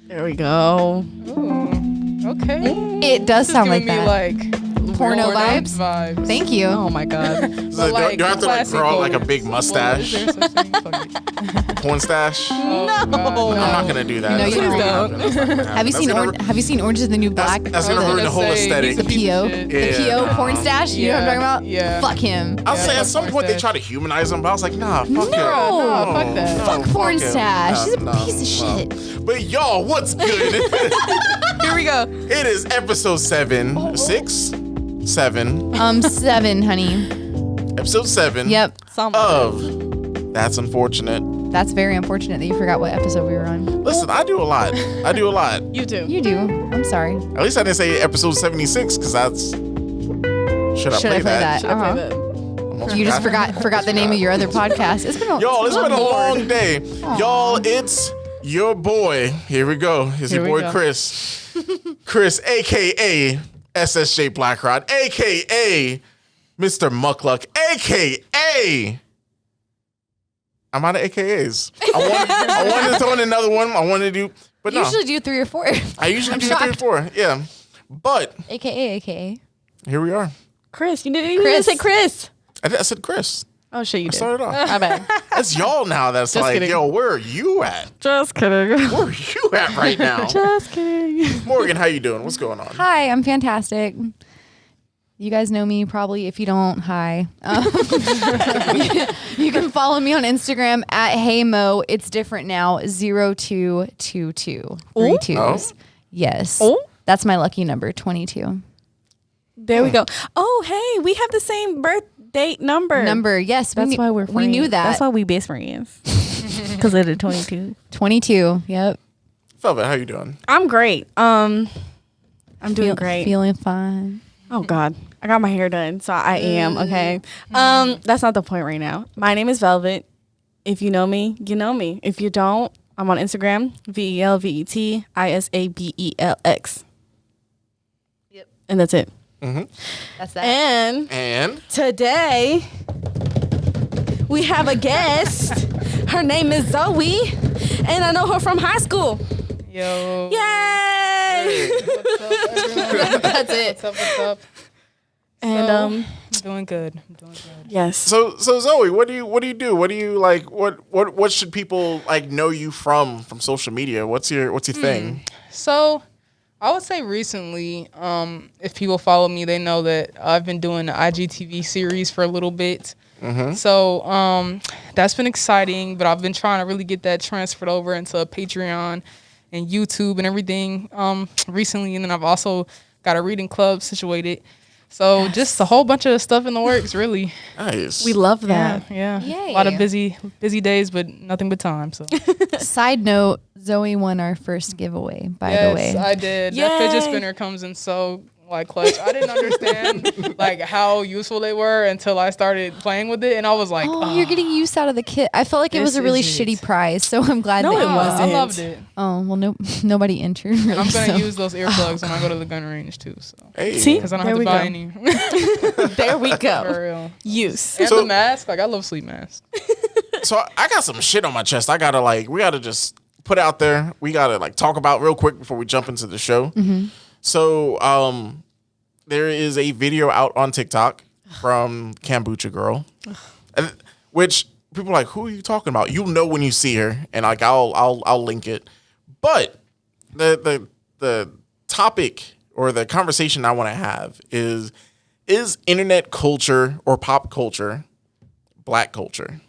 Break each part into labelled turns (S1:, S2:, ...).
S1: There we go.
S2: Ooh, okay.
S3: It does sound like that.
S2: Like
S3: Porno vibes. Thank you.
S1: Oh my god.
S4: So do I have to like grow out like a big mustache?
S2: Is there such thing? Fuck it.
S4: Porn stash?
S1: No.
S4: I'm not gonna do that.
S3: No, you
S4: That's not gonna happen.
S3: Have you seen Have you seen Orange is the New Black?
S4: That's gonna ruin the whole aesthetic.
S3: The PO, the PO porn stash. You know what I'm talking about?
S2: Yeah.
S3: Fuck him.
S4: I'll say at some point they try to humanize him, but I was like, nah, fuck him.
S2: No, fuck that.
S3: Fuck porn
S4: him.
S3: stash. He's a
S4: No,
S3: piece of shit.
S4: But y'all, what's good?
S1: Here we go.
S4: It is episode 7, 6, 7.
S3: 7, honey.
S4: Episode 7.
S3: Yep.
S4: Of That's Unfortunate.
S3: That's very unfortunate that you forgot what episode we were on.
S4: Listen, I do a lot.
S1: You do.
S3: You do. I'm sorry.
S4: At least I didn't say episode 76 because that's. Should I play that?
S3: You just forgot the name of your other podcast. It's been a
S4: long day. Aww. Y'all, it's your boy. Here we go. It's your boy Chris. Chris, aka SSJ Blackrod, aka Mr. Muckluck, aka I'm out of AKAs. I wanted to throw in another one. I wanted to do, but no.
S3: You usually do 3 or 4.
S4: I usually do 3 or 4. Yeah, but
S3: AKA.
S4: Here we are.
S1: Chris, you didn't say Chris.
S4: I said Chris.
S1: Oh shit, you did.
S4: I started off.
S1: I bet.
S4: That's y'all now. That's
S1: Just
S4: like,
S1: kidding.
S4: yo, where are you at?
S1: Just kidding.
S4: Where are you at right now?
S1: Just kidding.
S4: Morgan, how you doing? What's going on?
S3: Hi, I'm fantastic. You guys know me probably. If you don't, hi. You can follow me on Instagram at HeyMo. It's different now. 0222. 3 twos. Yes.
S1: Oh?
S3: That's my lucky number, 22.
S1: There we go. Oh, hey, we have the same birth date number.
S3: Yes.
S1: That's why we're friends.
S3: We knew that.
S1: That's why we best friends. Because of the 22.
S3: 22. Yep.
S4: Velvet, how you doing?
S1: I'm great. I'm doing great.
S3: Feeling fine.
S1: Oh God, I got my hair done, so I am okay. That's not the point right now. My name is Velvet. If you know me, you know me. If you don't, I'm on Instagram, VelvetIsabelx. Yep, and that's it.
S4: Mm-hmm.
S3: That's that.
S1: And today we have a guest. Her name is Zoe, and I know her from high school.
S2: Yo.
S1: Yay!
S2: What's up, everyone?
S3: That's it.
S2: What's up?
S1: And
S2: I'm doing good.
S1: yes.
S4: So Zoe, what do you do? What do you like? What should people like know you from social media? What's your thing?
S2: So I would say recently, if people follow me, they know that I've been doing the IGTV series for a little bit.
S4: Mm-hmm.
S2: So that's been exciting, but I've been trying to really get that transferred over into Patreon and YouTube and everything recently. And then I've also got a reading club situated. So just a whole bunch of stuff in the works, really.
S4: Nice.
S1: We love that.
S2: Yeah.
S3: Yay.
S2: A lot of busy days, but nothing but time. So
S3: Side note, Zoe won our first giveaway, by the way.
S2: Yes, I did.
S1: Yay.
S2: That fidget spinner comes in so like clutch. I didn't understand like how useful they were until I started playing with it, and I was like,
S3: You're getting use out of the kit. I felt like it was
S2: This
S3: a really
S2: is neat.
S3: shitty prize, so I'm glad
S1: No,
S3: that
S1: it
S3: you
S1: wasn't.
S2: I loved it.
S3: Oh, well, nobody entered. Really,
S2: I'm gonna
S3: so.
S2: use those earplugs when I go to the gun range too. So
S4: Hey.
S1: See?
S2: because I don't
S1: There
S2: have
S1: we
S2: to buy
S1: go.
S2: any.
S1: There we
S2: For
S1: go.
S2: real.
S1: Use.
S2: And
S4: So-
S2: the mask, like I love sleep masks.
S4: So I got some shit on my chest. We gotta just put out there. We gotta like talk about real quick before we jump into the show.
S3: Mm-hmm.
S4: So there is a video out on TikTok from Kombucha Girl, which people are like, who are you talking about? You'll know when you see her, and like I'll link it. But the topic or the conversation I want to have is internet culture or pop culture Black culture?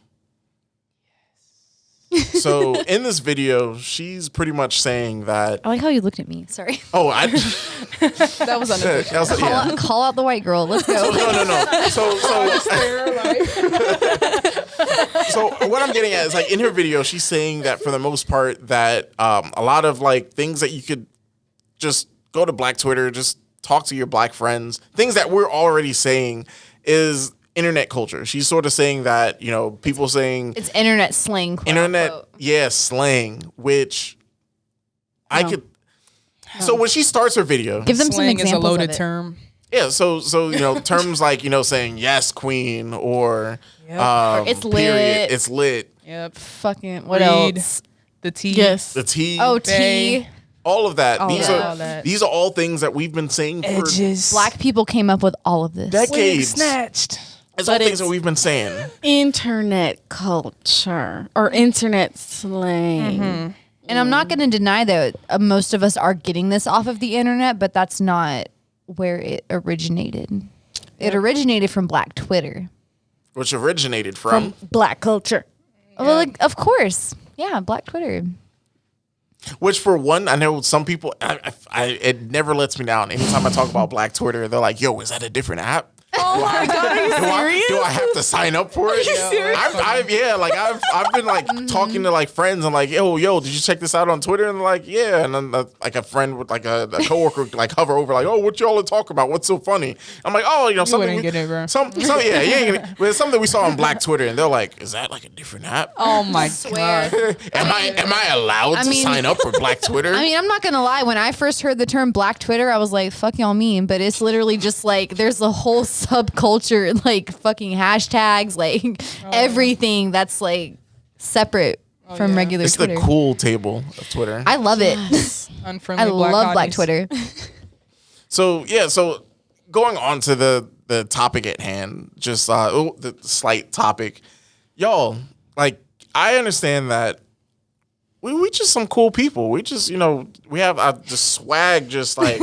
S4: So in this video, she's pretty much saying that.
S3: I like how you looked at me. Sorry.
S4: Oh, I.
S1: That was unofficial.
S4: that was, yeah.
S3: Call out the white girl. Let's go.
S4: No. So what I'm getting at is like in her video, she's saying that for the most part that a lot of like things that you could just go to Black Twitter, just talk to your Black friends, things that we're already saying is internet culture. She's sort of saying that, you know, people saying
S3: It's internet slang. Quote,
S4: internet,
S3: unquote.
S4: yeah, slang, which I could. So when she starts her video,
S3: Give them
S2: Slang
S3: some
S2: is a
S3: examples
S2: loaded
S3: of it.
S2: term.
S4: yeah, so you know terms like, you know, saying yes queen or
S2: Yep.
S3: It's
S4: period,
S3: lit.
S4: it's lit,
S2: Yep.
S3: Fucking what
S2: Read
S3: else?
S2: the tea.
S1: Yes.
S4: the tea.
S3: Oh,
S2: Bay.
S3: tea.
S4: all of that.
S1: All
S2: that.
S4: These are all things that we've been saying for
S2: Edges.
S3: Black people came up with all of this.
S2: Wig
S4: decades.
S2: snatched.
S4: It's all
S1: But
S4: things
S1: it's-
S4: that we've been saying.
S1: Internet culture or internet slang.
S3: And I'm not going to deny that most of us are getting this off of the internet, but that's not where it originated. It originated from Black Twitter.
S4: Which originated from
S1: Black culture.
S3: Well, like, of course. Yeah, Black Twitter.
S4: which for one, I know some people. It never lets me down. Anytime I talk about Black Twitter, they're like, "Yo, is that a different app?
S1: Oh my God, are you serious?
S4: Do I have to sign up for it?"
S1: Are you serious?
S4: I've been like talking to like friends and like, yo, did you check this out on Twitter? And they're like, yeah. And then like a friend with like a coworker like hover over like, oh, what y'all are talking about? What's so funny? I'm like, oh, something.
S2: wouldn't get it, bro.
S4: Yeah, you ain't gonna, but it's something we saw on Black Twitter, and they're like, is that like a different app?
S2: Oh my
S3: Swear.
S2: God.
S4: Am I allowed to sign up for Black Twitter?
S3: I mean, I'm not going to lie. When I first heard the term Black Twitter, I was like, fuck y'all mean. But it's literally just like there's a whole subculture, like fucking hashtags, like everything that's like separate from regular
S4: it's
S3: Twitter.
S4: the cool table of Twitter.
S3: I love it.
S2: Unfriendly
S3: I
S2: black
S3: love Black
S2: hotties.
S3: Twitter.
S4: So going on to the topic at hand, just the slight topic, y'all. Like, I understand that we just some cool people. We just we have the swag just like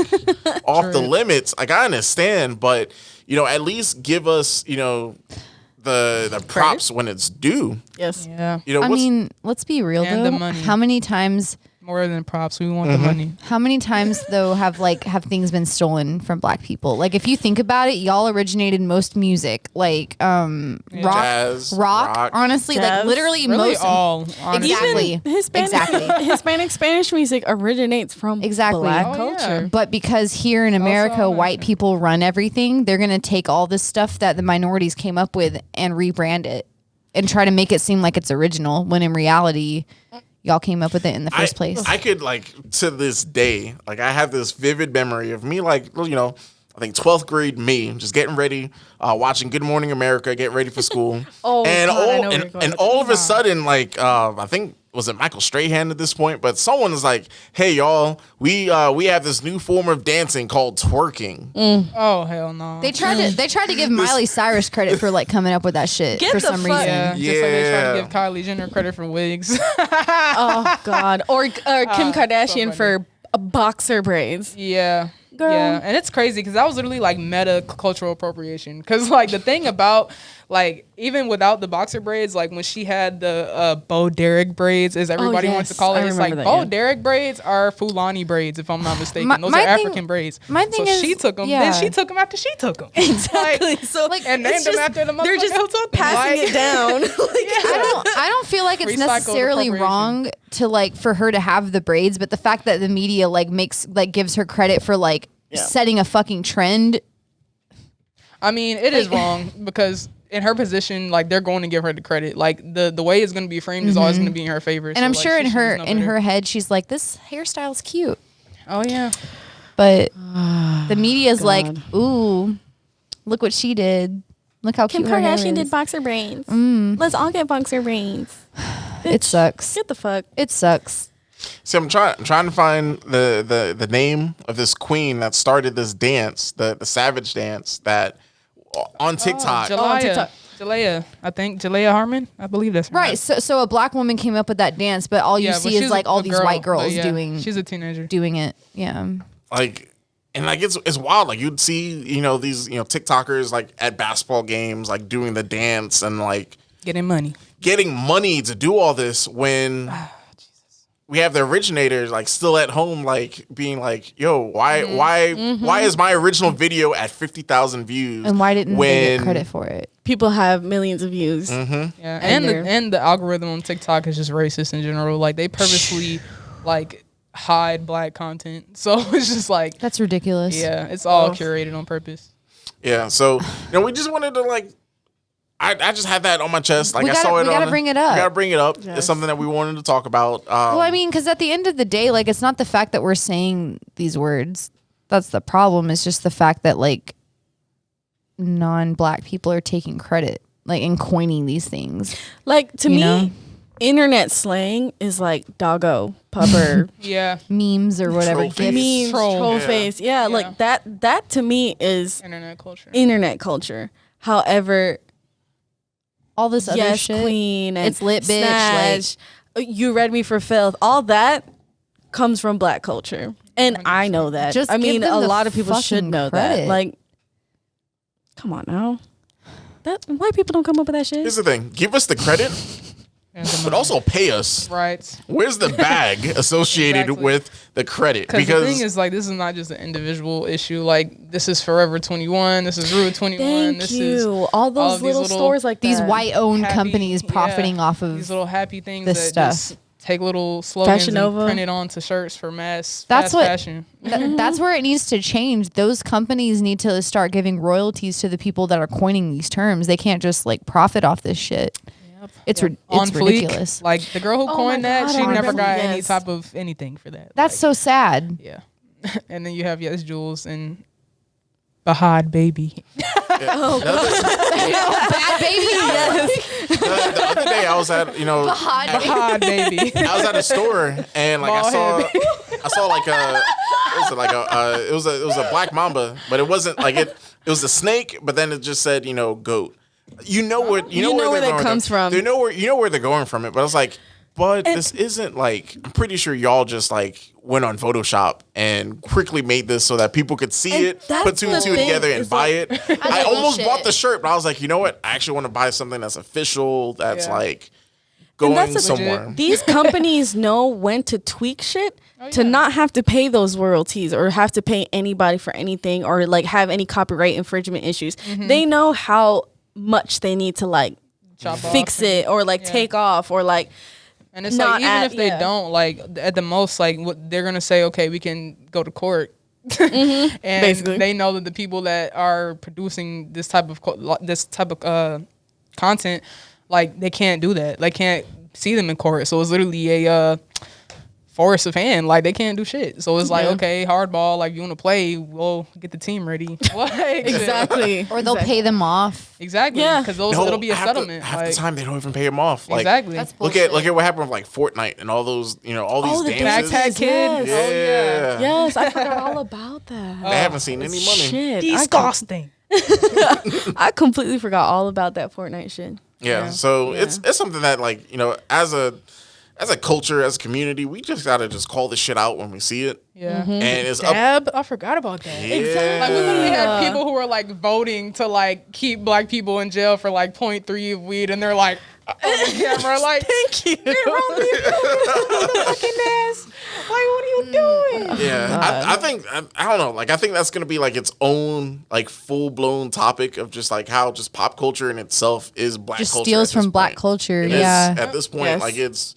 S4: off the limits. Like, I understand, but at least give us the props when it's due.
S1: Yes.
S2: Yeah.
S3: I mean, let's be real
S2: And
S3: though.
S2: the money.
S3: How many times
S2: More than props. We want the money.
S3: How many times though have things been stolen from Black people? Like, if you think about it, y'all originated most music, like
S4: Jazz, rock.
S3: honestly, like
S1: Jazz.
S3: literally
S2: Really
S3: most
S2: all. Honestly.
S3: Exactly.
S1: Even Hispanic,
S3: Exactly.
S1: Hispanic Spanish music originates from
S3: Exactly.
S1: Black
S3: Oh,
S2: yeah.
S1: culture.
S3: But because here in America,
S2: Also,
S3: white people run everything, they're gonna take all this stuff that the minorities came up with and rebrand it and try to make it seem like it's original, when in reality, y'all came up with it in the first place.
S4: I could to this day, I have this vivid memory of me, I think 12th grade me, just getting ready, watching Good Morning America, getting ready for school.
S1: Oh,
S4: and
S1: God, I know where you're going
S4: and
S1: with
S4: all of a sudden, I think, was it Michael Strahan at this point? But someone was like, hey, y'all, we have this new form of dancing called twerking.
S2: Oh, hell no.
S3: They tried to give Miley Cyrus credit for coming up with that shit
S1: Get
S3: for
S1: the
S3: some
S1: fuck-
S3: reason.
S2: Yeah, just like they try
S4: Yeah.
S2: to give Kylie Jenner credit for wigs.
S1: Oh God. Or Kim Kardashian for boxer braids.
S2: Yeah.
S1: Girl.
S2: Yeah. And it's crazy because that was literally meta cultural appropriation. Because the thing about even without the boxer braids, when she had the Bo Derek braids, as everybody wants to
S1: yes.
S2: call
S1: I
S2: it, it's
S1: remember that,
S2: Bo
S1: yeah.
S2: Derek braids are Fulani braids, if I'm not mistaken. Those
S3: my
S2: are
S3: thing-
S2: African braids.
S3: my thing
S2: so
S3: is-
S2: she took them.
S3: yeah.
S2: Then she took them after she took them.
S1: Exactly. So
S2: and named
S1: it's
S2: them
S1: just-
S2: after the
S1: they're
S2: motherfucker
S1: just
S2: who took them.
S1: passing it down.
S3: I don't feel like it's
S2: Recycled
S3: necessarily
S2: appropriation.
S3: wrong to for her to have the braids, but the fact that the media gives her credit for setting a fucking trend.
S2: I mean, it is wrong because in her position, they're going to give her the credit. The way it's going to be framed is always going to be in her favor.
S3: And I'm sure
S2: she
S3: in
S2: should
S3: her
S2: just know better.
S3: head she's like, this hairstyle's cute.
S2: Oh yeah.
S3: But the media's
S1: God.
S3: ooh, look what she did. Look how
S1: Kim
S3: cute her hair
S1: Kardashian
S3: is.
S1: did boxer braids. Let's all get boxer braids.
S3: It sucks.
S1: Get the fuck.
S3: It sucks.
S4: See, I'm trying to find the name of this queen that started this dance, the savage dance that on TikTok.
S1: on TikTok.
S2: Jalea, I think Jalea Harmon. I believe that's her
S3: Right.
S2: name.
S3: So a black woman came up with that dance, but all you
S2: Yeah, but
S3: see is
S2: she's
S3: all
S2: a
S3: these
S2: girl,
S3: white girls
S2: but yeah,
S3: doing
S2: She's a teenager.
S3: doing it. Yeah.
S4: It's wild. You'd see, these, TikTokers at basketball games, doing the dance and
S2: Getting money.
S4: getting money to do all this when we have the originators still at home, being yo, why is my original video at 50,000 views?
S3: And why didn't they get credit for it?
S1: People have millions of views.
S2: Yeah,
S1: And
S2: and the algorithm on TikTok is just racist in general. They purposely hide black content, so it's just
S3: That's ridiculous.
S2: yeah, it's all curated on purpose.
S4: Yeah, so we just wanted to I just had that on my chest.
S3: We
S4: I saw it.
S3: gotta bring it up.
S4: We gotta bring it up.
S1: Yes.
S4: It's something that we wanted to talk about.
S3: Well, I mean, because at the end of the day, it's not the fact that we're saying these words. That's the problem. It's just the fact that non-black people are taking credit, and coining these things.
S1: To
S3: You
S1: me,
S3: know?
S1: internet slang is like doggo, pupper,
S2: Yeah.
S3: Memes or whatever.
S4: Troll face.
S3: gifs.
S1: memes,
S2: Troll.
S1: troll
S4: Yeah.
S1: face. Yeah, like that to me is
S2: Internet culture.
S1: internet culture. However,
S3: All this other
S1: yes,
S3: shit.
S1: queen, and
S3: It's lit, bitch,
S1: snatch, you read me for filth. All that comes from black culture, and I know that.
S3: Just
S1: I
S3: give
S1: mean,
S3: them
S1: a
S3: the
S1: lot of people should
S3: fucking
S1: know
S3: credit.
S1: that. Like, come on now, that white people don't come up with that shit.
S4: Here's the thing: give us the credit,
S2: And the
S4: but
S2: money.
S4: also pay us.
S2: Right.
S4: Where's the bag associated
S2: Exactly.
S4: with the credit?
S2: Because the thing is, like, this is not just an individual issue. Like, this is Forever 21. This is Rude 21.
S1: Thank
S2: this
S1: you.
S2: is
S1: All those
S2: of these
S1: little
S2: little-
S1: stores like
S3: These
S1: that.
S3: white-owned
S2: happy-
S3: companies profiting
S2: yeah,
S3: off of
S2: these little happy things
S3: this
S2: that
S3: stuff.
S2: just take little slogans
S1: Fashion
S2: and
S1: Nova.
S2: print it onto shirts for
S3: That's
S2: fast
S3: what-
S2: fashion.
S3: That's where it needs to change. Those companies need to start giving royalties to the people that are coining these terms. They can't just like profit off this shit. It's
S2: On
S3: it's
S2: fleek,
S3: ridiculous.
S2: like the girl who
S1: Oh
S2: coined
S1: my
S2: that,
S1: God,
S2: she
S1: I
S2: never
S1: remember.
S2: got any
S1: Yes.
S2: type of anything for that.
S3: That's
S2: Like,
S3: so sad.
S2: yeah. And then you have Yes Jules and Bahad Baby.
S3: Bad baby. Yes.
S4: the other day I was at
S2: Bahad Baby.
S4: I was at a store and like
S2: Bald head.
S4: I saw like it was a black mamba, but it wasn't like it was a snake, but then it just said goat. You know where
S1: know
S4: they're
S1: where that
S4: going
S1: comes from.
S4: They know where they're going from it, but I was like, but this isn't like, I'm pretty sure y'all just like went on Photoshop and quickly made this so that people could see
S1: And
S4: it,
S1: that's
S4: put two and
S1: the
S4: two
S1: thing,
S4: together and
S1: is
S4: buy
S1: like-
S4: it. I almost
S3: bullshit.
S4: bought the shirt, but I was like, you know what? I actually want to buy something that's official, that's
S2: Yeah.
S4: like going
S1: that's the-
S4: somewhere.
S1: These companies know when to tweak shit to not have to pay those royalties or have to pay anybody for anything or like have any copyright infringement issues. They know how much they need to like
S2: Chop
S1: fix
S2: off
S1: it or like take off or like
S2: And it's
S1: not
S2: like, even
S1: at-
S2: if they
S1: yeah.
S2: don't, like, at the most, like, what they're going to say, okay, we can go to court. And
S1: Basically.
S2: they know that the people that are producing this type of content, like, they can't do that. They can't see them in court. So it's literally a force of hand. Like, they can't do shit. So it's like,
S1: Yeah.
S2: okay, hardball, like, you want to play, we'll get the team ready. Like,
S1: exactly.
S3: Or they'll pay them off.
S2: Exactly.
S1: Yeah.
S2: Because
S4: No,
S2: it'll be a
S4: half
S2: settlement.
S4: half
S2: like,
S4: the time they don't even pay them off. Like,
S2: exactly.
S3: That's
S4: look
S3: bullshit.
S4: at what happened with like Fortnite and all those, all these
S1: the
S4: dances.
S2: Backpack Kid.
S1: Yes.
S2: Oh, yeah.
S1: Yes, I forgot all about that.
S4: They haven't seen any money.
S1: Shit.
S2: Disgusting.
S1: I completely forgot all about that Fortnite shit.
S4: Yeah. So it's something that like, as a culture, as a community, we just gotta just call this shit out when we see it.
S2: Yeah.
S1: Mm-hmm.
S4: And it's up.
S2: Dab? I forgot about that.
S4: Yeah.
S2: Like when we had people who were like voting to like keep black people in jail for like 0.3 of weed, and they're like on the camera, like, "Thank you, fucking ass. Like, what are you doing?"
S4: Yeah, I think I don't know. Like, I think that's gonna be like its own like full blown topic of just like how just pop culture in itself is black
S3: Just
S4: culture.
S3: steals
S4: at this
S3: from black
S4: point.
S3: culture.
S4: It is,
S3: Yeah.
S4: at this point,
S1: Yes.
S4: like it's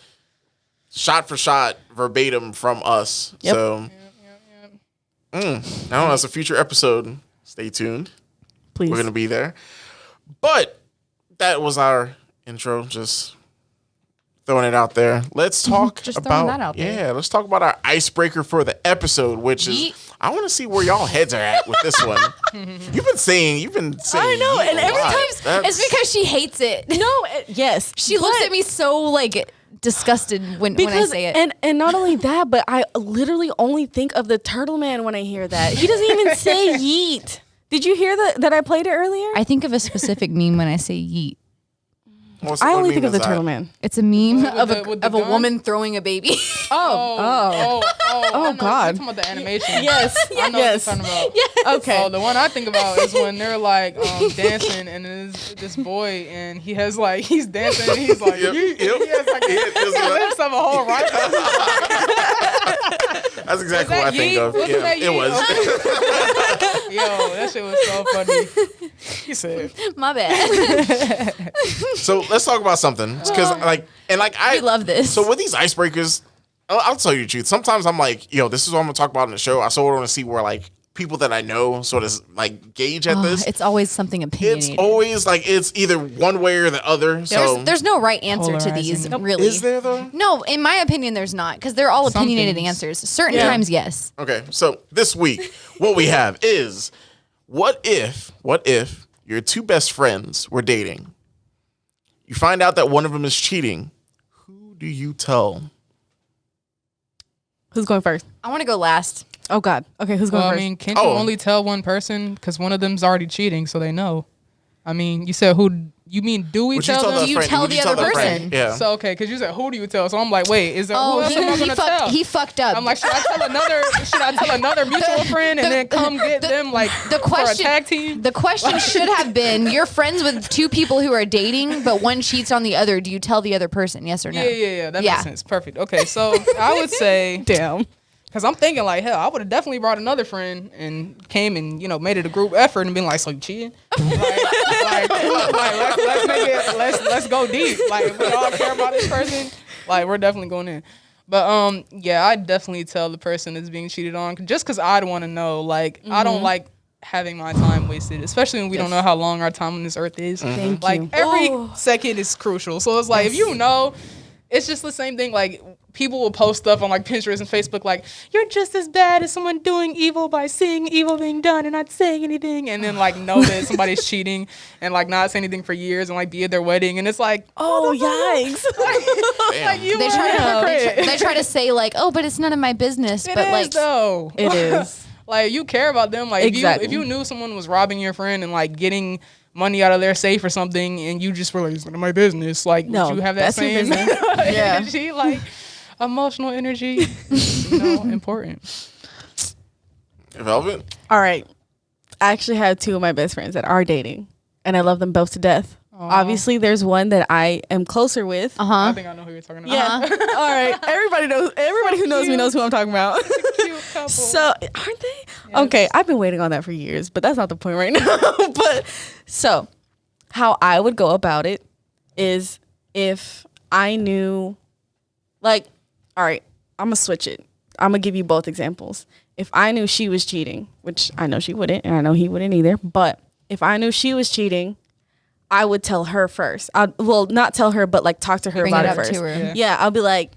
S4: shot for shot, verbatim from us.
S1: Yep.
S4: So, I don't know. That's a future episode. Stay tuned.
S1: Please.
S4: We're gonna be there. But that was our intro. Just throwing it out there. Let's talk
S3: Just throwing
S4: about
S3: that out there.
S4: yeah. Let's talk about our icebreaker for the episode, which is
S3: Yeet.
S4: I want to see where y'all heads are at with this one. You've been saying.
S1: I know,
S4: yeet
S1: and
S4: a
S1: every
S4: lot.
S1: time
S4: That's-
S3: It's because she hates it.
S1: No, yes.
S3: She looks at me so like disgusted when I
S1: because
S3: say it.
S1: and not only that, but I literally only think of the Turtle Man when I hear that. He doesn't even say yeet. Did you hear that I played it earlier?
S3: I think of a specific meme when I say yeet.
S1: I only
S4: what
S1: think
S4: meme
S1: of the
S4: is that?
S1: Turtle Man.
S3: It's a meme
S2: With
S3: of
S2: the- with the
S3: a
S2: gun?
S3: woman throwing a baby.
S2: Oh, I know.
S1: God.
S2: You're talking about the animation.
S1: Yes,
S2: I know
S1: yes.
S2: what you're talking about.
S1: Okay.
S2: Oh, the one I think about is when they're like dancing, and there's this boy, and he has like he's dancing, and he's like,
S4: Yep,
S2: he
S4: yep.
S2: has like
S4: Yeah, there's a-
S2: himself a whole rifle.
S4: That's exactly
S2: that
S4: what I think
S2: yeet?
S4: of.
S2: Was
S4: Yeah,
S2: that
S4: it
S2: yeet?
S4: was.
S2: Yo, that shit was so funny. He said,
S3: My bad.
S4: So let's talk about something because I
S3: We love this.
S4: So with these icebreakers, I'll tell you the truth. Sometimes I'm like, this is what I'm gonna talk about in the show. I sort of want to see where like people that I know sort of like gauge at this.
S3: It's always something
S4: It's
S3: opinionated.
S4: always like it's either one way or the other. So
S3: There's no right answer to these,
S2: Polarizing.
S3: really.
S4: is there though?
S3: No, in my opinion, there's not, because they're all
S2: Some
S3: opinionated
S2: things.
S3: answers. Certain
S1: Yeah.
S3: times, yes.
S4: Okay, so this week, what we have is what if your two best friends were dating? You find out that one of them is cheating. Who do you tell?
S1: Who's going first?
S3: I want to go last.
S1: Oh God. Okay, who's going
S2: Well, I
S1: first?
S2: mean, can't you only tell one person? Because one of them's already cheating, so they know. I mean, you said who? You mean do we tell them?
S3: Do you tell the other person?
S4: Yeah.
S2: So okay, because you said who do you tell? So I'm like, wait, is there who else am I gonna tell?
S3: He fucked up.
S2: I'm like, should I tell another mutual friend and then come get them like
S3: the question,
S2: for a tag team?
S3: The question should have been: you're friends with two people who are dating, but one cheats on the other. Do you tell the other person? Yes or no?
S2: Yeah. That makes sense. Perfect. Okay, so I would say,
S1: Damn.
S2: because I'm thinking like, hell, I would have definitely brought another friend and came and made it a group effort and been like, so you cheating? Let's go deep. Like, if we all care about this person, like we're definitely going in. But yeah, I definitely tell the person that's being cheated on just because I'd want to know. Like, I don't like having my time wasted, especially when we don't know how long our time on this earth is.
S1: Thank
S2: like
S1: you.
S2: every second is crucial. So it's like if you know, it's just the same thing. Like people will post stuff on like Pinterest and Facebook, like you're just as bad as someone doing evil by seeing evil being done and not saying anything, and then like know that somebody's cheating and like not say anything for years and like be at their wedding, and it's like,
S1: Oh yikes.
S2: like you
S3: They
S2: are
S3: try,
S2: a hypocrite.
S3: they try to say like, oh, but it's none of my business.
S2: It
S3: but
S2: is
S3: like,
S2: though.
S1: It is.
S2: Like you care about them. Like
S1: Exactly.
S2: if you knew someone was robbing your friend and like getting money out of their safe or something, and you just were like, it's none of my business. Like,
S1: No,
S2: would you have that
S1: that's your
S2: same
S1: business. Yeah.
S2: energy? Like emotional energy, is, important.
S4: Velvet?
S1: All right. I actually have two of my best friends that are dating, and I love them both to death. Obviously, there's one that I am closer with.
S2: I think I know who you're talking about.
S1: Yeah. All right. Everybody who knows me knows who I'm talking about.
S2: Cute couple.
S1: So, aren't they? Okay. I've been waiting on that for years, but that's not the point right now. But so, how I would go about it is if I knew, like, all right, I'm going to switch it. I'm going to give you both examples. If I knew she was cheating, which I know she wouldn't, and I know he wouldn't either, but if I knew she was cheating, I would tell her first. Not tell her, but like talk to her
S3: Bring
S1: about
S3: it
S1: it
S3: up
S1: first.
S3: to her.
S1: Yeah, I'll be like,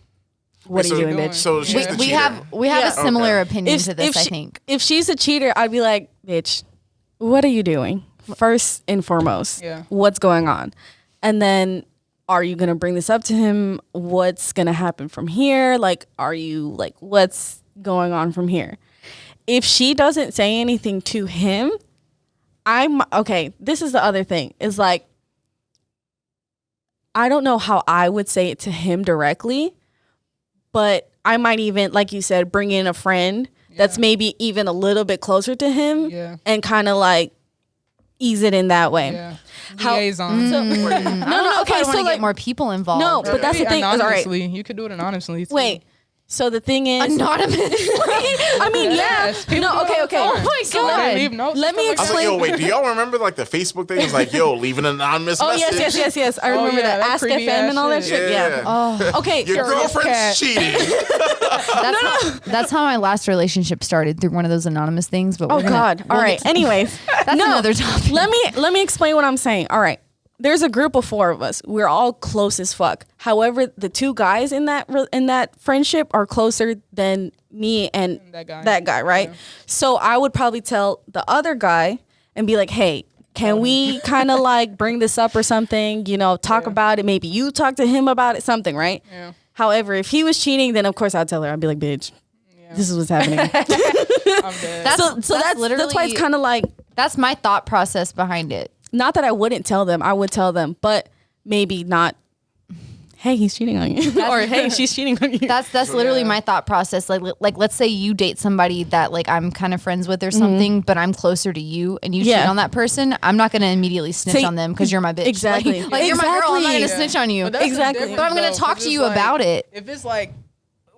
S1: "What are you doing, bitch?"
S4: So she's the
S3: we
S4: cheater.
S3: have a similar opinion to this. I think.
S1: If she's a cheater, I'd be like, "Bitch, what are you doing? First and foremost, what's going on? And then, are you gonna bring this up to him? What's gonna happen from here? Like, are you like, what's going on from here?" If she doesn't say anything to him, okay. This is the other thing. Is like, I don't know how I would say it to him directly, but I might even, like you said, bring in a friend that's maybe even a little bit closer to him and kind of like ease it in that way.
S2: Yeah.
S1: How-
S2: Liaison.
S1: So,
S3: No,
S1: okay,
S3: I want
S1: so
S3: to
S1: like,
S3: get more people involved.
S1: no, but that's the thing. Is, all right,
S2: Anonymously. You could do it anonymously. Too.
S1: wait. So the thing is,
S3: Anonymous.
S1: I mean,
S2: Yes, people
S1: no,
S2: do it all
S1: okay.
S2: the time.
S3: Oh my
S1: So
S3: God.
S2: They leave notes.
S1: Let me
S2: and
S4: I
S2: stuff
S4: was like,
S1: explain.
S4: yo, wait, do y'all remember like the Facebook thing? It was like, yo, leave an anonymous
S1: Oh
S4: message.
S1: yes. I remember
S2: yeah,
S1: that.
S2: that
S1: Ask
S2: creepy
S1: FM and all that
S2: ass
S1: shit.
S2: shit.
S1: Yeah.
S3: Oh,
S1: Okay.
S4: Your
S2: Curious
S4: girlfriend's
S2: cat.
S4: cheating.
S3: that's how my last relationship started, through one of those anonymous things. But
S1: Oh
S3: we're gonna,
S1: God. All right. Anyways,
S3: that's another topic.
S1: let me explain what I'm saying. All right. There's a group of 4 of us. We're all close as fuck. However, the 2 guys in that friendship are closer than me and that guy, right? Yeah. So I would probably tell the other guy and be like, "Hey, can we kind of like bring this up or something? Talk about it. Maybe you talk to him about it, something, right?"
S2: Yeah.
S1: However, if he was cheating, then of course I'd tell her. I'd be like, "Bitch, this is what's happening."
S2: I'm dead.
S1: So that's why it's kind of like,
S3: that's my thought process behind it.
S1: not that I wouldn't tell them. I would tell them, but maybe not, "Hey, he's cheating on you," or "Hey, she's cheating on you."
S3: That's literally my thought process. Like let's say you date somebody that like I'm kind of friends with or something, but I'm closer to you, and you cheat on that person. I'm not gonna immediately snitch on them because you're my bitch.
S1: Exactly.
S3: Like you're my girl. I'm not gonna snitch on you.
S2: But that's
S1: Exactly.
S2: the
S3: But I'm gonna
S2: difference,
S3: talk
S2: though,
S3: to you
S2: 'cause it's
S3: about
S2: like,
S3: it.
S2: If it's like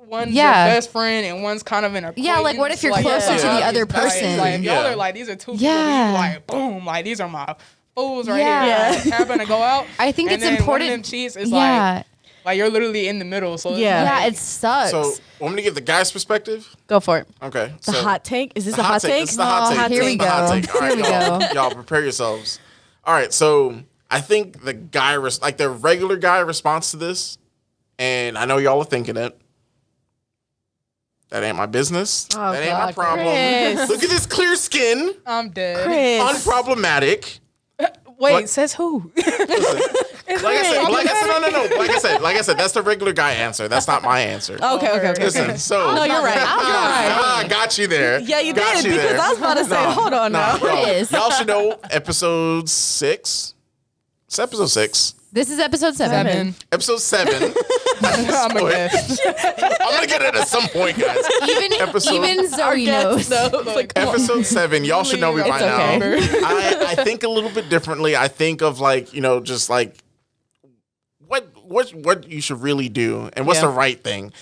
S2: one's
S3: Yeah.
S2: your best friend and one's kind of an acquaintance.
S3: Yeah, like, what if you're
S4: closer to the
S2: obvious,
S3: other
S2: like,
S3: person?
S2: Like, if y'all
S4: Yeah.
S2: are like, these are 2 people,
S3: Yeah.
S2: you like, boom, like, these are my fools right
S3: Yeah.
S2: here. Like, happen to go out.
S3: I think
S2: and
S3: it's
S2: then
S3: important.
S2: One of them cheats, it's
S3: Yeah.
S2: like you're literally in the middle. So it's
S1: Yeah.
S3: Yeah,
S2: like,
S3: it sucks.
S4: So, want me to give the guy's perspective?
S1: Go for it.
S4: Okay.
S1: The hot take? Is this a
S4: The
S1: hot take?
S4: This is the hot
S3: Oh,
S4: take.
S3: here
S4: This
S3: we
S4: is the hot
S3: go.
S4: take. All right,
S3: Here we
S4: y'all,
S3: go.
S4: y'all prepare yourselves. All right, so I think the guy, like the regular guy response to this, and I know y'all are thinking it, that ain't my business.
S1: Oh,
S4: that ain't my
S3: God,
S4: problem.
S1: Chris.
S4: Look at this clear skin.
S2: I'm dead.
S1: Chris.
S4: Unproblematic.
S2: Wait,
S4: What?
S2: says who?
S4: Listen, Like I said, that's the regular guy answer. That's not my answer.
S1: Okay.
S4: Listen, so
S1: No, you're right.
S4: I got you there.
S1: Yeah, you
S4: got
S1: did, because I was about to say, hold on now.
S3: What is?
S4: Y'all should know episode 6. It's episode 6.
S3: This is episode 7.
S4: Episode 7.
S2: I'm a guest.
S4: I'm gonna get it at some point, guys.
S3: Even Zoe knows.
S4: Episode 7. Y'all should know me by now.
S1: okay.
S4: I think a little bit differently. I think of like, just like what you should really do and what's the right thing.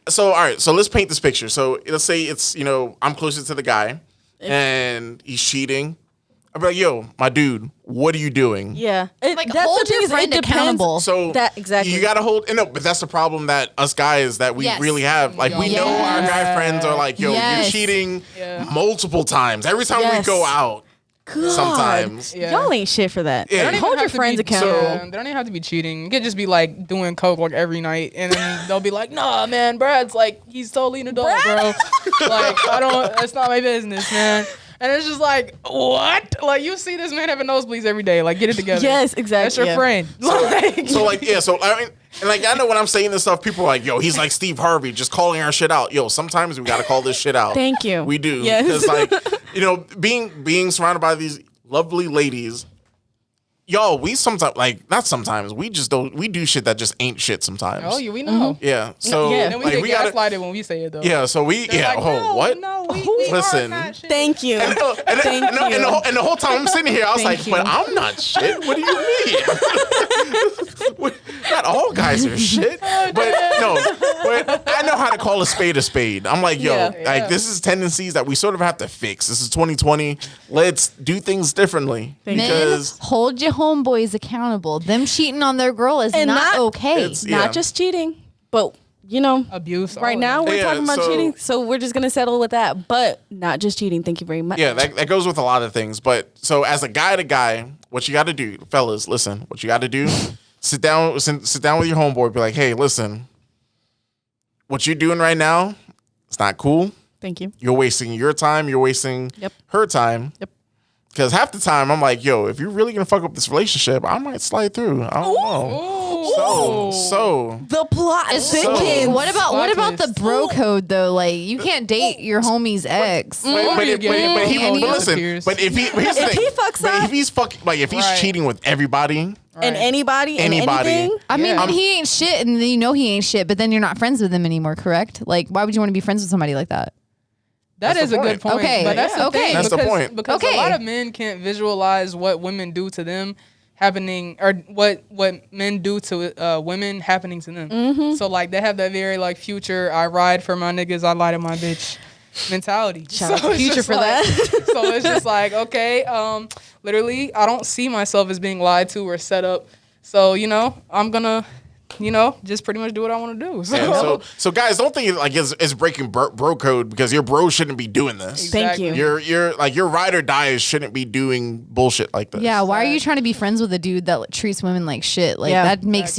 S4: So all right, so let's paint this picture. So let's say it's I'm closer to the guy and he's cheating. I'd be like, yo, my dude, what are you doing?
S1: Yeah.
S3: Like, hold your friend accountable.
S4: So
S1: exactly.
S4: You gotta hold. No, but that's the problem that us guys that we really have. Like we know our guy friends are like, yo, you're cheating multiple times every time we go out.
S1: God.
S4: Sometimes
S1: y'all ain't shit for that.
S4: Yeah.
S1: Hold your friends accountable.
S2: They don't even have to be cheating. You could just be like doing coke like every night, and then they'll be like, "Nah, man, Brad's like he's totally an adult, bro. Like That's not my business, man." And it's just like, what? Like, you see this man having nosebleeds every day. Like, get it together.
S1: Yes, exactly.
S2: That's your friend.
S4: So I mean, and like I know when I'm saying this stuff, people are like, yo, he's like Steve Harvey, just calling our shit out. Yo, sometimes we gotta call this shit out.
S1: Thank you.
S4: We do.
S1: Yes.
S4: Because like, being surrounded by these lovely ladies, y'all, we sometimes we just don't, we do shit that just ain't shit sometimes.
S2: Oh, yeah, we know.
S4: Yeah. So
S2: And then we
S4: like,
S2: get gaslighted when we say it though.
S4: Yeah. So we
S2: They're like,
S4: what?
S2: No, we
S4: Listen.
S2: are not shit.
S1: Thank you.
S4: And the whole time I'm sitting here, I was
S1: Thank
S4: like,
S1: you.
S4: but I'm not shit. What do you mean? Not all guys are shit. But I know how to call a spade. I'm like, yo, like this is tendencies that we sort of have to fix. This is 2020. Let's do things differently.
S3: Men, hold your homeboys accountable. Them cheating on their girl is not okay.
S1: Not just cheating, but
S2: abuse.
S1: Right now we're talking about
S4: so-
S1: cheating, so we're just gonna settle with that. But not just cheating. Thank you very much.
S4: Yeah, that goes with a lot of things. But so as a guy to guy, what you got to do, fellas, listen, what you got to do, sit down with your homeboy, be like, hey, listen, what you're doing right now, it's not cool.
S1: Thank you.
S4: You're wasting your time. You're wasting her time.
S1: Yep.
S4: Because half the time I'm like, yo, if you're really gonna fuck up this relationship, I might slide through. I don't know. So
S1: The plot is
S3: Okay, what about
S2: twist.
S3: the bro code though? Like, you can't date your homie's ex.
S4: but if he's fucking, like, if he's cheating with everybody
S1: and anybody and
S4: Anybody.
S1: anything.
S3: I mean, and he ain't shit, and he ain't shit, but then you're not friends with him anymore, correct? Like, why would you want to be friends with somebody like that?
S2: That
S4: That's
S2: is
S4: the
S2: a good
S4: point.
S2: point.
S3: Okay.
S2: But that's the
S3: Okay.
S2: thing.
S4: That's the
S2: because,
S4: point.
S2: Because a lot of men can't visualize what women do to them happening, or what men do to women happening to them. So like they have that very like future, I ride for my niggas, I lie to my bitch mentality.
S1: Shout out to
S2: it's
S1: Future
S2: just
S1: for
S2: like-
S1: that.
S2: So it's just like, okay, literally I don't see myself as being lied to or set up. So, I'm gonna just pretty much do what I want to do.
S4: so guys, don't think like it's breaking bro code, because your bro shouldn't be doing this.
S1: Thank you.
S4: Your like your ride or dies shouldn't be doing bullshit like this.
S3: Yeah, why are you trying to be friends with a dude that treats women like shit? Like, that makes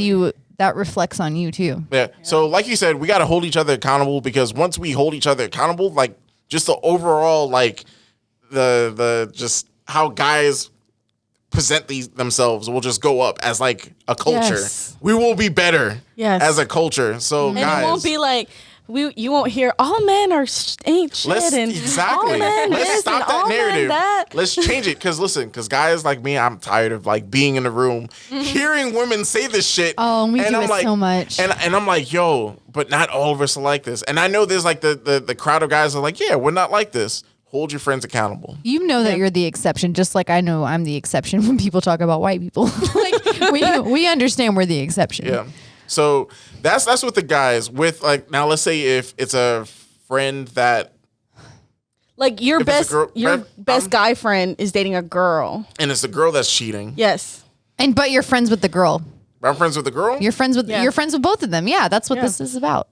S3: that reflects on you too.
S4: Yeah. So like you said, we got to hold each other accountable, because once we hold each other accountable, like just the overall, like the just how guys present themselves will just go up as like a culture.
S1: Yes.
S4: We will be better as a culture. So
S1: And
S4: guys,
S1: it won't be like you won't hear all men ain't shit
S4: let's
S1: and all men
S4: let's
S1: this
S4: stop
S1: and
S4: that
S1: all men
S4: narrative.
S1: that.
S4: Let's change it, because guys like me, I'm tired of like being in the room hearing women say this shit.
S3: Oh, we do
S4: I'm
S3: it
S4: like,
S3: so much.
S4: and I'm like, yo, but not all of us are like this. And I know there's like the crowd of guys are like, yeah, we're not like this. Hold your friends accountable.
S3: You know that you're the exception, just like I know I'm the exception when people talk about white people. Like, we understand we're the exception.
S4: Yeah. So that's with the guys. With like, now let's say if it's a friend that,
S1: Like your
S4: If it's a
S1: best
S4: girl-
S1: best guy friend is dating a girl.
S4: and it's a girl that's cheating.
S1: Yes.
S3: But you're friends with the girl.
S4: I'm friends with the girl.
S3: You're friends with both of them. Yeah, that's what
S1: Yeah.
S3: this is about.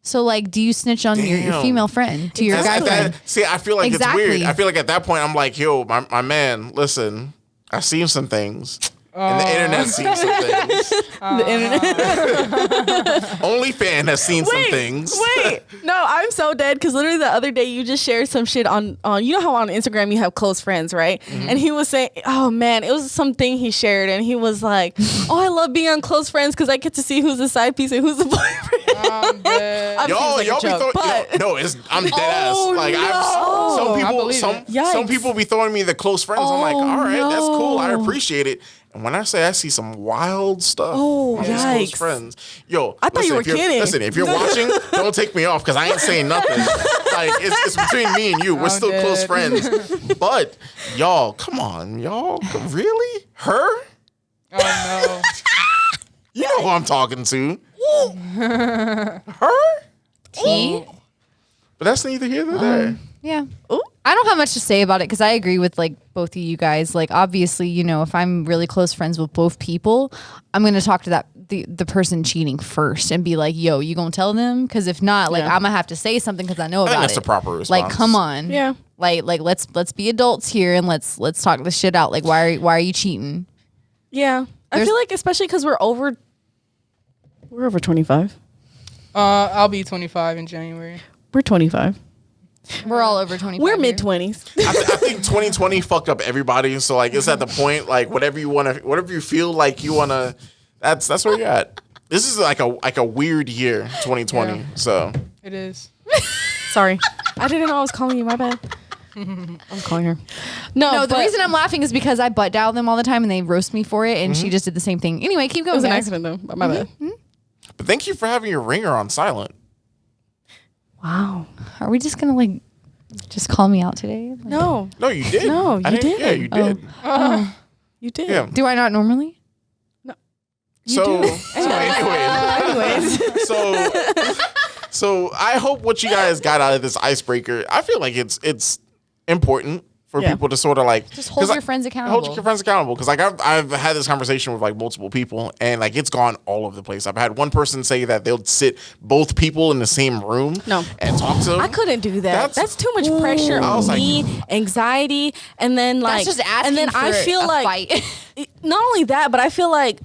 S3: So like, do you snitch on your
S4: Damn.
S3: female friend to your guy friend?
S4: See, I feel like
S3: Exactly.
S4: it's weird. I feel like at that point, I'm like, yo, my man, listen, I've seen some things. And the internet's seen some things.
S1: The internet.
S4: OnlyFan has seen some things.
S1: Wait, no, I'm so dead because literally the other day you just shared some shit on you know how on Instagram you have close friends, right?
S4: Mm-hmm.
S1: And he was saying, oh man, it was something he shared, and he was like, oh, I love being on close friends because I get to see who's the side piece and who's the boyfriend.
S2: I'm dead.
S1: Obviously,
S4: Y'all
S1: it's like a
S4: be
S1: joke,
S4: throwing.
S1: but-
S4: No, I'm dead ass. Like
S1: no.
S4: some
S2: I
S4: people,
S2: believe
S4: some
S2: it.
S1: Yikes.
S4: people be throwing me the close friends. I'm like,
S1: Oh,
S4: all right, that's cool. I
S1: no.
S4: appreciate it. And when I say I see some wild stuff,
S1: Oh,
S4: on these close
S1: yikes.
S4: friends, yo,
S1: I thought you were
S4: if you're-
S1: kidding.
S4: Listen, if you're watching, don't take me off because I ain't saying nothing. Like it's between me and you. We're
S2: I'm
S4: still close
S2: dead.
S4: friends. But y'all, come on, y'all, really? Her?
S2: Oh no.
S4: You know who I'm talking to? Her?
S3: T.
S4: But that's neither here nor there.
S3: Yeah. I don't have much to say about it because I agree with like both of you guys. Like obviously, you know, if I'm really close friends with both people, I'm gonna talk to the person cheating first and be like, "Yo, you gonna tell them?" Because if not, like
S1: Yeah.
S3: I'm gonna have to say something because I know
S4: I think
S3: about
S4: that's
S3: it.
S4: the proper
S3: Like,
S4: response.
S3: come on.
S1: Yeah.
S3: Like let's be adults here and let's talk this shit out. Like why are you cheating?
S1: Yeah, I
S3: There's-
S1: feel like especially because we're over 25.
S2: I'll be 25 in January.
S1: We're 25.
S3: We're all over 25.
S1: We're
S3: here.
S1: mid 20s.
S4: I think 2020 fucked up everybody. So like, it's at the point like whatever you feel like you wanna. That's where you're at. This is like a weird year, 2020.
S2: Yeah.
S4: So
S2: It is.
S1: Sorry, I didn't know I was calling you. My bad. I'm calling her. No,
S3: The reason I'm laughing is because I butt dial them all the time and they roast me for it, and
S4: Mm-hmm.
S3: she just did the same thing. Anyway, keep
S1: it
S3: going.
S1: was an
S3: guys.
S1: accident though. But my bad.
S4: but thank you for having your ringer on silent.
S1: Wow.
S3: Are we just gonna like just call me out today? Like,
S1: No,
S4: No, you did.
S1: No, you
S4: I didn't-
S1: did.
S4: Yeah, you did.
S1: you did.
S4: Yeah.
S3: do I not normally?
S4: So
S1: do.
S4: anyways,
S1: Anyways.
S4: so I hope what you guys got out of this icebreaker. I feel like it's important for
S1: Yeah.
S4: people to sort of like
S3: Just hold
S4: 'cause
S3: your friends accountable.
S4: Hold your friends accountable because like I've had this conversation with like multiple people and like it's gone all over the place. I've had one person say that they'll sit both people in the same room
S1: No.
S4: and talk to them.
S1: I couldn't do that. That's too much pressure
S4: I
S1: on
S4: was like-
S1: me, anxiety, and then like,
S3: That's just asking
S1: and then
S3: for
S1: I feel
S3: a
S1: like
S3: fight.
S1: not only that, but I feel like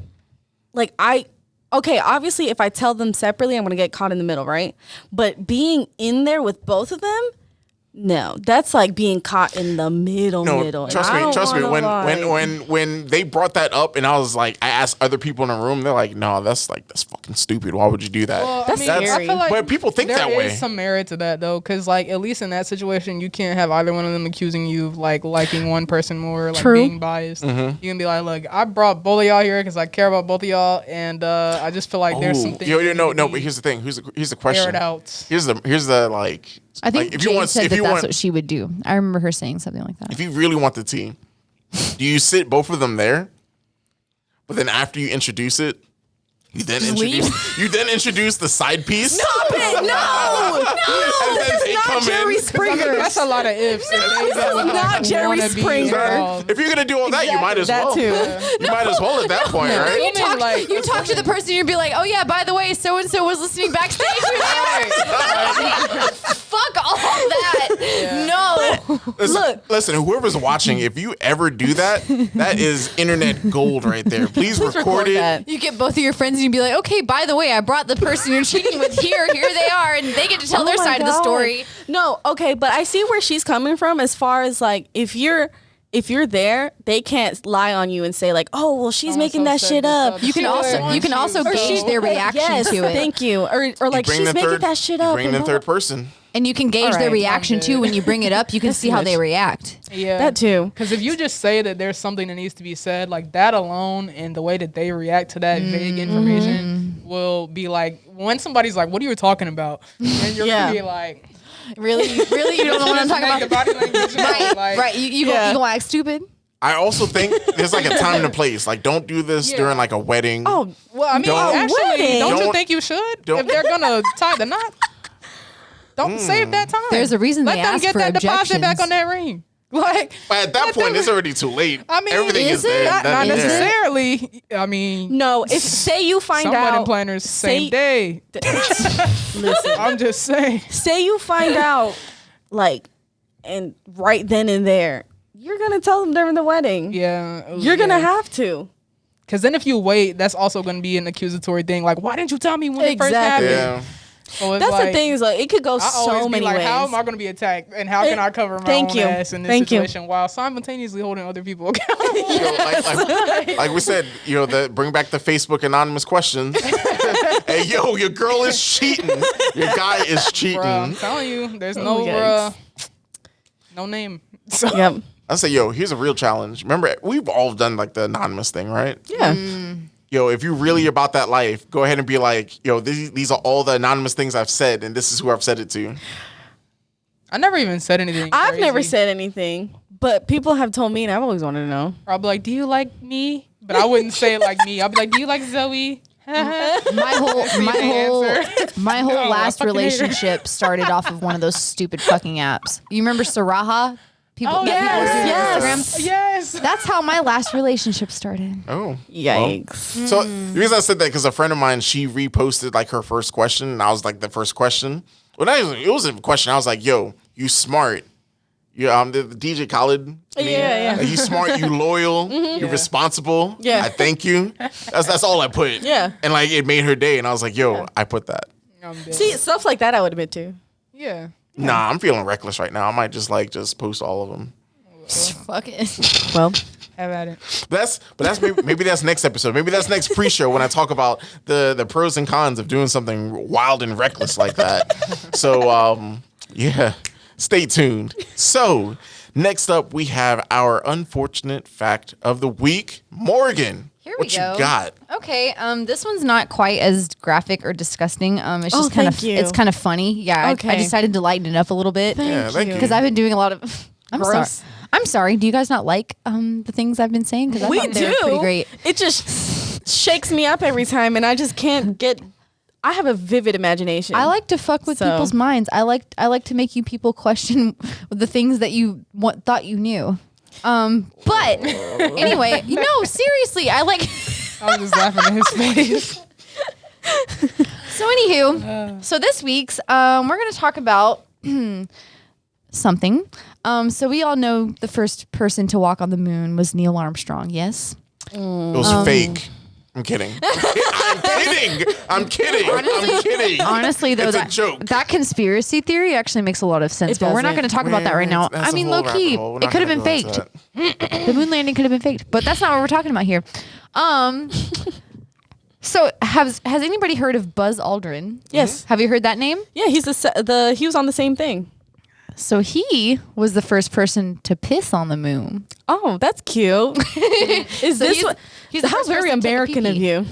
S1: okay, obviously if I tell them separately, I'm gonna get caught in the middle, right? But being in there with both of them, no, that's like being caught in the middle. And
S4: Trust
S1: I
S4: me.
S1: don't
S4: Trust me.
S1: wanna,
S4: When they brought that up, and I was like, I asked other people in the room, they're like, "No, that's fucking stupid. Why would you do that?"
S2: Well,
S1: That's scary.
S2: I feel like
S4: But people think
S2: there
S4: that
S2: is
S4: way.
S2: some merit to that though, because like at least in that situation, you can't have either one of them accusing you of like liking one person more, like
S1: True.
S2: being biased.
S4: Mm-hmm.
S2: You can be like, look, I brought both of y'all here because I care about both of y'all, and I just feel like there's
S4: Ooh.
S2: something.
S4: No. But here's the thing. Here's the question.
S2: aired out.
S4: Here's the like.
S3: I think
S4: like, if
S3: Jade
S4: you want,
S3: said
S4: if
S3: that
S4: you
S3: that's
S4: want,
S3: what she would do. I remember her saying something like that.
S4: if you really want the tea, do you sit both of them there? But then after you introduce it, you then introduce the side piece.
S1: Stop it! No,
S4: And then
S1: this
S4: they
S1: is not
S4: come
S1: Jerry
S4: in.
S1: Springer.
S2: That's a lot of ifs.
S1: this is not Jerry Springer.
S4: If you're gonna do all that, you might as
S1: That
S4: well.
S1: too.
S4: You might as well at that point, right?
S3: You talk,
S2: like-
S3: you talk to the person, you'd be like, "Oh yeah, by the way, so and so was listening backstage with you." Fuck all that. No.
S4: Listen, whoever's watching, if you ever do that, that is internet gold right there. Please record it.
S1: that.
S3: You get both of your friends and you'd be like, "Okay, by the way, I brought the person you're cheating with here. Here they are," and they get to tell
S1: Oh
S3: their
S1: my
S3: side of the
S1: God.
S3: story.
S1: No, okay, but I see where she's coming from as far as like if you're there, they can't lie on you and say like, "Oh, well, she's making that shit up."
S3: You can also gauge their reaction
S1: Yes,
S3: to it.
S1: thank you. Or like
S4: Bring
S1: she's
S4: the
S1: making
S4: third-
S1: that shit
S4: you
S1: up.
S4: bring
S1: and
S4: the
S1: blah,
S4: third
S1: blah.
S4: person.
S3: And you can gauge
S1: All
S3: their
S1: right,
S3: reaction
S2: I'm
S3: too.
S2: good.
S3: When you bring it up, you can see how they react.
S2: Yeah,
S1: That too.
S2: Because if you just say that there's something that needs to be said, like that alone, and the way that they react to that vague information will be like when somebody's like, "What are you talking about?" and you're
S1: Yeah.
S2: gonna be like,
S3: Really, you don't know what I'm talking
S2: like, the
S3: about.
S2: body language, like,
S3: Right. You
S1: Yeah.
S3: gonna act stupid?
S4: I also think there's like a time and a place. Like, don't do this
S2: Yeah.
S4: during like a wedding.
S1: Oh,
S2: Well, I mean,
S4: Don't-
S2: actually,
S1: wedding.
S2: don't you
S4: Don't-
S2: think you should?
S4: don't-
S2: If they're gonna tie the knot, don't save that time.
S3: There's a reason
S2: Let
S3: they
S2: them
S3: ask
S2: get
S3: for
S2: that deposit back
S3: objections.
S2: on that ring. Like,
S4: But at that
S2: let
S4: point,
S2: them-
S4: it's already too late.
S2: I mean,
S4: everything
S3: is
S4: is there.
S3: it?
S2: not
S4: That- yeah.
S2: necessarily. I mean,
S1: no. If say you find
S2: some wedding
S1: out,
S2: planners same
S1: say-
S2: day.
S1: listen.
S2: I'm just saying.
S1: Say you find out, like, and right then and there, you're gonna tell them during the wedding.
S2: Yeah,
S1: You're gonna have to.
S2: Because then if you wait, that's also going to be an accusatory thing. Like, why didn't you tell me when it first happened?
S4: Yeah.
S2: So it's
S1: That's
S2: like,
S1: the thing is like it could go so many ways.
S2: How am I going to be attacked, and how can I cover my own ass in this situation while simultaneously holding other people accountable?
S4: Like we said, bring back the Facebook anonymous questions. Hey, your girl is cheating. Your guy is cheating.
S2: Bruh, I'm telling you, there's no name. So.
S1: Yep.
S4: I say, here's a real challenge. Remember, we've all done like the anonymous thing, right?
S1: Yeah.
S4: If you're really about that life, go ahead and be like, these are all the anonymous things I've said, and this is who I've said it to.
S2: I never even said anything.
S1: I've never said anything, but people have told me, and I've always wanted to know.
S2: I'll be like, do you like me? But I wouldn't say it like me. I'll be like, do you like Zoe?
S3: my whole last relationship started off of one of those stupid fucking apps. You remember Saraha? People
S1: yes.
S2: Yes.
S3: That's how my last relationship started.
S4: Oh.
S1: Yikes.
S4: Well. So the reason I said that, because a friend of mine, she reposted like her first question, and I was like the first question. Well, it wasn't a question. I was like, yo, you smart. You the DJ Khaled.
S1: Yeah.
S4: Like, you smart, you loyal, you're responsible.
S1: Yeah.
S4: I thank you. That's all I put.
S1: Yeah.
S4: And like it made her day, and I was like, yo, I put that.
S1: See, stuff like that I would admit to.
S2: Yeah.
S4: Nah, I'm feeling reckless right now. I might just post all of them.
S3: Fuck it.
S1: Well,
S2: have at it.
S4: But that's maybe that's next episode. Maybe that's next pre-show when I talk about the pros and cons of doing something wild and reckless like that. So stay tuned. So next up we have our unfortunate fact of the week. Morgan,
S3: Here we
S4: what
S3: go.
S4: you got?
S3: Okay, this one's not quite as graphic or disgusting. It's just kind of
S1: you.
S3: it's kind of funny. Yeah,
S1: Okay.
S3: I decided to lighten it up a little bit
S4: Thank you.
S3: because I've been doing a lot of. I'm sorry.
S1: Gross.
S3: I'm sorry. Do you guys not like the things I've been saying? Because I
S1: we
S3: thought they were pretty
S1: do.
S3: great.
S1: It just shakes me up every time, and I just can't get. I have a vivid imagination.
S3: I like to fuck with people's minds. I like to make you people question the things that you thought you knew. But anyway, no, seriously, I like.
S2: I was just laughing at his face.
S3: So anywho, so this week's we're gonna talk about something. So we all know the first person to walk on the moon was Neil Armstrong. Yes.
S4: It was fake. I'm kidding. I'm kidding.
S3: Honestly, though,
S4: it's a joke.
S3: that conspiracy theory actually makes a lot of sense.
S1: It
S3: But we're not
S1: doesn't.
S3: going to talk about that right now.
S4: That's
S3: I mean,
S4: a whole
S3: low key,
S4: rabbit hole. We're
S3: it
S4: not
S3: could have
S4: gonna
S3: been
S4: go into
S3: faked. The moon landing could have been faked, but that's not what we're talking about here. So has anybody heard of Buzz Aldrin?
S1: Yes.
S3: Have you heard that name?
S1: Yeah, he's he was on the same thing.
S3: So he was the first person to piss on the moon.
S1: Oh, that's cute. Is this
S3: he's the
S1: how
S3: first
S1: very
S3: person to take a
S1: American of
S3: pee-pee.
S1: you?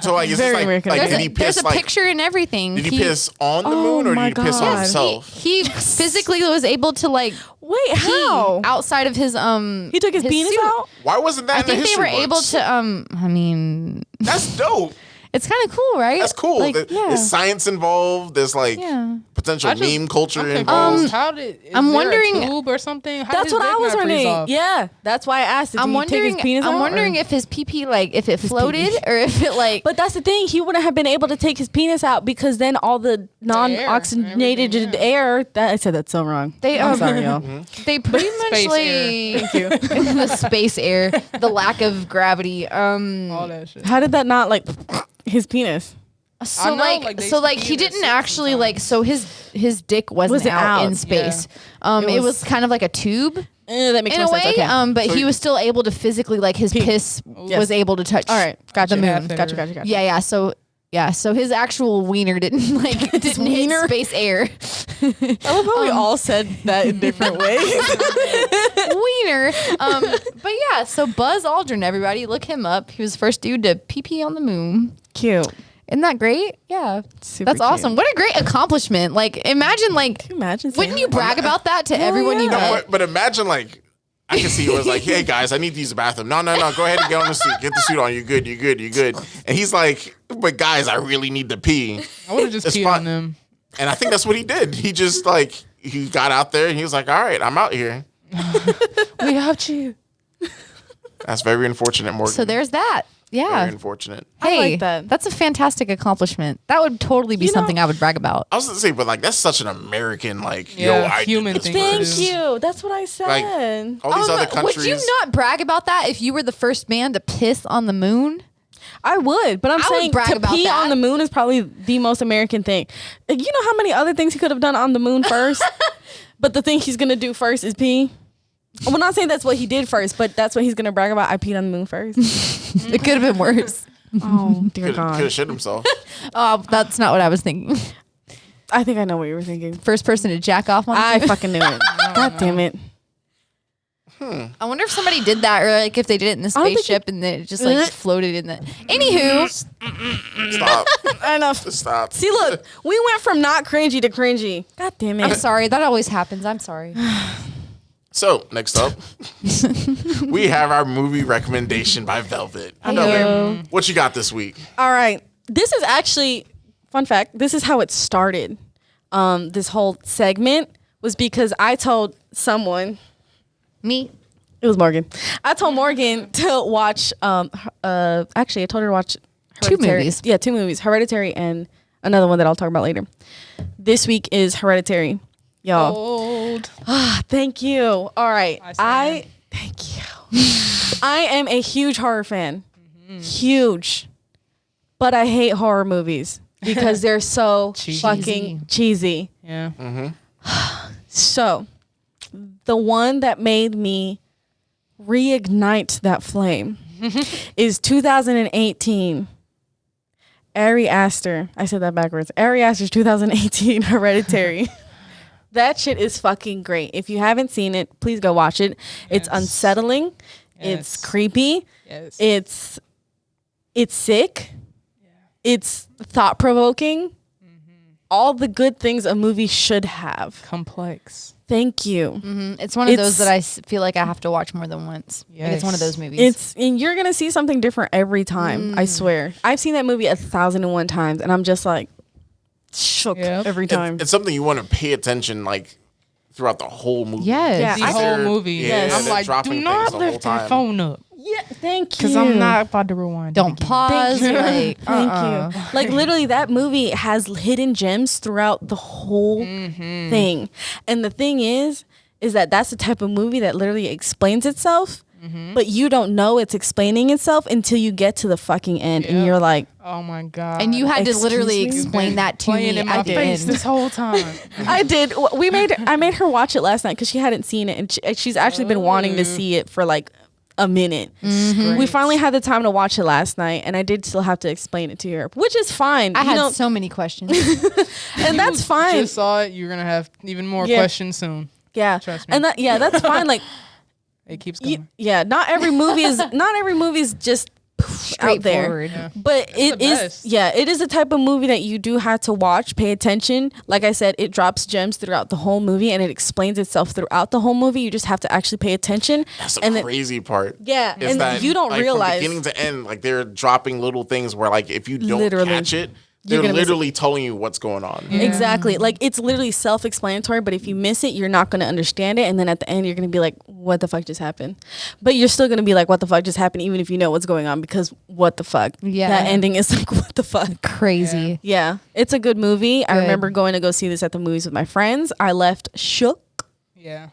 S4: So like, is
S1: Very
S4: this
S1: American.
S4: like
S1: There's
S4: did he piss
S3: There's a picture and everything.
S4: Did he piss on the moon or
S1: my
S4: did he piss on
S1: God.
S4: himself?
S3: He physically was able to like
S1: Wait,
S3: pee
S1: how?
S3: outside of his
S1: He took his penis
S3: suit.
S1: out?
S4: Why wasn't that
S3: I
S4: in the
S3: think they
S4: history
S3: were able
S4: books?
S3: to I mean
S4: That's dope.
S3: it's kind of cool, right?
S4: That's cool.
S3: Like,
S4: There's science involved. There's like
S3: Yeah.
S4: potential
S2: I just-
S4: meme culture
S2: I'm
S4: involved.
S2: How did?
S3: I'm
S2: there
S3: wondering-
S2: a tube or something. How
S1: That's
S2: did his
S1: what I
S2: dick
S1: was
S2: not freeze
S1: wondering.
S2: off?
S1: Yeah, that's why I asked. Did
S3: I'm
S1: he
S3: wondering
S1: take his penis out,
S3: I'm wondering
S1: or-
S3: if his pee like if it floated or if it like
S1: But that's the thing. He wouldn't have been able to take his penis out because then all the non-oxygenated
S2: everything,
S1: air. I said that so wrong. I'm sorry, y'all.
S3: they pretty much
S2: Space
S3: like
S2: air.
S1: Thank you.
S3: the space air, the lack of gravity.
S2: All that shit.
S1: How did that not like his penis?
S3: So
S2: know,
S3: like,
S2: like, they
S3: so like
S2: pee
S3: he
S2: in their
S3: didn't
S2: suits
S3: actually like so his dick wasn't
S1: Wasn't
S3: out in
S1: out.
S3: space.
S2: Yeah.
S3: It was kind of like a tube
S1: That makes
S3: in
S1: no
S3: a way.
S1: sense. Okay.
S3: But he was still able to physically like his piss
S1: Yes.
S3: was able to touch.
S1: All right. Gotcha.
S3: The moon.
S1: Gotcha.
S3: Yeah. So his actual wiener didn't like didn't hit
S1: wiener?
S3: space air.
S1: I love how we all said that in different ways.
S3: Wiener. But yeah, so Buzz Aldrin, everybody, look him up. He was the first dude to pee on the moon.
S1: Cute.
S3: Isn't that great? Yeah.
S1: Super
S3: That's
S1: cute.
S3: awesome. What a great accomplishment. Like imagine like
S1: Can you imagine?
S3: wouldn't you brag about that to everyone you
S1: yeah.
S3: met?
S4: No, but imagine like I can see it was like, hey guys, I need to use the bathroom. No, go ahead and get on the suit. Get the suit on. You're good. And he's like, but guys, I really need to pee.
S2: I would have just
S4: It's
S2: peed
S4: fine.
S2: on them.
S4: And I think that's what he did. He just like he got out there and he was like, all right, I'm out here.
S1: We got you.
S4: That's very unfortunate, Morgan.
S3: So there's that. Yeah.
S4: Very unfortunate.
S3: Hey,
S1: I like that.
S3: That's a fantastic accomplishment. That would totally be something I would brag about.
S4: I was gonna say, but like that's such an American
S2: human
S4: did this
S2: thing.
S1: Thank
S4: first.
S1: you. That's what I said.
S4: Like all these other countries.
S3: Would you not brag about that if you were the first man to piss on the moon?
S1: I would, but I'm
S3: I would
S1: saying
S3: brag
S1: to
S3: about
S1: pee
S3: that.
S1: on the moon is probably the most American thing. You know how many other things he could have done on the moon first? But the thing he's going to do first is pee? I'm not saying that's what he did first, but that's what he's going to brag about. I peed on the moon first.
S3: It could have been worse.
S1: Oh, dear
S4: Could
S1: God.
S4: have shit himself.
S3: Oh, that's not what I was thinking.
S1: I think I know what you were thinking.
S3: First person to jack off on.
S1: I fucking knew it. God damn it.
S3: I wonder if somebody did that, or like if they did it in the
S1: don't think
S3: spaceship and then it just like floated in the. Anywho,
S4: Stop.
S1: Enough.
S4: Just stop.
S1: See, look, we went from not cringy to cringy. God damn it.
S3: I'm sorry. That always happens. I'm sorry.
S4: So next up, we have our movie recommendation by Velvet.
S1: Hello.
S4: What you got this week?
S1: All right. This is actually, fun fact, this is how it started. This whole segment was because I told someone,
S3: Me.
S1: it was Morgan. I told Morgan to watch, actually I told her to watch Hereditary.
S3: movies.
S1: Yeah, 2 movies, Hereditary and another one that I'll talk about later. This week is Hereditary. Y'all.
S2: Old.
S1: Thank you. All right.
S2: I
S1: Thank you. I am a huge horror fan. Huge. But I hate horror movies because they're so fucking cheesy.
S2: Yeah.
S1: So, the one that made me reignite that flame is 2018. Ari Aster. I said that backwards. Ari Aster's 2018 Hereditary. That shit is fucking great. If you haven't seen it, please go watch it. It's unsettling. It's
S2: Yes.
S1: creepy.
S2: Yes.
S1: It's sick. It's thought provoking. All the good things a movie should have.
S2: Complex.
S1: Thank you.
S3: It's one of
S1: It's-
S3: those that I feel like I have to watch more than once. Like it's one of those movies.
S1: And you're gonna see something different every time. I swear. I've seen that movie 1,001 times, and I'm just like shook
S2: Yep.
S1: every time.
S4: It's something you want to pay attention like throughout the whole movie.
S3: Yes.
S1: Yeah,
S2: The
S1: I-
S2: whole
S4: They're-
S2: movie.
S4: yeah,
S2: I'm
S4: they're
S2: like,
S4: dropping
S2: do
S4: things
S2: not
S4: the whole
S2: lift that
S4: time.
S2: phone up.
S1: Yeah, thank you.
S2: Because I'm not about to rewind.
S3: Don't pause.
S1: Thank you.
S3: Like,
S1: Thank you. Like literally, that movie has hidden gems throughout the whole thing. And the thing is that that's the type of movie that literally explains itself, but you don't know it's explaining itself until you get to the fucking end, and
S2: Yep.
S1: you're like,
S2: Oh my God.
S3: And you had to
S1: Excuse
S3: literally
S1: me?
S3: explain that to
S2: playing
S3: me
S2: in my
S3: at the
S2: face
S3: end.
S2: this whole time.
S1: I did. I made her watch it last night because she hadn't seen it, and she's actually been wanting to see it for like a minute. We finally had the time to watch it last night, and I did still have to explain it to her, which is fine.
S3: I
S1: You
S3: had
S1: know,
S3: so many questions.
S1: and that's fine.
S2: Just saw it. You're gonna have even more
S1: Yeah.
S2: questions soon.
S1: Yeah,
S2: Trust me.
S1: and that's fine. Like,
S2: It keeps going.
S1: yeah, not every movie is just out there.
S3: Straightforward.
S2: Yeah.
S1: But it
S2: the
S1: is,
S2: best.
S1: it is a type of movie that you do have to watch, pay attention. Like I said, it drops gems throughout the whole movie, and it explains itself throughout the whole movie. You just have to actually pay attention.
S4: That's the
S1: and then,
S4: crazy part.
S1: Yeah,
S4: is
S1: and
S4: that,
S1: you don't
S4: like,
S1: realize.
S4: from beginning to end, like they're dropping little things where like if you don't
S1: Literally.
S4: catch it,
S1: You're
S4: they're
S1: gonna miss it.
S4: literally telling you what's going on.
S1: Exactly. Like it's literally self-explanatory, but if you miss it, you're not going to understand it. And then at the end, you're going to be like, what the fuck just happened? But you're still going to be like, what the fuck just happened? Even if you know what's going on, because what the fuck?
S3: Yeah.
S1: That ending is like, what the fuck?
S3: Crazy.
S1: Yeah. It's a good movie. I
S3: Good.
S1: remember going to go see this at the movies with my friends. I left shook.
S2: Yeah.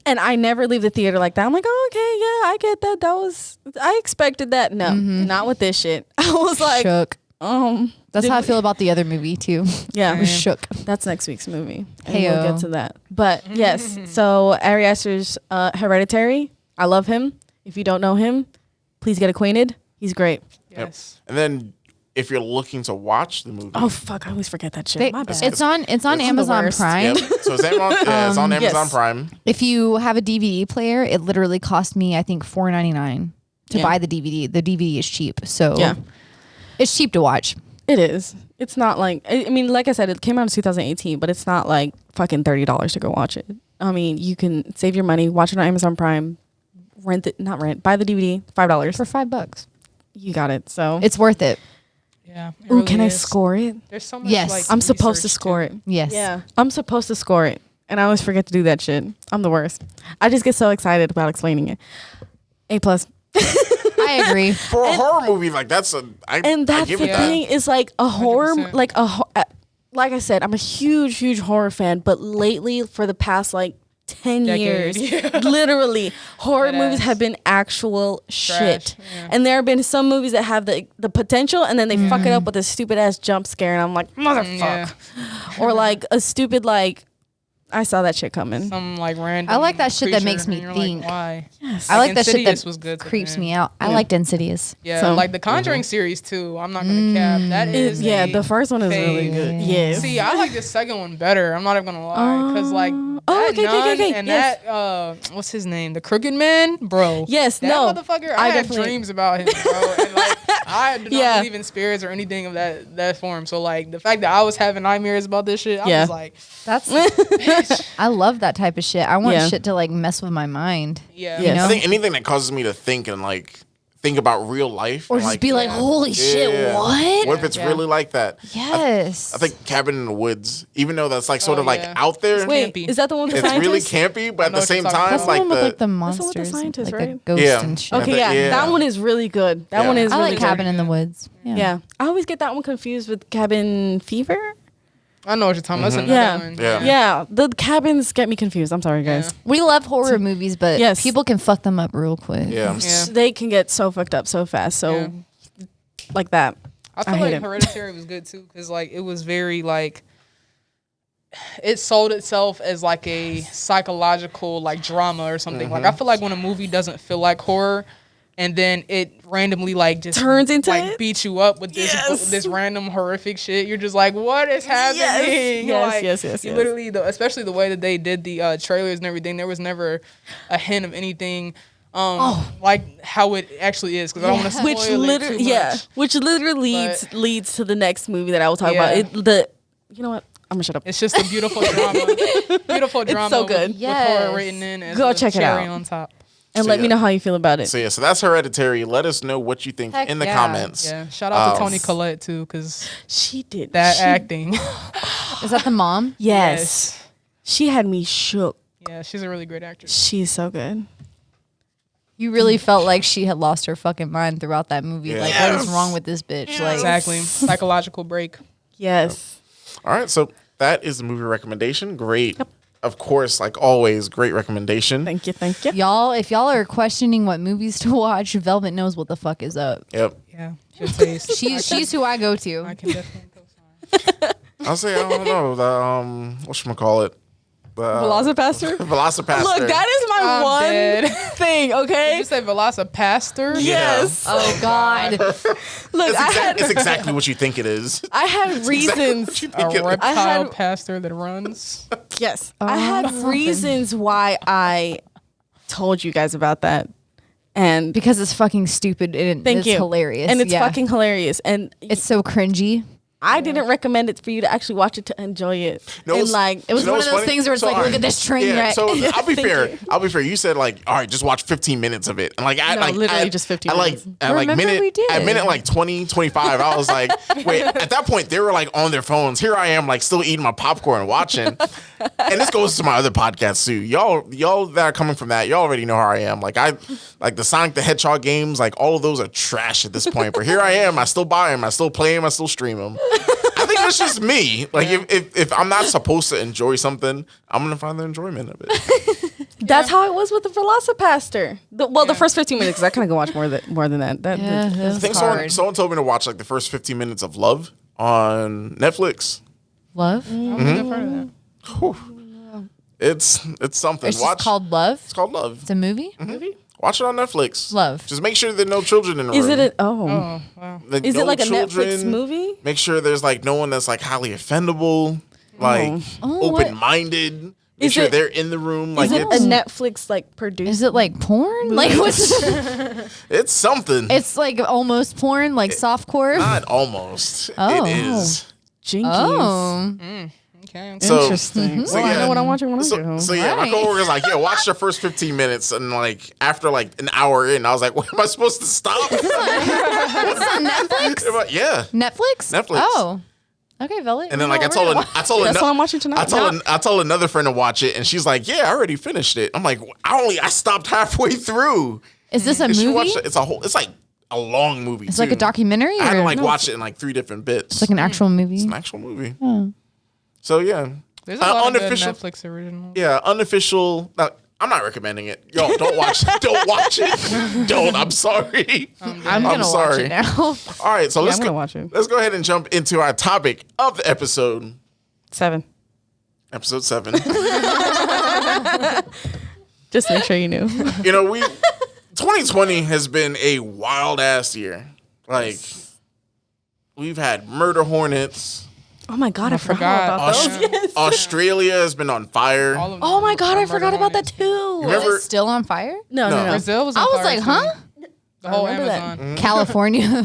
S1: And I never leave the theater like that. I'm like, oh, okay, yeah, I get that. I expected that. No, not with this shit. I was like,
S3: Shook. That's
S1: did
S3: how I
S1: we-
S3: feel about the other movie too.
S1: yeah.
S3: I was shook.
S1: That's next week's movie. And
S3: Heyo.
S1: we'll get to that. But yes, so Ari Aster's Hereditary. I love him. If you don't know him, please get acquainted. He's great.
S2: Yes.
S4: And then if you're looking to watch the movie,
S1: Oh fuck, I always forget that shit.
S3: They-
S1: My bad.
S3: it's on
S4: It's the
S3: Amazon
S1: worst.
S3: Prime.
S4: yep. So it's on Amazon
S1: yes.
S4: Prime.
S3: If you have a DVD player, it literally cost me I think $4.99 to
S1: Yeah.
S3: buy the DVD. The DVD is cheap, so
S1: Yeah.
S3: it's cheap to watch.
S1: It is. It's not like I mean, like I said, it came out in 2018, but it's not like fucking $30 to go watch it. I mean, you can save your money, watch it on Amazon Prime, buy the DVD, $5
S3: For $5.
S1: You got it. So
S3: It's worth it.
S2: Yeah. it
S1: ooh,
S2: really
S1: can I
S2: is.
S1: score it?
S2: There's so much.
S3: Yes.
S2: Like,
S1: I'm supposed to
S2: research,
S1: score
S2: too.
S1: it.
S3: Yes.
S1: Yeah, I'm supposed to score it, and I always forget to do that shit. I'm the worst. I just get so excited about explaining it. A plus.
S3: I I agree.
S4: For a horror movie, like that's a.
S1: And that's the thing is like a horror,
S2: 100%.
S1: like I said, I'm a huge horror fan, but lately for the past like 10
S2: Decade.
S1: years, literally horror
S2: Deadass.
S1: movies have been actual shit.
S2: Yeah.
S1: And there have been some movies that have the potential and then they fuck it up with a stupid ass jump scare and I'm like, motherfuck.
S2: Yeah.
S1: Or like a stupid like I saw that shit coming.
S2: Some like random.
S3: I like that shit that
S2: creature,
S3: makes me
S2: and you're
S3: think.
S2: Like, why?
S1: Yes.
S3: I like that shit
S2: Insidious
S3: that
S2: was good to
S3: creeps
S2: me.
S3: me out. I liked Insidious.
S2: Yeah,
S1: So-
S2: like the Conjuring series too. I'm not gonna cap. That is
S1: Yeah,
S2: a
S1: the first one is really
S2: fave.
S1: good. Yes.
S2: See, I like the second one better. I'm not even gonna lie, because like that
S1: okay,
S2: nun and
S1: yes.
S2: that what's his name, the Crooked Man, bro.
S1: Yes,
S2: that
S1: no.
S2: motherfucker.
S1: I
S2: I had
S1: definitely-
S2: dreams about him, bro. And like I do not
S1: Yeah.
S2: believe in spirits or anything of that form. So like the fact that I was having nightmares about this shit, I
S1: Yeah.
S2: was like,
S3: That's I love that type of shit. I want
S1: Yeah.
S3: shit to like mess with my mind.
S2: yeah,
S1: Yes.
S3: You know?
S4: I think anything that causes me to think and like think about real life,
S3: Or
S4: and,
S3: just be like, holy shit,
S4: yeah.
S3: what?
S4: What if it's
S2: Yeah.
S4: really like that?
S3: Yes.
S4: I think Cabin in the Woods, even though that's like sort
S2: Oh,
S4: of like
S2: yeah.
S4: out there,
S1: Wait,
S2: campy.
S1: is that the one with the
S4: it's really
S1: scientist?
S4: campy, but at
S2: know
S4: the
S2: what you're
S4: same
S2: talking
S4: time,
S2: about.
S3: That's the
S4: like
S3: one with like the
S1: That's the one
S3: monsters,
S1: with the scientist,
S3: like the
S1: right?
S3: ghost
S4: Yeah.
S3: and shit.
S4: I
S1: Okay,
S4: think-
S1: yeah,
S4: yeah.
S1: that one is really good. That
S4: Yeah.
S1: one is
S3: I
S1: really
S3: like
S1: good.
S3: Cabin in the Woods.
S1: Yeah, I always get that one confused with Cabin Fever.
S2: I know what you're talking about. That's
S1: Yeah.
S2: another one.
S4: Yeah.
S1: Yeah, the cabins get me confused. I'm sorry, guys.
S3: We love horror movies, but
S1: Yes.
S3: people can fuck them up real quick.
S4: yeah.
S2: Yeah.
S1: They can get so fucked up so fast. So,
S2: Yeah.
S1: like that.
S2: I feel
S1: hate
S2: like
S1: it.
S2: Hereditary was good too, because like it was very like it sold itself as like a psychological like drama or something. Like I feel like when a movie doesn't feel like horror, and then it randomly like just
S1: Turns into
S2: like
S1: it?
S2: beats you up with this
S1: Yes.
S2: this random horrific shit. You're just like, what is happening?
S1: Yes,
S2: Like,
S1: yes.
S2: you literally, especially the way that they did the trailers and everything, there was never a hint of anything. Like how it actually is, because I don't want to spoil
S1: Which
S2: it
S1: literally,
S2: too much.
S1: which literally
S2: But-
S1: leads to the next movie that I will talk
S2: Yeah.
S1: about. You know what? I'm gonna shut up.
S2: It's just a beautiful drama. Beautiful drama.
S1: so good.
S2: With
S3: Yes.
S2: horror written in as
S1: Go
S2: a
S1: check it
S2: cherry
S1: out.
S2: on top.
S1: And
S4: So,
S1: let me
S4: yeah.
S1: know how you feel about it.
S4: So yeah, so that's Hereditary. Let us know what you think
S3: Heck
S4: in the
S3: yeah.
S4: comments.
S2: Yeah. Shout out to
S4: Um,
S2: Toni Collette too, because
S1: She did
S2: that
S1: she-
S2: acting.
S3: Is that the mom?
S1: Yes. She had me shook.
S2: Yeah, she's a really great actress.
S1: She's so good.
S3: You really felt like she had lost her fucking mind throughout that movie.
S4: Yeah.
S3: Like, what is wrong with this bitch? Like,
S2: Exactly. Psychological break.
S1: Yes.
S4: All right, so that is the movie recommendation. Great. Of course, like always, great recommendation.
S1: Thank you. Thank you.
S3: y'all, if y'all are questioning what movies to watch, Velvet knows what the fuck is up.
S4: Yep.
S2: Yeah. Good taste.
S3: She's who I go
S2: I
S3: to.
S2: can definitely co-sign.
S4: I'll say I don't know the whatchamacallit? The
S1: Velocipaster?
S4: Velocipaster.
S1: Look, that is my
S2: I'm
S1: one
S2: dead.
S1: thing, okay?
S2: You say Velocipaster?
S1: Yes.
S3: Oh God.
S1: Look,
S4: it's exactly what you think it is.
S1: I had reasons.
S4: What you
S2: A
S4: think it is.
S2: reptile
S1: had-
S2: pastor that runs.
S1: Yes. I had reasons why I told you guys about that. And
S3: Because it's fucking stupid and
S1: thank
S3: it's
S1: you.
S3: hilarious.
S1: And it's
S3: Yeah.
S1: fucking hilarious. And
S3: It's so cringy.
S1: I didn't recommend it for you to actually watch it to enjoy it.
S4: No,
S1: And
S4: it's-
S1: like
S3: It was
S4: You know
S3: one
S4: what's
S3: of those
S4: funny?
S3: things where it's
S4: So,
S3: like,
S4: all
S3: look
S4: right.
S3: at this train wreck.
S4: So I'll be
S1: Thank
S4: fair.
S1: you.
S4: I'll be fair. You said like, all right, just watch 15 minutes of it. And like,
S1: No, literally just 15 minutes.
S4: At like
S3: Remember
S4: minute,
S3: we did.
S4: at minute like 20, 25, I was like, wait, at that point they were like on their phones. Here I am like still eating my popcorn and watching. And this goes to my other podcast too. Y'all that are coming from that, y'all already know how I am. Like the Sonic the Hedgehog games, like all of those are trash at this point. But here I am, I still buy them, I still play them, I still stream them. I think that's just me. Like if I'm not supposed to enjoy something, I'm gonna find the enjoyment of it.
S1: that's how it was with the Velocipaster. The first 15 minutes, 'cause I kind of go watch more than that.
S3: Yeah,
S4: I
S3: that's
S4: think
S3: hard.
S4: someone told me to watch like the first 15 minutes of Love on Netflix.
S3: Love?
S2: I don't think I've heard of that.
S4: Whew. It's something.
S3: It's just called Love?
S4: It's called Love.
S3: It's a movie?
S4: Watch it on Netflix.
S3: Love.
S4: Just make sure there are no children in the
S1: Is
S4: room.
S1: it
S2: Oh, wow.
S4: Like,
S1: is
S4: no
S1: it like a
S4: children.
S1: Netflix movie?
S4: Make sure there's like no one that's like highly offendable, like
S3: Oh, what?
S4: open-minded. Make
S1: Is
S4: sure
S1: it-
S4: they're in the room. Like
S1: Is it a
S4: it's,
S1: Netflix like produced?
S3: Is it like porn? Like what's
S4: it's something.
S3: It's like almost porn, like softcore.
S4: Not almost.
S3: Oh.
S4: It is.
S1: Jinkies.
S3: Oh.
S2: Okay.
S4: So,
S1: Interesting.
S4: so
S1: Well, I
S4: yeah.
S1: know what I'm watching when I
S4: So,
S1: get home.
S4: so yeah, my
S3: Right.
S4: coworker's like, yeah, watch the first 15 minutes, and like after like an hour in, I was like, what am I supposed to stop?
S3: It's on Netflix?
S4: Yeah.
S3: Netflix?
S4: Netflix.
S3: Oh. Okay, Velvet.
S4: And then like I told
S1: That's what I'm watching tonight.
S4: I told another friend to watch it, and she's like, yeah, I already finished it. I'm like, I stopped halfway through.
S3: Is this a
S4: You should
S3: movie?
S4: watch it. It's like a long movie.
S3: It's like a documentary?
S4: I had to
S3: or-
S4: like watch it in like 3 different bits.
S3: It's like an actual movie.
S4: It's an actual movie. So yeah,
S2: There's a lot of good
S4: unofficial
S2: Netflix originals.
S4: Yeah, unofficial. Now, I'm not recommending it. Yo, don't watch it. Don't watch it. Don't. I'm sorry.
S3: I'm gonna watch
S4: sorry.
S3: it now.
S4: All right, so let's
S1: I'm gonna
S4: go.
S1: watch it.
S4: Let's go ahead and jump into our topic of the episode.
S1: 7.
S4: Episode 7.
S1: Just make sure you knew.
S4: You know, 2020 has been a wild ass year. Like, we've had murder hornets.
S1: Oh my god, I forgot
S2: forgot.
S1: about those.
S2: Yeah.
S1: Yes.
S4: Australia has been on fire.
S2: All of
S1: Oh
S2: them
S1: my god,
S2: are
S1: I
S2: murder
S1: forgot about that
S2: hornets.
S1: too.
S4: Remember-
S3: Is it still on fire?
S1: No.
S4: No.
S2: Brazil was on
S3: I was
S2: fire
S3: like,
S2: too.
S3: huh?
S2: The whole
S1: remember that.
S2: Amazon.
S3: California.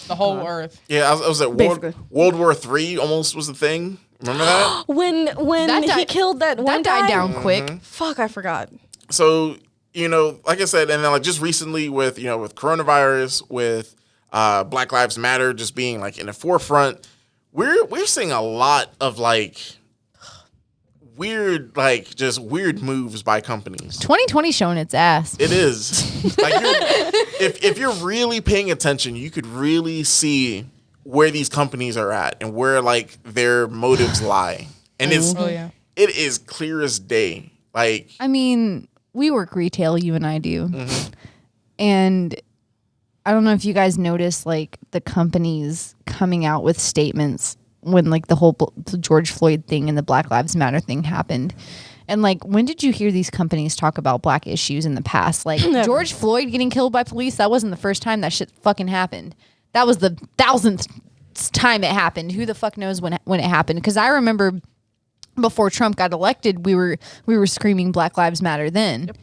S2: The whole earth.
S4: Yeah, I was at
S1: Basically.
S4: World War III almost was the thing. Remember that?
S1: When
S3: That
S1: he
S3: died-
S1: killed that one
S3: that died
S1: guy?
S3: down quick.
S1: Fuck, I forgot.
S4: So, you know, like I said, and then like just recently with, you know, with coronavirus, with Black Lives Matter just being like in the forefront, we're seeing a lot of like weird moves by companies.
S3: 2020 showing its ass.
S4: It is. Like if you're really paying attention, you could really see where these companies are at and where like their motives lie. And
S2: Oh yeah.
S4: it is clear as day. Like
S3: I mean, we work retail, you and I do. And I don't know if you guys noticed like the companies coming out with statements when like the whole the George Floyd thing and the Black Lives Matter thing happened. And like, when did you hear these companies talk about black issues in the past? Like George Floyd getting killed by police, that wasn't the first time that shit fucking happened. That was the 1000th time it happened. Who the fuck knows when it happened? Because I remember before Trump got elected, we were screaming Black Lives Matter then. Yep.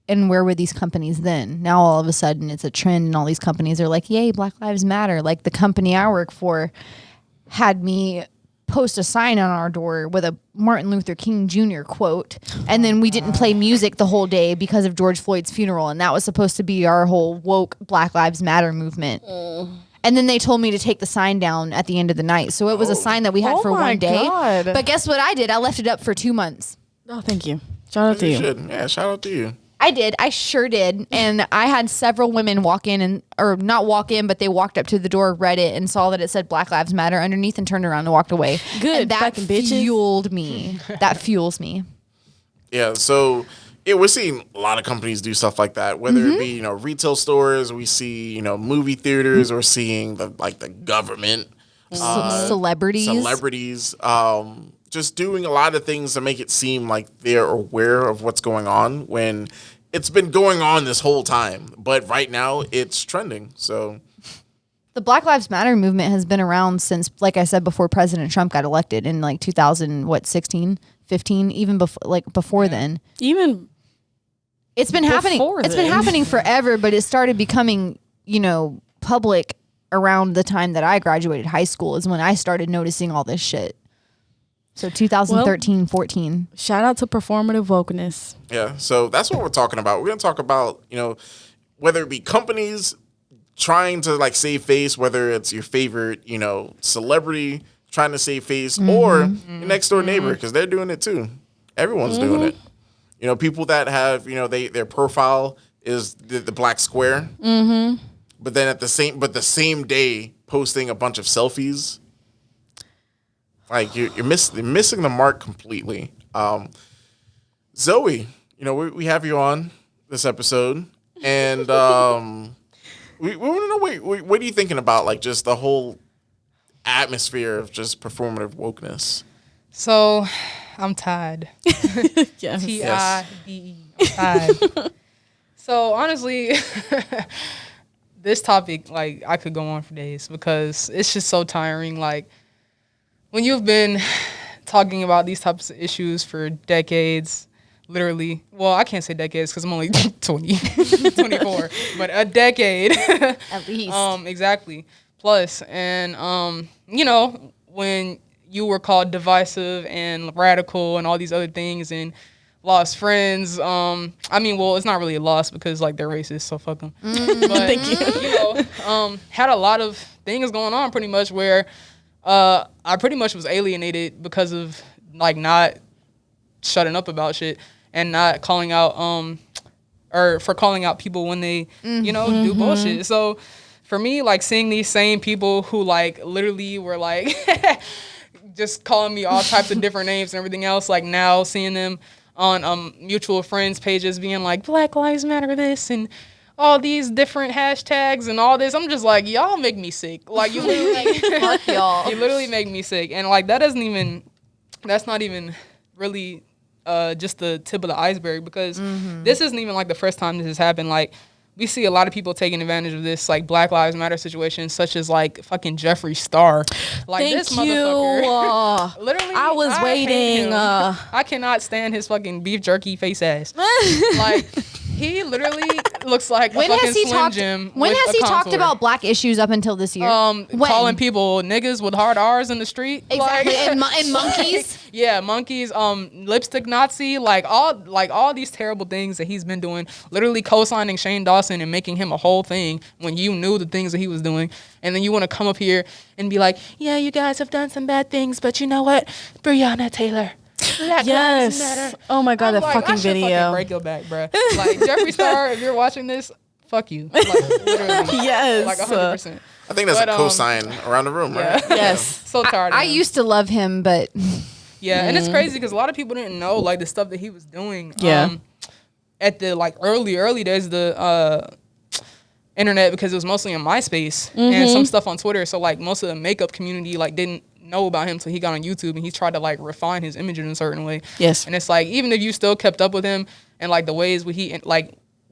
S3: And where were these companies then? Now all of a sudden it's a trend and all these companies are like, yay, Black Lives Matter. Like the company I work for had me post a sign on our door with a Martin Luther King Jr. quote. And then we didn't play music the whole day because of George Floyd's funeral. And that was supposed to be our whole woke Black Lives Matter movement. And then they told me to take the sign down at the end of the night. So it was a sign that we had for one day.
S1: God.
S3: But guess what I did? I left it up for 2 months.
S1: Oh, thank you. Shout out to
S4: you
S1: you.
S4: should. Yeah, shout out to you.
S3: I did. I sure did. And I had several women walk in or not walk in, but they walked up to the door, read it, and saw that it said Black Lives Matter underneath and turned around and walked away.
S1: Good,
S3: And that
S1: fucking bitches.
S3: fueled me. That fuels me.
S4: Yeah, so we're seeing a lot of companies do stuff like that. Whether it be, you know, retail stores, we see, you know, movie theaters, or seeing the government,
S3: Celebrities.
S4: just doing a lot of things to make it seem like they're aware of what's going on when it's been going on this whole time. But right now it's trending. So
S3: The Black Lives Matter movement has been around since, like I said, before President Trump got elected in like 2016, 15, even before then.
S1: Even
S3: It's been happening.
S1: Before
S3: It's been
S1: then.
S3: happening forever, but it started becoming, you know, public around the time that I graduated high school is when I started noticing all this shit. So 2013, 14.
S1: shout out to Performative Wokeness.
S4: yeah, so that's what we're talking about. We're going to talk about, you know, whether it be companies trying to like save face, whether it's your favorite, you know, celebrity trying to save face, or your next door neighbor, because they're doing it too. Everyone's doing it. You know, people that have, you know, their profile is the black square, but then the same day posting a bunch of selfies. Like you're missing the mark completely. Zoe, you know, we have you on this episode, and we want to know what are you thinking about, like just the whole atmosphere of just performative wokeness?
S2: So I'm tired.
S1: Yes.
S2: TIDE. I'm tired. So honestly, this topic, like, I could go on for days because it's just so tiring. Like, when you've been talking about these types of issues for decades, literally, well, I can't say decades because I'm only 24, but a decade.
S3: At least.
S2: Exactly. Plus, and, you know, when you were called divisive and radical and all these other things and lost friends. I mean, well, it's not really a loss because like they're racist, so fuck them. But,
S1: Thank you.
S2: You know, had a lot of things going on pretty much where I pretty much was alienated because of like not shutting up about shit and not calling out or for calling out people when they, you know, do bullshit. So for me, like seeing these same people who like literally were like just calling me all types of different names and everything else, like now seeing them on mutual friends pages being like Black Lives Matter this and all these different hashtags and all this, I'm just like, y'all make me sick. Like you literally,
S3: Fuck y'all.
S2: you literally make me sick. And like that's not even really just the tip of the iceberg, because this isn't even like the first time this has happened. Like we see a lot of people taking advantage of this, like Black Lives Matter situation, such as like fucking Jeffree Star. Like this motherfucker. Literally,
S1: I was waiting.
S2: I cannot stand his fucking beef jerky face ass. Like he literally looks like a fucking Slim Jim.
S3: When
S2: with
S3: has
S2: a
S3: he talked
S2: contour.
S3: about black issues up until this year?
S2: Calling people niggas with hard R's in the street.
S3: Exactly.
S2: Like,
S3: and monkeys.
S2: yeah, monkeys, lipstick Nazi, like all these terrible things that he's been doing, literally co-signing Shane Dawson and making him a whole thing when you knew the things that he was doing. And then you want to come up here and be like, yeah, you guys have done some bad things, but you know what? Breonna Taylor. Black Lives Matter.
S1: Oh my God,
S2: I'm
S1: that
S2: like,
S1: fucking
S2: I should
S1: video.
S2: fucking break your back, bro. Like Jeffree Star, if you're watching this, fuck you. Like literally.
S1: Yes.
S2: Like 100%.
S4: I think that's a cosign around the room, right?
S1: Yes.
S2: So tired of
S3: I
S2: him.
S3: used to love him, but
S2: Yeah, and it's crazy because a lot of people didn't know like the stuff that he was doing.
S1: Yeah.
S2: At the like early days of the internet, because it was mostly on MySpace and some stuff on Twitter. So like most of the makeup community like didn't know about him until he got on YouTube, and he tried to like refine his image in a certain way.
S1: Yes.
S2: And it's like even if you still kept up with him and like the ways with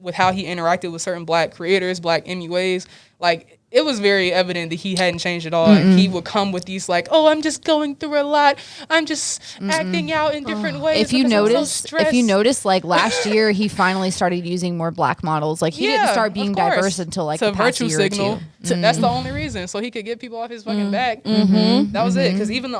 S2: with how he interacted with certain black creators, black MUAs, like it was very evident that he hadn't changed at all. And he would come with these like, oh, I'm just going through a lot. I'm just acting out in different ways.
S3: if you
S2: because I'm so
S3: notice,
S2: stressed."
S3: like last year, he finally started using more black models. Like he didn't
S2: Yeah,
S3: start being
S2: of course.
S3: diverse until like
S2: It's a
S3: the past
S2: virtue
S3: year
S2: signal.
S3: or two.
S2: That's the only reason, so he could get people off his fucking back. That was it. Because even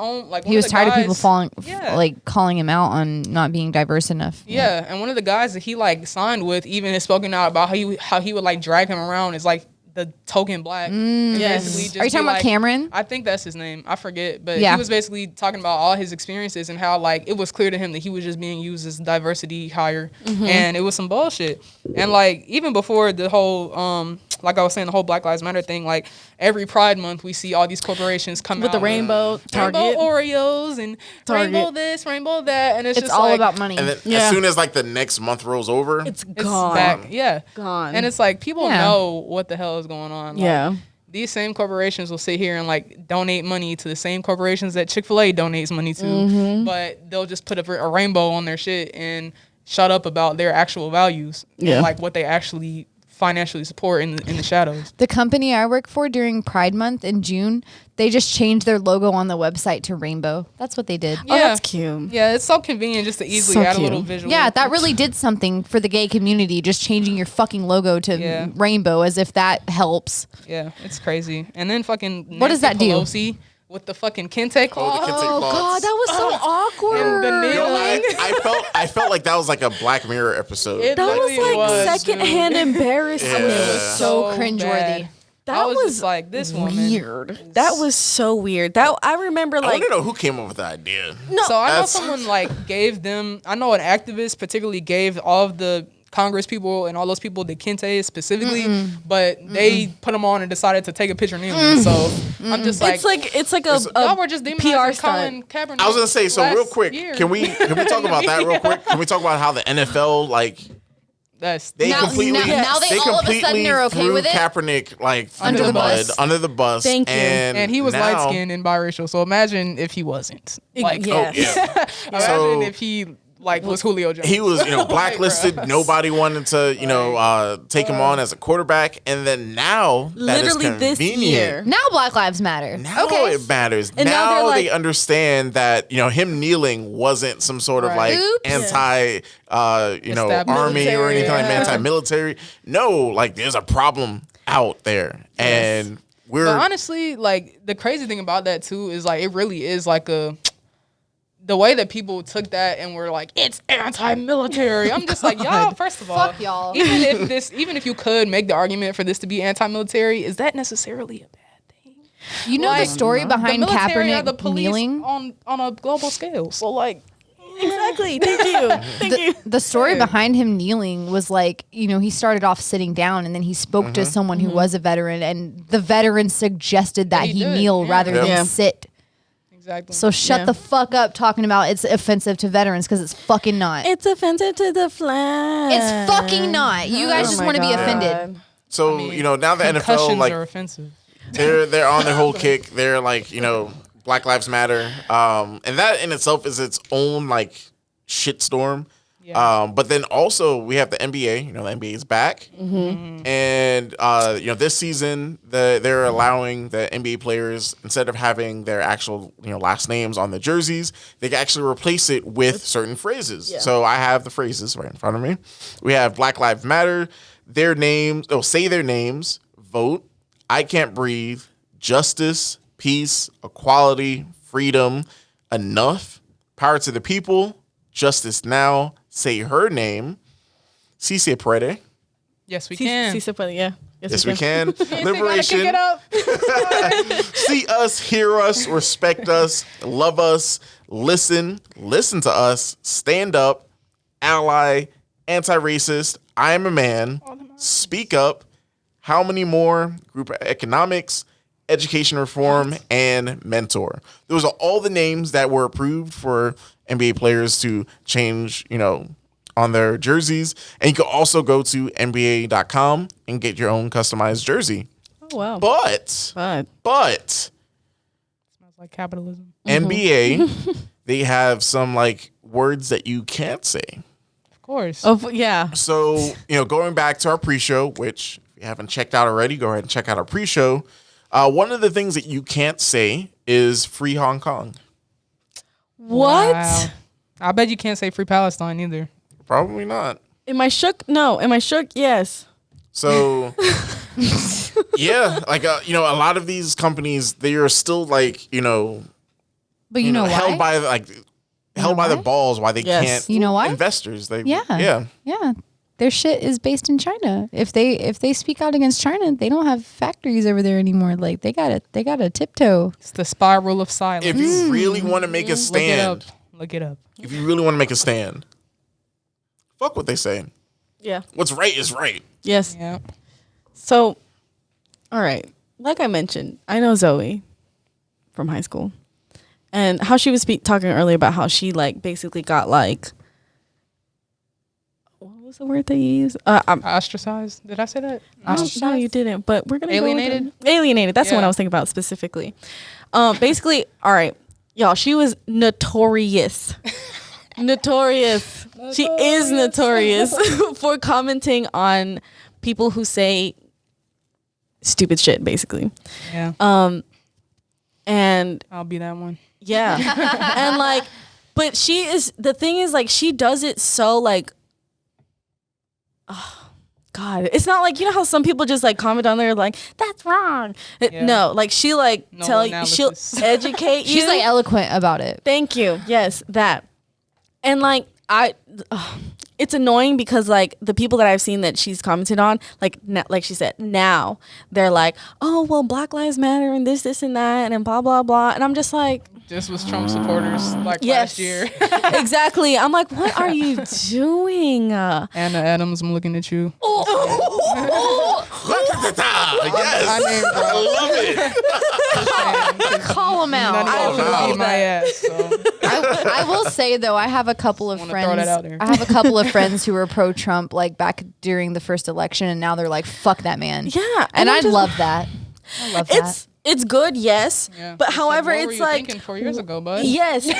S3: He was tired of people
S2: Yeah.
S3: like calling him out on not being diverse enough.
S2: Yeah, and one of the guys that he like signed with even has spoken out about how he would like drag him around is like the token black.
S1: Yes.
S2: Basically just
S3: Are you talking
S2: be
S3: about
S2: like-
S3: Cameron?
S2: I think that's his name. I forget, but
S3: Yeah.
S2: he was basically talking about all his experiences and how like it was clear to him that he was just being used as diversity hire, and it was some bullshit. And like even before the whole like I was saying, the whole Black Lives Matter thing, like every Pride Month we see all these corporations come
S1: With
S2: out
S1: the rainbow Target.
S2: rainbow Oreos and
S1: Target.
S2: rainbow this, rainbow that, and it's
S3: It's
S2: just
S3: all
S2: like,
S3: about money.
S4: And then
S1: Yeah.
S4: as soon as like the next month rolls over,
S1: It's
S2: it's
S1: gone.
S2: back. Yeah,
S1: Gone.
S2: and it's like people
S3: Yeah.
S2: know what the hell is going on. Like,
S1: Yeah.
S2: these same corporations will sit here and like donate money to the same corporations that Chick-fil-A donates money to, but they'll just put a rainbow on their shit and shut up about their actual values
S1: Yeah.
S2: and like what they actually financially support in the shadows.
S3: The company I work for during Pride Month in June, they just changed their logo on the website to rainbow. That's what they did.
S1: Oh, that's cute.
S2: Yeah, it's so convenient just to easily
S1: So
S2: add a
S1: cute.
S2: little visual.
S3: Yeah, that really did something for the gay community, just changing your fucking logo to
S2: Yeah.
S3: rainbow, as if that helps.
S2: Yeah, it's crazy. And then fucking
S3: What does
S2: Nancy
S3: that do?
S2: Pelosi with the fucking kente claw.
S4: the kente
S3: Oh
S4: claws.
S3: God, that was so awkward.
S2: And the
S4: You know,
S2: kneeling.
S4: I felt like that was like a Black Mirror episode.
S2: It
S1: That was
S2: literally
S1: like
S2: dude.
S1: secondhand embarrassment.
S4: Yeah.
S3: so
S2: bad.
S3: cringeworthy.
S1: That
S2: I was
S1: was
S2: just like, this woman.
S1: weird. That was so weird. That I remember
S4: I
S1: like
S4: want to know who came up with the idea.
S1: no.
S2: So I know
S4: That's-
S2: someone like gave them. I know an activist particularly gave all of the Congress people and all those people the kente specifically, but they put them on and decided to take a picture kneeling. So I'm just like,
S1: it's like a
S2: y'all were just
S1: PR
S2: demonizing Colin
S1: stunt.
S2: Kaepernick.
S4: I was gonna say, so real
S2: last
S4: quick,
S2: year.
S4: can we talk about that real quick? Can we talk about how the NFL like
S2: That's
S4: they
S3: Now-
S4: completely
S3: now they all of a sudden
S4: completely
S3: are okay
S4: threw
S3: with it?
S4: Kaepernick like
S3: Under
S4: through
S3: the
S4: mud,
S3: bus.
S4: under the bus.
S1: Thank you.
S2: and he was
S4: now-
S2: light skinned and biracial. So imagine if he wasn't. Like,
S1: yes.
S4: Yeah.
S2: imagine
S4: So-
S2: if he like was Julio Jones.
S4: He was,
S2: Like,
S4: blacklisted.
S2: bruh.
S4: Nobody wanted to, take him on as a quarterback. And then now that is
S1: Literally this
S4: convenient.
S1: year.
S3: Now Black Lives Matter.
S4: Now
S3: okay.
S4: it matters.
S1: And now
S4: now
S1: they're
S4: they
S1: like-
S4: understand that him kneeling wasn't some sort of
S2: Right.
S4: like
S3: Oops.
S4: anti,
S2: Established
S4: army or
S2: military,
S4: anything like
S2: yeah.
S4: anti-military. No, like there's a problem out there, and we're
S2: But honestly, like the crazy thing about that too is like it really is like the way that people took that and were like, it's anti-military. I'm just like, y'all, first of all,
S3: Fuck y'all.
S2: even if you could make the argument for this to be anti-military, is that necessarily a bad thing?
S3: You know
S2: Like,
S3: the story behind
S2: the military are the
S3: Kaepernick
S2: police
S3: kneeling?
S2: on a global scale. So like,
S1: Exactly. Thank you. Thank you.
S3: The story behind him kneeling was like, he started off sitting down and then he spoke to someone who was a veteran, and the veteran suggested that he kneel rather than sit.
S2: Exactly.
S3: So shut the fuck up talking about it's offensive to veterans, because it's fucking not.
S1: It's offensive to the flag.
S3: It's fucking not. You guys just want to be offended.
S4: So, now the NFL, like,
S2: are offensive.
S4: they're on their whole kick. They're like, Black Lives Matter. And that in itself is its own, like, shitstorm. Yeah. But then also we have the NBA. The NBA is back. Mm-hmm. And, this season, they're allowing the NBA players, instead of having their actual, last names on the jerseys, they can actually replace it with certain phrases. Yeah. So I have the phrases right in front of me. We have Black Lives Matter, their names, say their names, vote, I can't breathe, justice, peace, equality, freedom, enough, power to the people, justice now, say her name, si se puede.
S2: Yes, we can.
S1: Si se puede, yeah.
S4: Yes, we can. Liberation.
S2: Kick it up.
S4: See us, hear us, respect us, love us, listen to us, stand up, ally, anti-racist, I am a man, speak up, how many more, group economics, education reform, and mentor. Those are all the names that were approved for NBA players to change, on their jerseys. And you can also go to NBA.com and get your own customized jersey.
S1: Oh, wow.
S4: But
S2: Smells like capitalism.
S4: NBA, they have some like words that you can't say.
S2: Of course.
S1: Oh, yeah.
S4: So, going back to our pre-show, which if you haven't checked out already, go ahead and check out our pre-show. One of the things that you can't say is free Hong Kong.
S1: What?
S2: Wow. I bet you can't say free Palestine either.
S4: Probably not.
S1: Am I shook? No. Am I shook? Yes.
S4: So, yeah, like, a lot of these companies, they are still like,
S3: But you know why?
S4: held by the balls why they can't.
S3: You know why?
S4: Investors.
S3: Yeah. Their shit is based in China. If they speak out against China, they don't have factories over there anymore. Like they gotta tiptoe.
S2: It's the spiral of silence.
S4: If you really want to make a stand,
S2: Look it up.
S4: If you really want to make a stand, fuck what they say.
S1: Yeah.
S4: What's right is right.
S1: Yes.
S2: Yeah.
S1: So, all right. Like I mentioned, I know Zoe from high school, and how she was talking earlier about how she like basically got like, what was the word that you used?
S2: Ostracized. Did I say that?
S1: No, you didn't. But we're gonna
S2: alienated.
S1: Alienated. That's the one I was thinking about specifically. Basically, all right, y'all. She was notorious. Notorious. She is notorious for commenting on people who say stupid shit, basically.
S2: Yeah.
S1: And
S2: I'll be that one.
S1: yeah. And like, but the thing is like, she does it so like, oh God, it's not like, how some people just like comment on there like, that's wrong.
S2: Yeah.
S1: No, like she like she'll educate you.
S3: She's like eloquent about it.
S1: Thank you. Yes, that. And like it's annoying because like the people that I've seen that she's commented on, like she said, now they're like, oh well, Black Lives Matter and this and that and blah blah blah, and I'm just like,
S2: this was Trump supporters like last year.
S1: Exactly. I'm like, what are you doing?
S2: Anna Adams, I'm looking at you.
S4: Yes, I love it.
S3: Call him out.
S2: I beat my ass. So.
S3: I will say though, I have a couple of friends.
S2: Throw that out there.
S3: I have a couple of friends who were pro-Trump, like back during the first election, and now they're like, "Fuck that man."
S1: Yeah,
S3: and I love that. I love that.
S1: It's good, yes.
S2: Yeah.
S1: But however,
S2: what were
S1: it's
S2: you
S1: like
S2: thinking 4 years ago, bud.
S1: Yes, and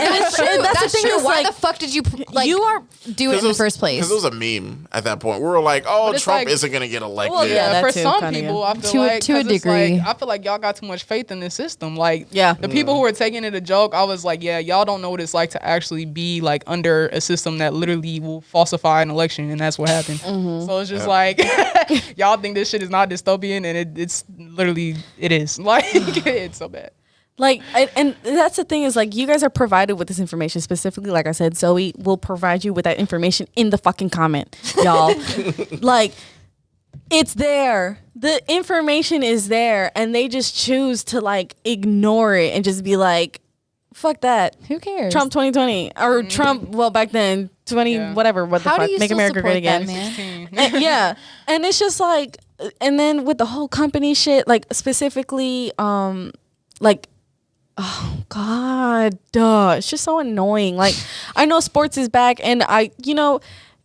S1: that's the thing.
S3: True.
S1: Is
S3: Why
S1: like,
S3: the fuck did you do it in the first place?
S4: Because it was a meme at that point. We were like, oh, Trump isn't going to get elected.
S1: Well, yeah,
S2: for
S1: too,
S2: some people, I feel like
S3: to a degree.
S2: Like, I feel like y'all got too much faith in this system. Like,
S1: yeah,
S2: the people who were taking it a joke, I was like, yeah, y'all don't know what it's like to actually be like under a system that literally will falsify an election, and that's what happened. So it's just like, y'all think this shit is not dystopian, and it's literally it is. Like, it's so bad.
S1: Like, and that's the thing is like, you guys are provided with this information specifically. Like I said, Zoe will provide you with that information in the fucking comment, y'all. Like, it's there. The information is there, and they just choose to like ignore it and just be like, fuck that.
S3: Who cares?
S1: Trump 2020 or Trump. Well, back then 20 whatever. What the
S3: How do
S1: fuck?
S3: you
S1: Make
S3: still
S1: America great
S3: support
S1: again.
S3: that, man?
S1: And, yeah, and it's just like, and then with the whole company shit, like specifically, like, oh god, it's just so annoying. Like, I know sports is back, and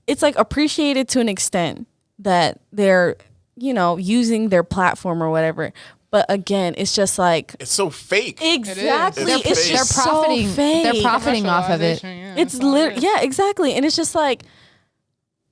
S1: it's like appreciated to an extent that they're using their platform or whatever. But again, it's just like
S4: It's so fake.
S1: exactly.
S4: It's
S1: It's
S4: fake.
S1: just
S3: They're profiting.
S1: So fake.
S3: They're profiting off of it.
S2: Yeah,
S1: It's
S2: all it is.
S1: yeah, exactly. And it's just like,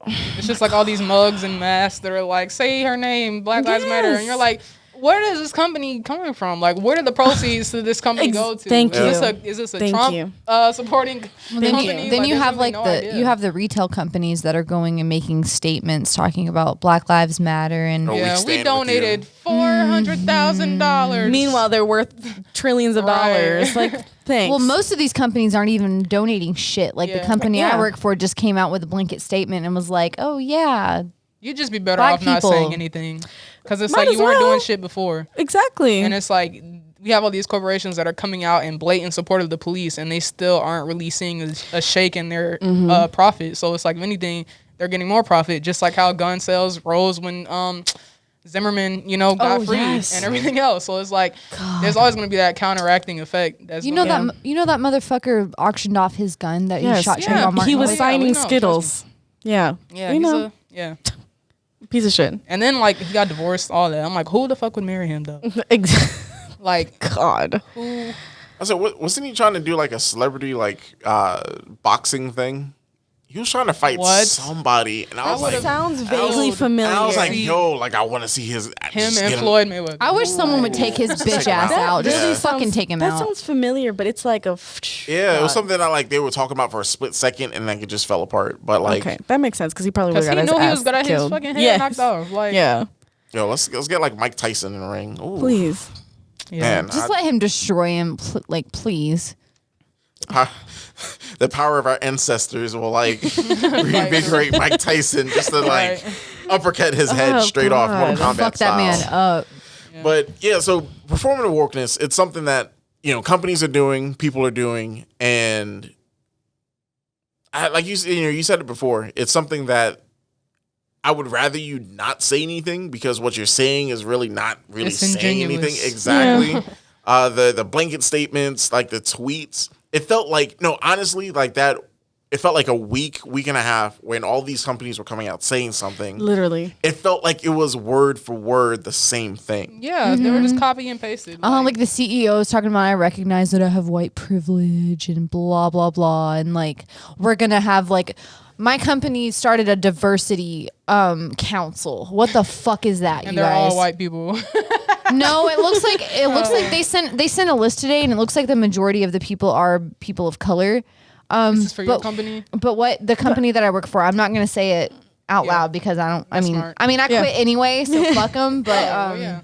S2: It's just like all these mugs and masks that are like, say her name, Black Lives Matter, and you're like, where is this company coming from? Like, where did the proceeds to this company go to?
S1: Thank you.
S2: Is this a
S1: Thank
S2: Trump
S1: you.
S2: supporting
S3: Then
S2: company?
S3: you have
S2: there's
S3: like
S2: really no
S3: the
S2: idea.
S3: you have the retail companies that are going and making statements talking about Black Lives Matter and
S4: Oh,
S2: yeah,
S4: stand
S2: we
S4: with
S2: donated
S4: you.
S2: $400,000.
S1: meanwhile, they're worth trillions of
S2: Right.
S1: dollars. Like, thanks.
S3: well, most of these companies aren't even donating shit. Like the
S2: Yeah.
S3: company I
S1: Yeah.
S3: work for just came out with a blanket statement and was like, "Oh yeah,
S2: You'd just be better
S3: Black
S2: off not
S3: people.
S2: saying anything, because it's
S1: Might
S2: like
S1: as
S2: you weren't
S1: well.
S2: doing shit before,
S1: exactly.
S2: and it's like we have all these corporations that are coming out in blatant support of the police, and they still aren't really seeing a shake in their profit. So it's like, if anything, they're getting more profit, just like how gun sales rose when Zimmerman, got
S1: Oh,
S2: freed
S1: yes.
S2: and everything else. So it's like there's always going to be that counteracting effect. That's
S3: you know
S2: gonna-
S3: that motherfucker auctioned off his gun that
S1: Yes.
S3: he shot
S2: Yeah,
S3: Trayvon Martin
S1: he was
S3: with?
S2: yeah, we
S1: signing
S2: know, trust me.
S1: Skittles. Yeah.
S2: Yeah,
S1: You
S2: he's
S1: know,
S2: yeah.
S1: piece of shit.
S2: And then like he got divorced, all that. I'm like, who the fuck would marry him though? Like,
S1: God.
S2: who?
S4: I said, wasn't he trying to do like a celebrity boxing thing? He was trying to fight
S2: What?
S4: somebody, and I was like,
S1: Sounds vaguely
S2: and
S1: familiar.
S4: and I was like,
S2: See,
S4: yo, like I want to see his
S2: Him
S4: just
S2: and
S4: get
S2: Floyd Mayweather.
S3: I wish someone would take his bitch
S4: him
S3: ass
S4: out.
S3: out. Just
S4: Yeah.
S3: fucking take him
S1: that
S3: out.
S1: sounds familiar, but it's like a.
S4: Yeah, it was
S1: God.
S4: something that like they were talking about for a split second, and then it just fell apart. But like,
S1: Okay, that makes sense because he probably would
S2: Because
S1: have
S2: he
S1: got his
S2: knew he
S1: ass
S2: was gonna have his
S1: killed.
S2: fucking head
S1: Yes.
S2: knocked off. Like,
S1: Yeah,
S4: yo, let's get like Mike Tyson in the ring. Ooh,
S1: please.
S2: yeah.
S4: man,
S3: Just let him destroy him, please.
S4: the power of our ancestors will like reinvigorate Mike Tyson just to like
S2: Right.
S4: uppercut his head
S1: Oh,
S4: straight off
S1: God.
S4: Mortal Kombat
S3: Fuck that
S4: style.
S3: man up.
S4: But yeah, so performative wokeness, it's something that companies are doing, people are doing, and like you said it before. It's something that I would rather you not say anything, because what you're saying is really not really saying anything.
S2: Disingenuous.
S4: Exactly. The blanket statements, like the tweets. It felt like, no, honestly, like that. It felt like a week and a half when all these companies were coming out saying something.
S1: Literally.
S4: It felt like it was word for word the same thing.
S2: Yeah, they were just copy and pasted.
S3: Like the CEO is talking about, I recognize that I have white privilege and blah, blah, blah. And like, we're going to have like, my company started a diversity council. What the fuck is that,
S2: and
S3: you
S2: they're
S3: guys?
S2: all white people.
S3: No, it looks like they sent a list today, and it looks like the majority of the people are people of color.
S2: This is for your company.
S3: But what the company that I work for, I'm not going to say it out
S2: Yeah.
S3: loud because I
S2: That's smart.
S3: I
S1: Yeah.
S3: quit anyway, so fuck them. But
S2: Oh, yeah.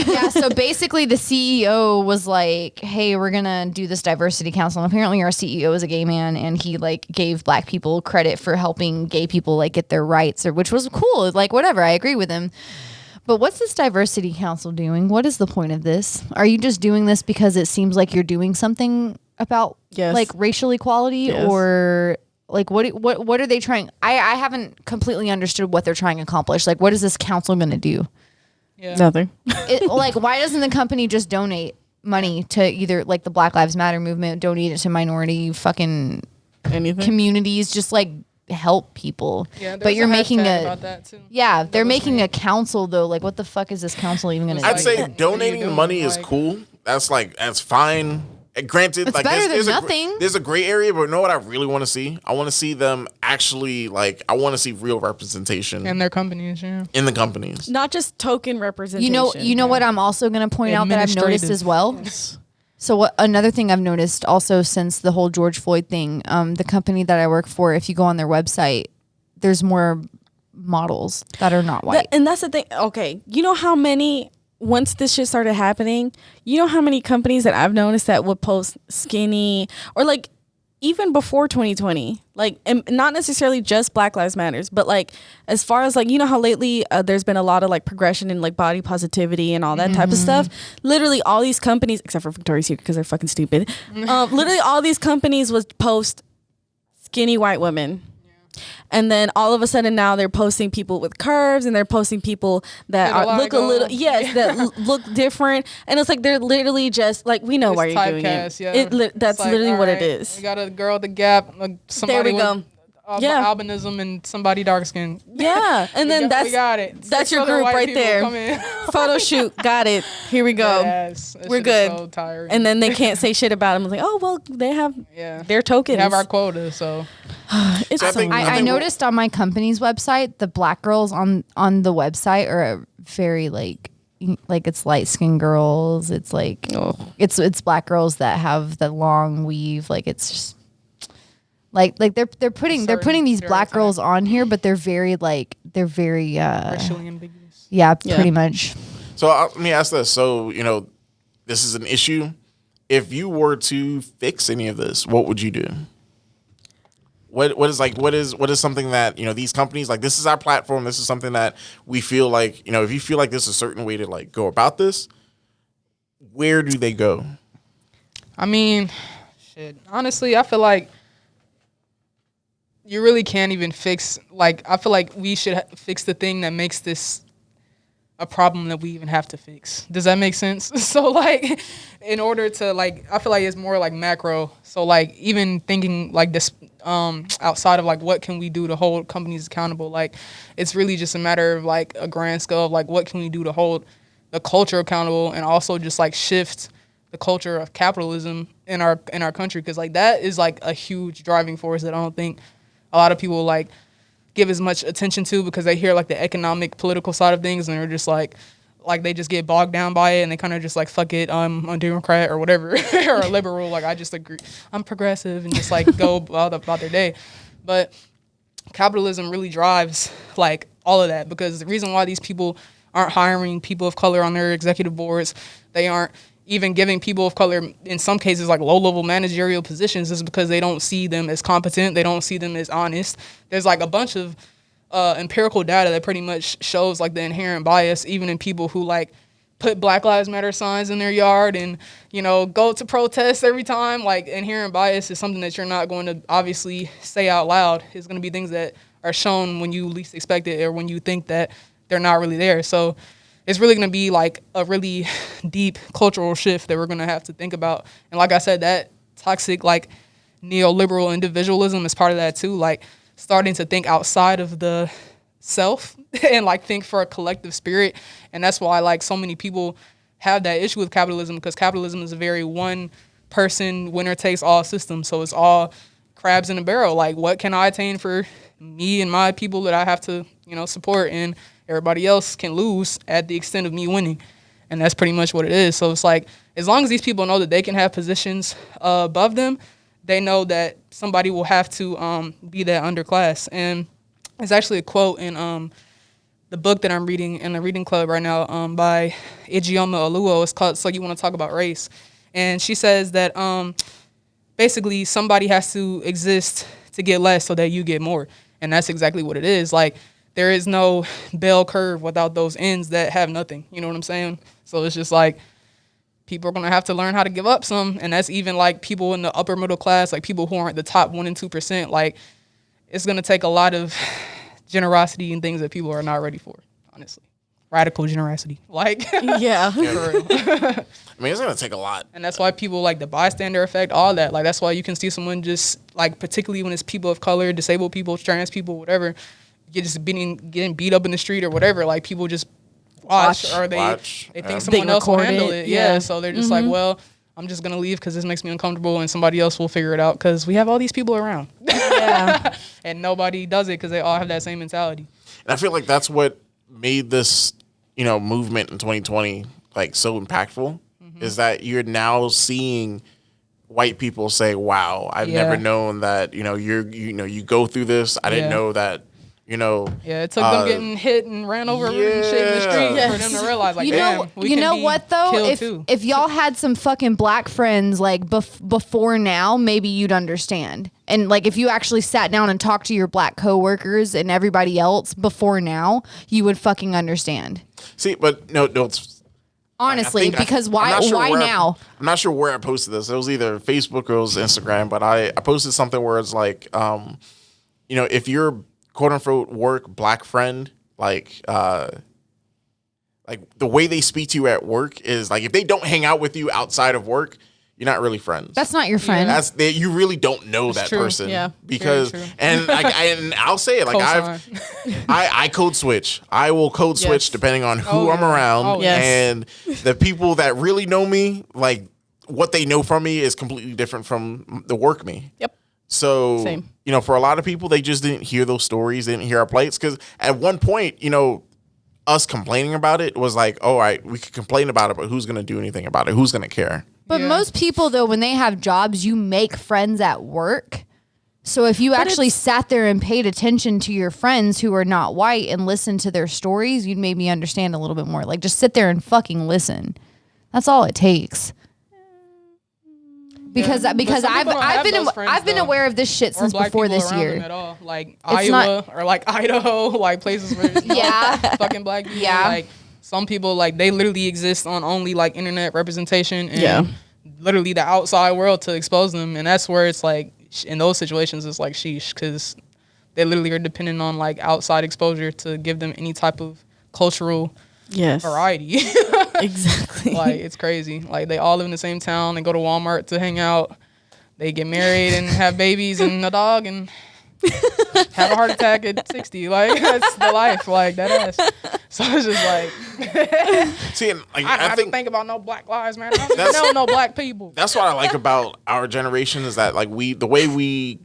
S3: yeah, so basically the CEO was like, hey, we're gonna do this diversity council, and apparently our CEO is a gay man, and he like gave black people credit for helping gay people like get their rights, or which was cool. Like, whatever, I agree with him. But what's this diversity council doing? What is the point of this? Are you just doing this because it seems like you're doing something about
S1: Yes.
S3: like racial equality,
S1: Yes.
S3: or like what are they trying? I haven't completely understood what they're trying to accomplish. Like, what is this council going to do?
S2: Yeah.
S1: Nothing.
S3: Like, why doesn't the company just donate money to either like the Black Lives Matter movement, donate it to minority fucking
S1: Anything.
S3: communities, just like help people?
S2: Yeah,
S3: but
S2: there's
S3: you're
S2: a
S3: making
S2: hashtag
S3: a
S2: about that too.
S3: yeah, they're
S2: was
S3: making
S2: me.
S3: a council though. Like, what the fuck is this council even gonna
S2: It's
S3: do?
S4: I'd
S2: like,
S4: say
S2: what are you
S4: donating the
S2: doing?
S4: money is
S2: Like-
S4: cool. That's fine. Granted,
S3: It's
S4: like
S3: better
S4: there's
S3: than
S4: a
S3: nothing.
S4: there's a gray area, but you know what I really want to see? I want to see them actually I want to see real representation
S2: And their companies, yeah.
S4: in the companies.
S1: Not just token representation.
S3: You know what I'm also gonna point out that I've noticed
S2: Administrative.
S3: as well. So what another thing I've noticed also since the whole George Floyd thing, the company that I work for, if you go on their website, there's more models that are not white.
S1: And that's the thing. Okay, you know how many, once this shit started happening, you know how many companies that I've noticed that would post skinny or like even before 2020, like, and not necessarily just Black Lives Matters, but like as far as like, you know how lately there's been a lot of like progression in like body positivity and all that type of stuff. Literally all these companies, except for Victoria's Secret because they're fucking stupid, literally all these companies would post skinny white women. And then all of a sudden now they're posting people with curves, and they're posting people that look a little, that look different. And it's like they're literally just like, we know why you're doing it.
S2: Yeah.
S1: That's like, literally what it is.
S2: We got a girl at the Gap, somebody
S1: there we go.
S2: albinism, and somebody dark skin.
S1: Yeah, and then
S2: we got it.
S1: That's your group right there. Photo shoot, got it. Here we go.
S2: Yes,
S1: we're good.
S2: So tiring.
S1: And then they can't say shit about them. It's like, oh well, they have their tokens.
S2: We have our quota, so.
S1: It's
S3: I noticed on my company's website, the black girls on the website are very like it's light skinned girls. It's like it's black girls that have the long weave. Like it's just like they're putting these black girls on here, but they're very racially
S2: ambiguous.
S3: Yeah, pretty much.
S4: So let me ask this. So this is an issue. If you were to fix any of this, what would you do? What is something that these companies, like, this is our platform, this is something that we feel like, if you feel like there's a certain way to like go about this, where do they go?
S2: I mean, shit, honestly, I feel like you really can't even fix, like, I feel like we should fix the thing that makes this a problem that we even have to fix. Does that make sense? So like, in order to like, I feel like it's more like macro. So like, even thinking like this outside of like, what can we do to hold companies accountable? Like, it's really just a matter of like a grand scale of like, what can we do to hold the culture accountable, and also just like shift the culture of capitalism in our country, because like that is like a huge driving force that I don't think a lot of people like give as much attention to, because they hear like the economic political side of things and they're just like they just get bogged down by it, and they kind of just like, fuck it, I'm a Democrat or whatever or a liberal, like I just agree, I'm progressive, and just like go about their day. But capitalism really drives like all of that, because the reason why these people aren't hiring people of color on their executive boards, they aren't even giving people of color, in some cases, like low-level managerial positions, is because they don't see them as competent. They don't see them as honest. There's like a bunch of empirical data that pretty much shows like the inherent bias, even in people who like put Black Lives Matter signs in their yard and, go to protests every time. Like, inherent bias is something that you're not going to obviously say out loud. It's going to be things that are shown when you least expect it, or when you think that they're not really there. So it's really going to be like a really deep cultural shift that we're going to have to think about. And like I said, that toxic like neoliberal individualism is part of that too. Like, starting to think outside of the self and like think for a collective spirit. And that's why like so many people have that issue with capitalism, because capitalism is a very one person winner takes all system. So it's all crabs in a barrel. Like, what can I attain for me and my people that I have to, support, and everybody else can lose at the extent of me winning. And that's pretty much what it is. So it's like, as long as these people know that they can have positions above them, they know that somebody will have to be that underclass. And it's actually a quote in the book that I'm reading in the reading club right now by Ijeoma Oluo. It's called So You Want to Talk About Race. And she says that basically somebody has to exist to get less so that you get more. And that's exactly what it is. Like, there is no bell curve without those ends that have nothing. You know what I'm saying? So it's just like, people are going to have to learn how to give up some. And that's even like people in the upper middle class, like people who aren't the top 1% and 2%. Like, it's going to take a lot of generosity and things that people are not ready for, honestly. Radical generosity. Like,
S1: yeah.
S2: For real.
S4: I mean, it's going to take a lot.
S2: And that's why people like the bystander effect, all that. Like, that's why you can see someone just like, particularly when it's people of color, disabled people, trans people, whatever, getting beat up in the street or whatever. Like, people just watch. Or they think someone else will handle it. Yeah. So they're just like, well, I'm just going to leave because this makes me uncomfortable, and somebody else will figure it out because we have all these people around. Yeah. And nobody does it because they all have that same mentality.
S4: And I feel like that's what made this, movement in 2020 like so impactful, is that you're now seeing white people say, wow, I've never known that, you go through this. I didn't know that, you know.
S2: Yeah, it took them getting hit and ran over and shit in the street for them to realize, like,
S3: you know what though? If y'all had some fucking black friends like before now, maybe you'd understand. And like if you actually sat down and talked to your black coworkers and everybody else before now, you would fucking understand.
S4: See, but no, it's
S3: honestly, because why now?
S4: I'm not sure where I posted this. It was either Facebook or it was Instagram, but I posted something where it's like, you know, if you're quote unquote work black friend, like the way they speak to you at work is like if they don't hang out with you outside of work, you're not really friends.
S3: That's not your friend.
S4: You really don't know that person.
S1: Yeah,
S4: because and I'll say it like I code switch. I will code switch depending on who I'm around, and the people that really know me, like what they know from me is completely different from the work me.
S1: Yep.
S4: So,
S1: Same.
S4: You know, for a lot of people, they just didn't hear those stories, they didn't hear our plights. Because at one point, you know, us complaining about it was like, all right, we could complain about it, but who's going to do anything about it? Who's going to care?
S3: But most people, though, when they have jobs, you make friends at work. So if you actually sat there and paid attention to your friends who are not white and listened to their stories, you'd maybe understand a little bit more. Like, just sit there and fucking listen. That's all it takes. Because I've been aware of this shit since before this year.
S2: At all. Like Iowa or like Idaho, like places where there's fucking black people.
S3: Yeah.
S2: Like some people, like they literally exist on only like internet representation and literally the outside world to expose them. And that's where it's like in those situations it's like sheesh, because they literally are dependent on like outside exposure to give them any type of cultural variety.
S1: Exactly.
S2: Like it's crazy. Like they all live in the same town. They go to Walmart to hang out. They get married and have babies and a dog and have a heart attack at 60. Like that's the life. Like that ass. So it's just like,
S4: see, and, like,
S2: I don't think about no black lives, man. I don't know no black people.
S4: That's what I like about our generation is that like the way we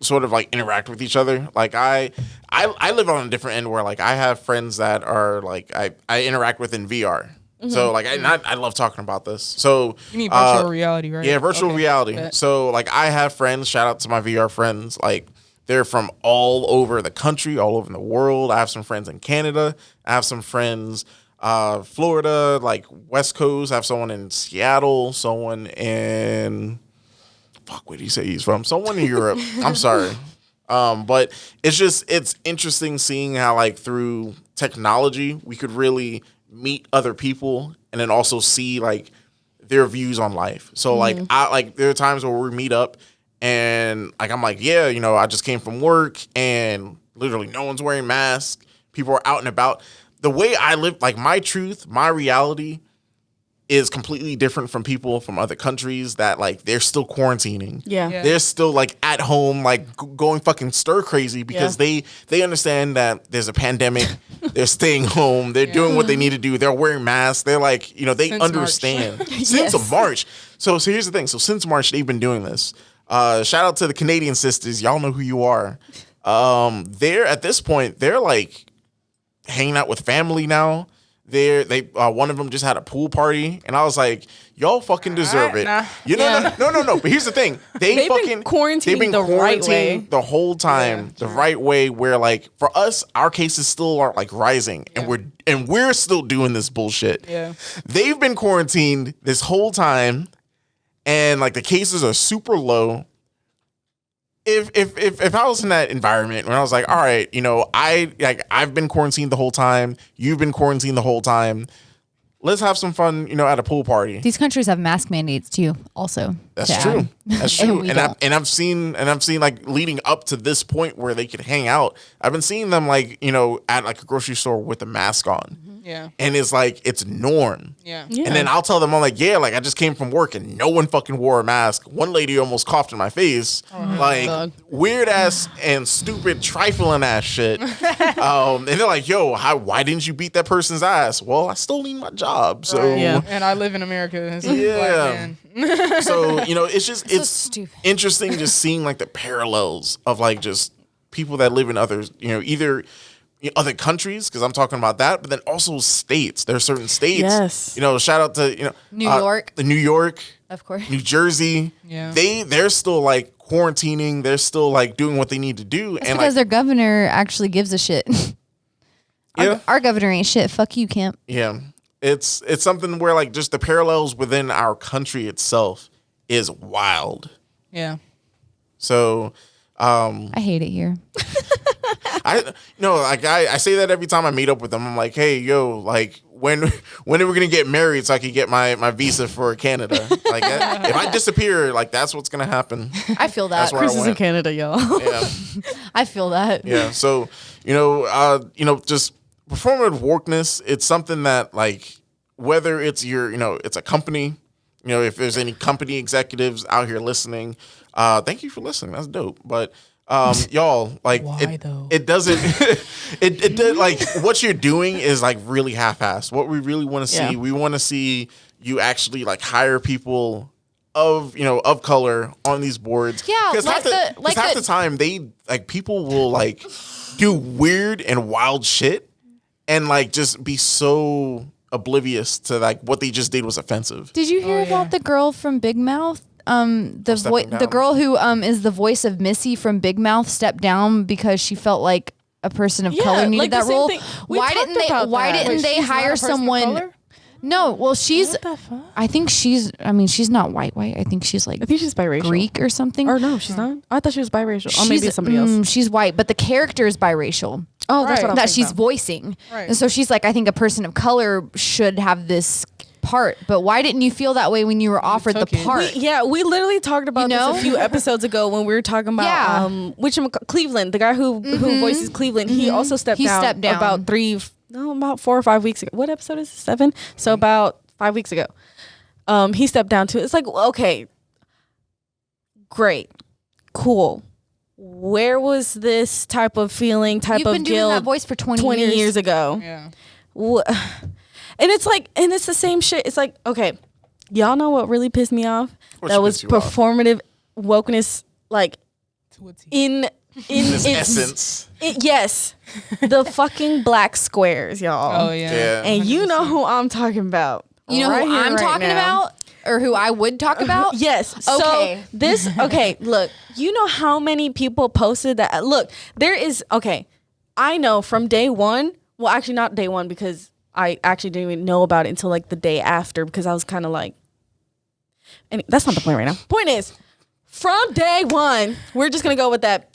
S4: sort of like interact with each other. Like I live on a different end where like I have friends that are like I interact with in VR. Mm-hmm. So like I love talking about this. So
S2: you mean virtual reality, right?
S4: Yeah, virtual reality.
S2: Bet.
S4: So like I have friends. Shout out to my VR friends. Like they're from all over the country, all over the world. I have some friends in Canada. I have some friends Florida, like West Coast. I have someone in Seattle. Someone in where do you say he's from? Someone in Europe. I'm sorry. But it's interesting seeing how like through technology we could really meet other people and then also see like their views on life. So like there are times where we meet up and like I'm like, yeah, you know, I just came from work and literally no one's wearing masks. People are out and about. The way I live, like my truth, my reality is completely different from people from other countries that like they're still quarantining. Yeah. They're still like at home, like going fucking stir crazy because they understand that there's a pandemic. They're staying home. They're doing what they need to do. They're wearing masks. They're like, you know, they understand. Since March. So here's the thing. So since March, they've been doing this. Shout out to the Canadian sisters. Y'all know who you are. They're at this point, they're like hanging out with family now. They one of them just had a pool party, and I was like, "Y'all fucking deserve it."
S2: Nah.
S4: You know, no. But here's the thing: they've been
S1: quarantining the right way
S4: the whole time, the right way. Where like for us, our cases still are like rising, and we're still doing this bullshit.
S2: Yeah,
S4: they've been quarantined this whole time, and like the cases are super low. If I was in that environment when I was like, all right, you know, I've been quarantined the whole time, you've been quarantined the whole time. Let's have some fun, you know, at a pool party.
S3: These countries have mask mandates too, also.
S4: That's true. That's true. and I've seen like leading up to this point where they could hang out. I've been seeing them like, you know, at like a grocery store with a mask on.
S2: Yeah.
S4: And it's like, it's norm.
S2: Yeah.
S4: And then I'll tell them, I'm like, yeah, like I just came from work and no one fucking wore a mask. One lady almost coughed in my face. Like weird ass and stupid trifling ass shit. And they're like, yo, why didn't you beat that person's ass? Well, I still need my job. So
S2: and I live in America as a black man.
S4: So, you know, it's interesting just seeing like the parallels of like just people that live in others, you know, either other countries, because I'm talking about that, but then also states. There are certain states.
S1: Yes.
S4: Shout out to
S3: New York.
S4: the New York,
S3: Of course.
S4: New Jersey.
S2: Yeah.
S4: They're still like quarantining. They're still like doing what they need to do.
S3: That's
S4: and
S3: because
S4: like,
S3: their governor actually gives a shit.
S4: yeah,
S3: Our governor ain't shit. Fuck you, Kemp.
S4: yeah. It's something where like just the parallels within our country itself is wild.
S2: Yeah.
S4: So,
S3: I hate it here.
S4: I say that every time I meet up with them. I'm like, hey, yo, like when are we gonna get married so I can get my visa for Canada? Like if I disappear, like that's what's gonna happen.
S3: I feel that.
S4: That's where
S1: Chris
S4: I
S1: is
S4: went.
S1: in Canada, y'all.
S4: Yeah,
S3: I feel that.
S4: yeah. So just performative wokeness. It's something that like whether it's it's a company. If there's any company executives out here listening, thank you for listening. That's dope. But y'all, like,
S2: Why, though?
S4: it doesn't. it did like what you're doing is like really half-assed. What we really want to see,
S1: Yeah.
S4: we want to see you actually like hire people of color on these boards.
S3: Yeah,
S4: because
S3: like
S4: half the time they like people will like do weird and wild shit and like just be so oblivious to like what they just did was offensive.
S3: Did you hear about the girl from Big Mouth? The girl who is the voice of Missy from Big Mouth stepped down because she felt like a person of
S1: Yeah,
S3: color needed
S1: like the
S3: that
S1: same
S3: role.
S1: thing. We
S3: Why
S1: talked
S3: didn't they?
S1: about
S3: Why
S1: that.
S3: didn't
S2: Wait,
S3: they
S2: she's not a
S3: hire
S2: person of
S3: someone?
S2: color?
S3: No, well, she's.
S2: What the fuck?
S3: I think she's. I mean, she's not white. I think she's like
S1: I think she's biracial.
S3: Greek or something.
S1: Or no, she's not. I thought she was biracial. Or maybe it's somebody else.
S3: She's white, but the character is biracial.
S1: Oh, that's what I was
S3: That
S1: thinking
S3: she's
S1: about.
S3: voicing.
S2: Right.
S3: And so she's like, I think a person of color should have this part. But why didn't you feel that way when you were offered the
S2: took it.
S3: part?
S1: Yeah, we literally talked about
S3: You know?
S1: this a few episodes ago when we were talking about
S3: Yeah.
S1: Cleveland, the guy who voices Cleveland. He also stepped
S3: He
S1: down,
S3: stepped down.
S1: about 4 or 5 weeks ago. What episode is it? 7? So about 5 weeks ago. He stepped down too. It's like, okay, great, cool. Where was this type of feeling,
S3: You've been doing
S1: guilt
S3: that voice for 20
S1: years ago?
S2: Yeah.
S1: And it's like, and it's the same shit. It's like, okay, y'all know what really pissed me off?
S4: What
S1: That was
S4: pissed you off?
S1: performative wokeness, like
S2: To a T.
S1: in
S4: This
S1: its
S4: essence.
S1: yes, the fucking black squares, y'all.
S2: Oh yeah.
S4: Yeah.
S1: And you know who I'm talking about.
S3: You know
S1: right
S3: who
S1: here,
S3: I'm
S1: right
S3: talking
S1: now.
S3: about? Or who I would talk about?
S1: Yes.
S3: Okay.
S1: So this, okay, look, you know how many people posted that? Look, there is, okay, I know from day one, well, actually not day one because I actually didn't even know about it until like the day after because I was kind of like, and that's not the point right now. Point is, from day one, we're just going to go with that.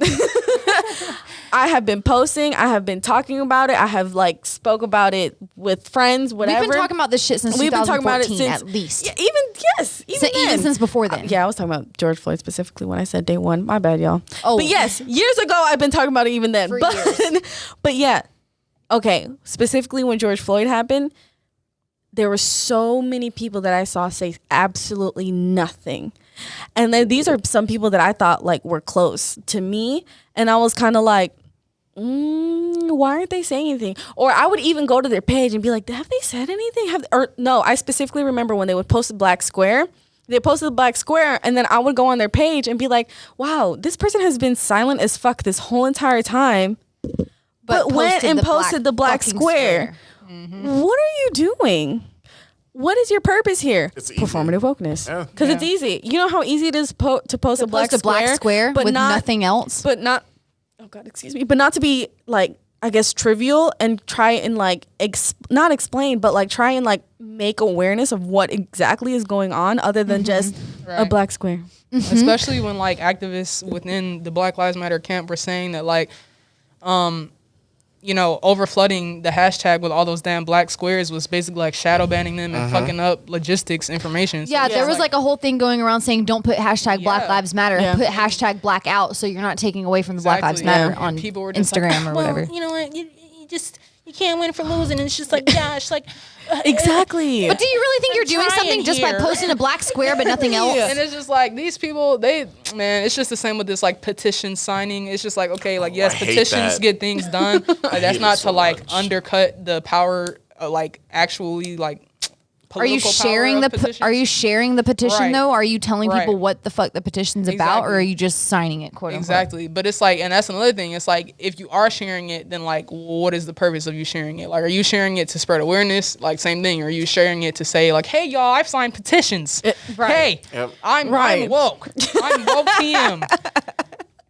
S1: I have been posting. I have been talking about it. I have like spoke about it with friends, whatever.
S3: We've been talking about this shit since 2014 at least.
S1: Yeah, even
S3: Even since before then.
S1: Yeah, I was talking about George Floyd specifically when I said day one. My bad, y'all.
S3: Oh.
S1: But yes, years ago I've been talking about it even then.
S3: For
S1: But
S3: years.
S1: but yeah, okay. Specifically when George Floyd happened, there were so many people that I saw say absolutely nothing. And then these are some people that I thought like were close to me, and I was kind of like, why aren't they saying anything? Or I would even go to their page and be like, have they said anything? No, I specifically remember when they would post a black square. They posted the black square, and then I would go on their page and be like, wow, this person has been silent as fuck this whole entire time, but went and posted the black
S3: fucking
S1: square. What are you doing? What is your purpose here?
S4: It's easy.
S1: Performative wokeness.
S4: Yeah.
S1: Because it's easy. You know how easy it is to post a black square,
S3: with nothing else.
S1: but not, oh God, excuse me, but not to be like, I guess, trivial and try and like, not explain, but like try and like make awareness of what exactly is going on other than just a
S2: Right.
S1: black square.
S2: Especially when like activists within the Black Lives Matter camp were saying that like, over flooding the hashtag with all those damn black squares was basically like shadow banning them and fucking up logistics information. So
S3: Yeah,
S2: it's
S3: there was
S2: like
S3: like a whole thing going around saying don't put hashtag Black
S2: Yeah.
S3: Lives Matter,
S1: Yeah.
S3: put hashtag Black out, so you're not taking away from the Black Lives
S2: Exactly,
S3: Matter
S2: yeah.
S3: on
S2: People were just
S3: Instagram
S2: like,
S3: or whatever.
S2: You know what? You can't win for losing. And it's just like, gosh, like
S1: Exactly.
S3: But do you really think you're doing
S2: trying
S3: something just by
S2: here.
S3: posting a black square but nothing else?
S2: And it's just like these people, it's just the same with this like petition signing. It's just like, okay, like yes,
S4: I hate
S2: petitions
S4: that.
S2: get things done. Like,
S4: hate
S2: that's
S4: it
S2: not
S4: so
S2: to like
S4: much.
S2: undercut the power, like actually like
S3: Are you sharing Are you sharing the petition though? Are you telling people what the fuck the petition's about, or are you just signing it? Quote unquote?
S2: Exactly. But it's like, and that's another thing. It's like, if you are sharing it, then like, what is the purpose of you sharing it? Like, are you sharing it to spread awareness? Like, same thing. Or are you sharing it to say like, hey y'all, I've signed petitions. Hey, I'm woke. I'm woke TM.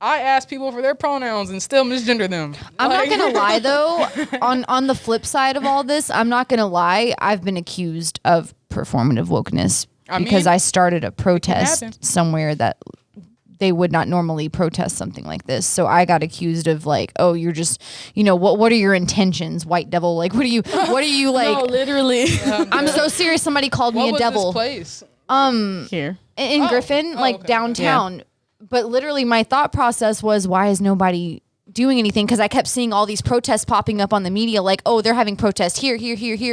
S2: I ask people for their pronouns and still misgender them.
S3: I'm not gonna lie though. On the flip side of all this, I'm not gonna lie. I've been accused of performative wokeness because I started a protest somewhere that they would not normally protest something like this. So I got accused of like, oh, you're just, what are your intentions, white devil? Like, what are you like?
S1: No, literally.
S3: I'm so serious. Somebody called me a devil.
S2: What was this place?
S1: Here.
S3: In Griffin, downtown. Yeah. But literally my thought process was, why is nobody doing anything? Because I kept seeing all these protests popping up on the media, like, oh, they're having protests here.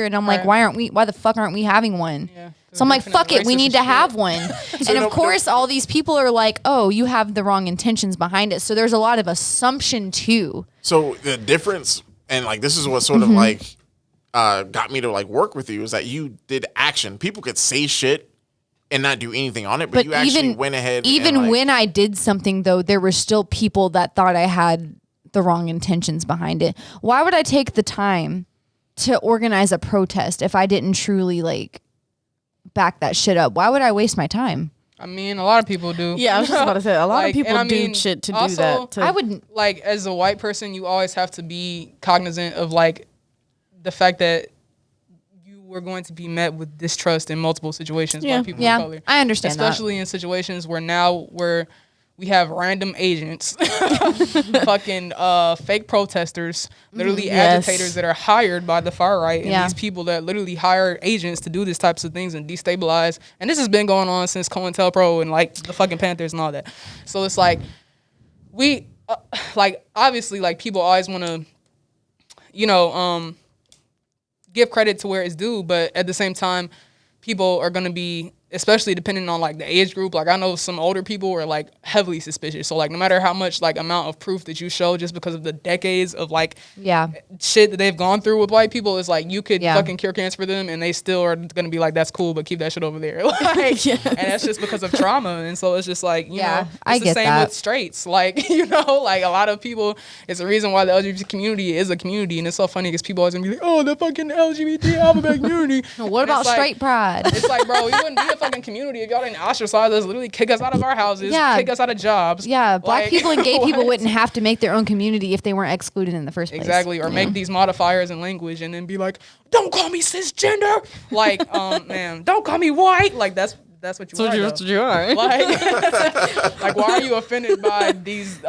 S3: And I'm like, why the fuck aren't we having one? Yeah, so I'm like, fuck it, we need to have one. And of course, all these people are like, oh, you have the wrong intentions behind it. So there's a lot of assumption too.
S4: So the difference, and like, this is what sort of like got me to like work with you, is that you did action. People could say shit and not do anything on it, but you actually went ahead.
S3: Even when I did something, though, there were still people that thought I had the wrong intentions behind it. Why would I take the time to organize a protest if I didn't truly like back that shit up? Why would I waste my time?
S2: I mean, a lot of people do.
S1: Yeah, I was just about to say, a lot of people do shit to do that.
S3: I wouldn't.
S2: Like, as a white person, you always have to be cognizant of like the fact that we're going to be met with distrust in multiple situations by people of color.
S3: I understand
S2: especially in situations where we have random agents, fucking fake protesters, literally agitators that are hired by the far right, and these people that literally hire agents to do these types of things and destabilize. And this has been going on since COINTELPRO and like the fucking Panthers and all that. So it's like we like obviously like people always want to give credit to where it's due, but at the same time, people are going to be, especially depending on like the age group. Like I know some older people are like heavily suspicious. So like no matter how much like amount of proof that you show, just because of the decades of like shit that they've gone through with white people, is like you could fucking cure cancer for them and they still are going to be like, that's cool, but keep that shit over there. Like, and that's just because of trauma. And so it's just like, you know, it's
S3: I
S2: the
S3: get
S2: same
S3: that.
S2: with straights. Like, you know, like a lot of people, it's the reason why the LGBT community is a community. And it's so funny because people always gonna be like, oh, the fucking LGBT alphabet community.
S3: What about straight pride?
S2: It's like, bro, we wouldn't be a fucking community if y'all didn't ostracize us, literally kick us out of our houses, kick us out of jobs.
S3: Yeah, black people and gay people wouldn't have to make their own community if they weren't excluded in the first place.
S2: Exactly, or make these modifiers in language and then be like, don't call me cisgender. Like, man, don't call me white. Like, that's what you are.
S1: That's what you are.
S2: Like, why are you offended by these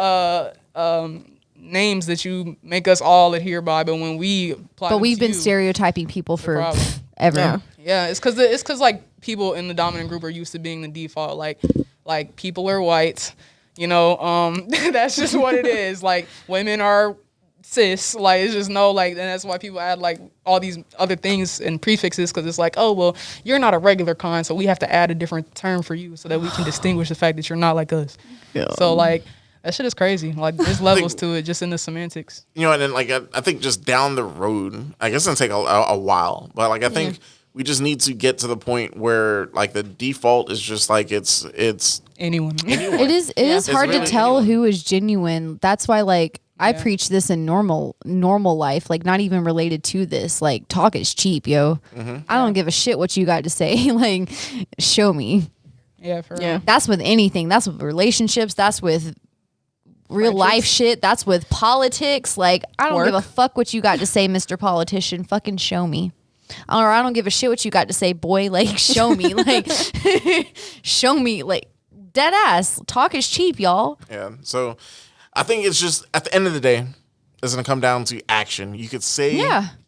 S2: names that you make us all adhere by, but when we apply them
S3: we've
S2: to
S3: been
S2: you,
S3: stereotyping people for ever.
S2: Yeah, it's because like people in the dominant group are used to being the default. Like people are white, you know. That's just what it is. Like women are cis. Like it's just and that's why people add like all these other things and prefixes, because it's like, oh well, you're not a regular con, so we have to add a different term for you so that we can distinguish the fact that you're not like us. Yeah. So like that shit is crazy. Like there's levels to it just in the semantics.
S4: You know, and then like I think just down the road, I guess it's gonna take a while, but like I think we just need to get to the point where like the default is just like it's
S2: anyone.
S3: It is hard to tell who is genuine. That's why like I preach this in normal life, like not even related to this. Like talk is cheap, yo. I don't give a shit what you got to say. Like show me.
S2: Yeah, for real.
S3: That's with anything. That's with relationships. That's with real life shit. That's with politics. Like I don't give a fuck what you got to say, Mr. Politician. Fucking show me. Or I don't give a shit what you got to say, boy. Like show me. Like show me. Like dead ass. Talk is cheap, y'all.
S4: Yeah. So I think it's just at the end of the day, it's gonna come down to action. You could say,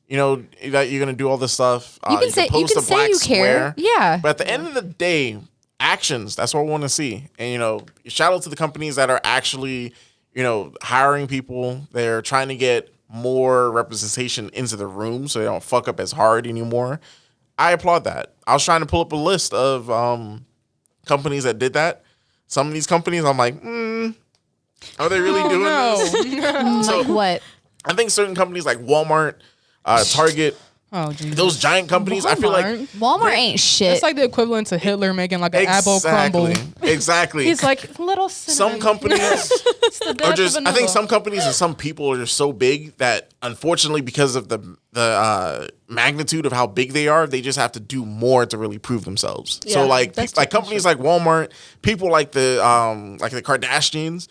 S4: you know, that you're gonna do all this stuff.
S3: You can say you care. Yeah.
S4: But at the end of the day, actions. That's what I want to see. And you know, shout out to the companies that are actually, you know, hiring people. They're trying to get more representation into the room so they don't fuck up as hard anymore. I applaud that. I was trying to pull up a list of companies that did that. Some of these companies, I'm like, are they really doing this?
S3: So, like what?
S4: I think certain companies like Walmart, Target,
S2: Oh, Jesus.
S4: Those giant companies, I feel like
S3: Walmart ain't shit.
S2: It's like the equivalent to Hitler making like an apple crumble.
S4: Exactly.
S2: He's like little cinnamon.
S4: Some companies
S2: The death
S4: are just.
S2: of
S4: I think
S2: vanilla.
S4: some companies and some people are just so big that, unfortunately, because of the magnitude of how big they are, they just have to do more to really prove themselves.
S1: Yeah,
S4: so like
S1: that's
S4: companies like Walmart, people like the Kardashians,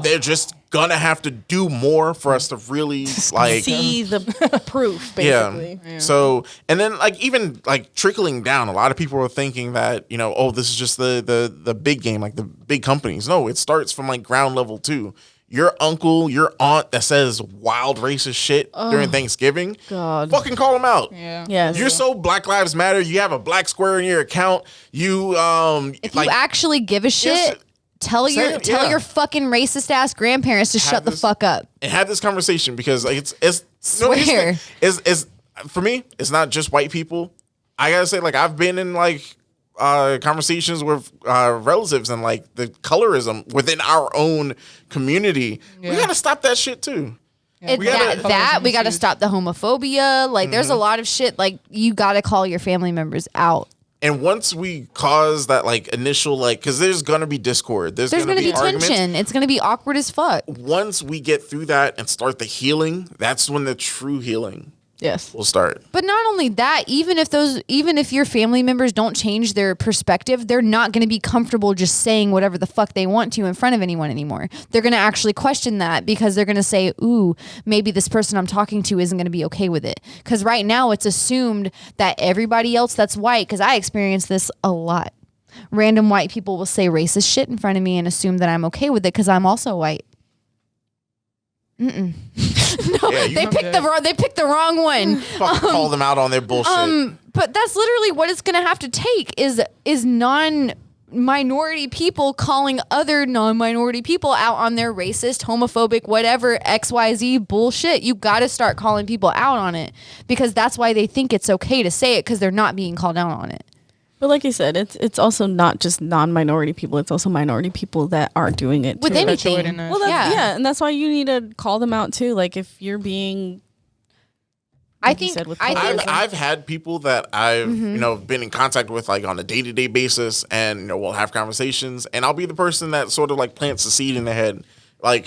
S4: they're just gonna have to do more for us to really like
S1: see the proof, basically.
S4: Yeah. So, and then like even like trickling down, a lot of people are thinking that, you know, oh, this is just the big game, like the big companies. No, it starts from like ground level too. Your uncle, your aunt that says wild racist shit during Thanksgiving,
S1: God.
S4: fucking call them out.
S2: Yeah.
S1: Yes.
S4: You're so Black Lives Matter. You have a black square in your account. You
S3: if you actually give a shit, tell your fucking racist ass grandparents to shut the fuck up.
S4: And have this conversation, because like it's
S3: Swear.
S4: is for me, it's not just white people. I gotta say, like, I've been in like conversations with relatives, and like the colorism within our own community. We gotta stop that shit too.
S3: We gotta stop the homophobia. Like, there's a lot of shit. Like, you gotta call your family members out.
S4: And once we cause that like initial like, because there's gonna be discord, there's gonna be
S3: tension. It's gonna be awkward as fuck.
S4: Once we get through that and start the healing, that's when the true healing will start.
S3: But not only that, even if your family members don't change their perspective, they're not going to be comfortable just saying whatever the fuck they want to in front of anyone anymore. They're going to actually question that, because they're going to say, ooh, maybe this person I'm talking to isn't going to be okay with it. Because right now it's assumed that everybody else that's white, because I experience this a lot. Random white people will say racist shit in front of me and assume that I'm okay with it because I'm also white. No, they picked the wrong one.
S4: Fucking call them out on their bullshit.
S3: But that's literally what it's gonna have to take is non-minority people calling other non-minority people out on their racist, homophobic, whatever XYZ bullshit. You gotta start calling people out on it, because that's why they think it's okay to say it, because they're not being called out on it.
S1: But like you said, it's also not just non-minority people. It's also minority people that are doing it
S3: with
S1: too.
S3: anything.
S1: Well, yeah, and that's why you need to call them out too. Like, if you're being,
S4: I've had people that I've been in contact with like on a day-to-day basis, and we'll have conversations, and I'll be the person that sort of like plants the seed in their head, like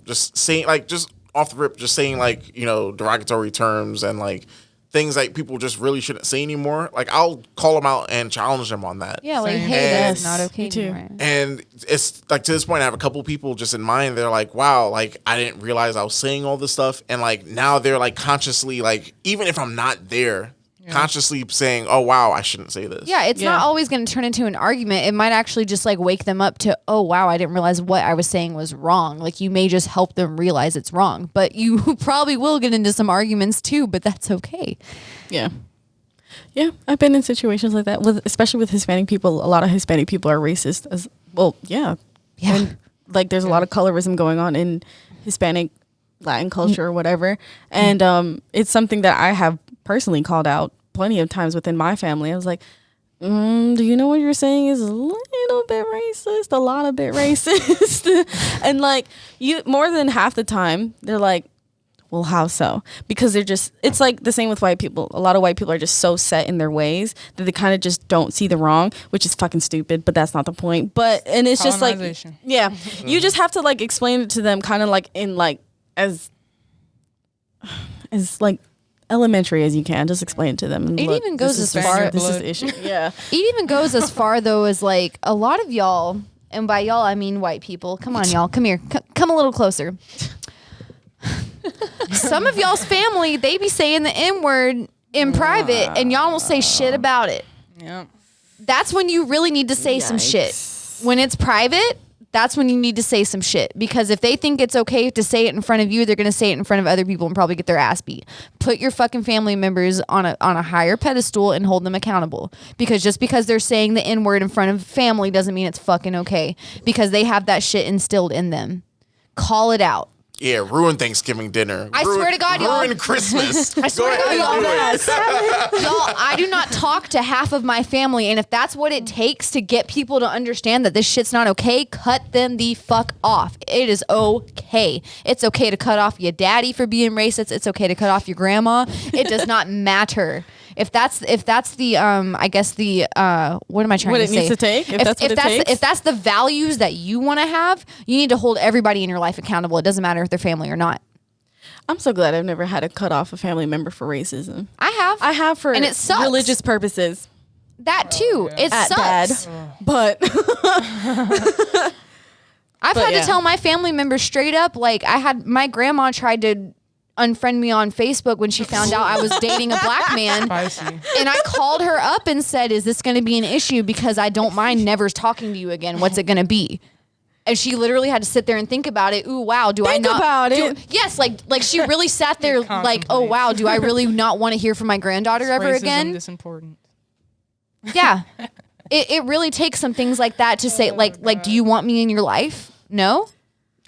S4: just saying, like, just off the rip, just saying like derogatory terms and like things that people just really shouldn't say anymore. Like, I'll call them out and challenge them on that.
S3: Yeah, like, hey, that's not okay too.
S4: And it's like, to this point, I have a couple people just in mind. They're like, wow, like, I didn't realize I was saying all this stuff. And like, now they're like consciously, like, even if I'm not there, consciously saying, oh, wow, I shouldn't say this.
S3: Yeah, it's not always going to turn into an argument. It might actually just like wake them up to, oh, wow, I didn't realize what I was saying was wrong. Like, you may just help them realize it's wrong, but you probably will get into some arguments too, but that's okay.
S1: Yeah. Yeah, I've been in situations like that, especially with Hispanic people. A lot of Hispanic people are racist as well. Yeah. And like, there's a lot of colorism going on in Hispanic Latin culture or whatever. And it's something that I have personally called out plenty of times within my family. I was like, do you know what you're saying is a little bit racist, a lot of bit racist? And like, more than half the time they're like, well, how so? Because it's like the same with white people. A lot of white people are just so set in their ways that they kind of just don't see the wrong, which is fucking stupid, but that's not the point. And it's just like, you just have to like explain it to them kind of like in like as like elementary as you can. Just explain it to them. And
S3: it even goes as far.
S1: This is the issue. Yeah.
S3: It even goes as far though as like a lot of y'all, and by y'all I mean white people. Come on, y'all, come here, come a little closer. Some of y'all's family, they be saying the N-word in private, and y'all don't say shit about it.
S2: Yeah.
S3: That's when you really need to say some shit. When it's private, that's when you need to say some shit. Because if they think it's okay to say it in front of you, they're going to say it in front of other people and probably get their ass beat. Put your fucking family members on a higher pedestal and hold them accountable. Because just because they're saying the N-word in front of family doesn't mean it's fucking okay. Because they have that shit instilled in them. Call it out.
S4: Yeah, ruin Thanksgiving dinner.
S3: I swear to God, y'all.
S4: Ruin Christmas.
S3: I swear to God, y'all.
S4: Do it.
S3: Y'all, I do not talk to half of my family, and if that's what it takes to get people to understand that this shit's not okay, cut them the fuck off. It is okay. It's okay to cut off your daddy for being racist. It's okay to cut off your grandma. It does not matter. If that's the I guess the what am I trying
S1: What
S3: to
S1: it
S3: say?
S1: needs to take?
S3: If that's the values that you want to have, you need to hold everybody in your life accountable. It doesn't matter if they're family or not.
S1: I'm so glad I've never had to cut off a family member for racism.
S3: I have
S1: for
S3: and it sucks.
S1: religious purposes.
S3: That too. It
S1: At
S3: sucks.
S1: Dad. But
S3: I've had to tell my family members straight up, like my grandma tried to unfriend me on Facebook when she found out I was dating a black man.
S2: Spicy.
S3: And I called her up and said, is this going to be an issue? Because I don't mind never talking to you again. What's it going to be? And she literally had to sit there and think about it. Ooh, wow. Do I not
S1: about it?
S3: Yes. Like she really sat there like, oh, wow. Do I really not want to hear from my granddaughter ever again?
S2: This important.
S3: Yeah. It really takes some things like that to say, like, do you want me in your life? No.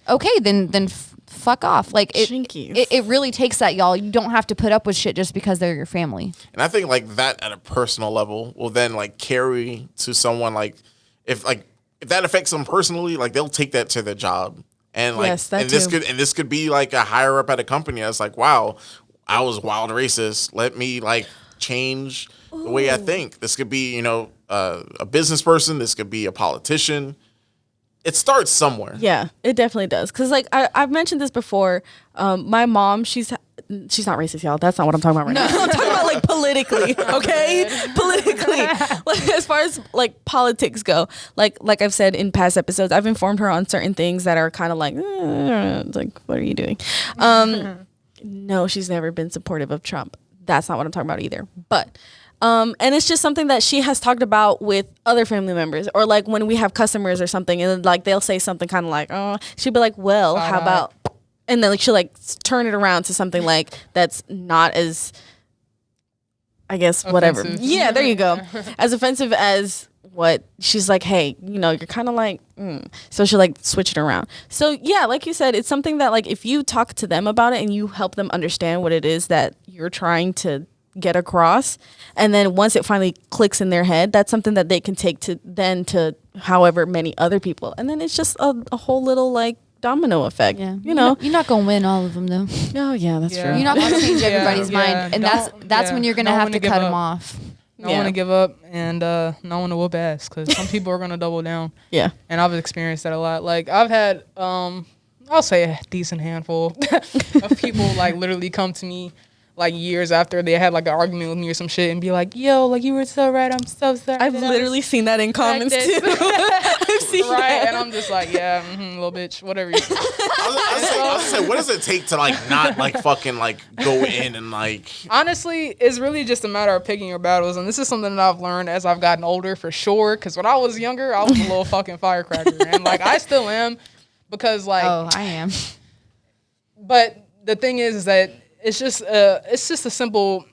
S3: Okay. Then fuck off. Like it really takes that, y'all. You don't have to put up with shit just because they're your family.
S4: And I think like that at a personal level will then like carry to someone like if that affects them personally, like they'll take that to their job. And like this could be like a higher up at a company that's like, wow, I was wild racist. Let me like change the way I think. This could be, a business person, this could be a politician. It starts somewhere.
S1: Yeah, it definitely does. Because, like, I've mentioned this before. My mom, she's not racist, y'all. That's not what I'm talking about right now. I'm talking about, like, politically, okay? Politically. Like, as far as, like, politics go, like I've said in past episodes, I've informed her on certain things that are kind of like, what are you doing? No, she's never been supportive of Trump. That's not what I'm talking about either. But... and it's just something that she has talked about with other family members, or like when we have customers or something, and like they'll say something kind of like, oh, she'll be like, well, how about, and then like she'll like turn it around to something like that's not as, I guess, offensive. Whatever. Yeah, there you go. As offensive as what she's like, hey, you're kind of like, so she'll like switch it around. So yeah, like you said, it's something that like if you talk to them about it and you help them understand what it is that you're trying to get across, and then once it finally clicks in their head, that's something that they can take to however many other people, and then it's just a whole little like domino effect. Yeah, you're
S3: not gonna win all of them though.
S1: Oh yeah, that's true.
S3: You're not gonna change everybody's mind, and that's when you're gonna have to cut them off.
S2: I want to give up and not want to whoop ass, because some people are gonna double down.
S1: Yeah,
S2: and I've experienced that a lot. Like I've had I'll say a decent handful of people like literally come to me like years after they had like an argument with me or some shit and be like, yo, like you were so right, I'm so sorry.
S1: I've literally seen that in comments too. I've seen that.
S2: And I'm just like, yeah, little bitch, whatever you say.
S4: I was say, what does it take to like not like fucking like go in and like...
S2: Honestly, it's really just a matter of picking your battles, and this is something that I've learned as I've gotten older for sure, because when I was younger, I was a little fucking firecracker, and like I still am, because like...
S3: Oh, I am.
S2: But the thing is that it's just a simple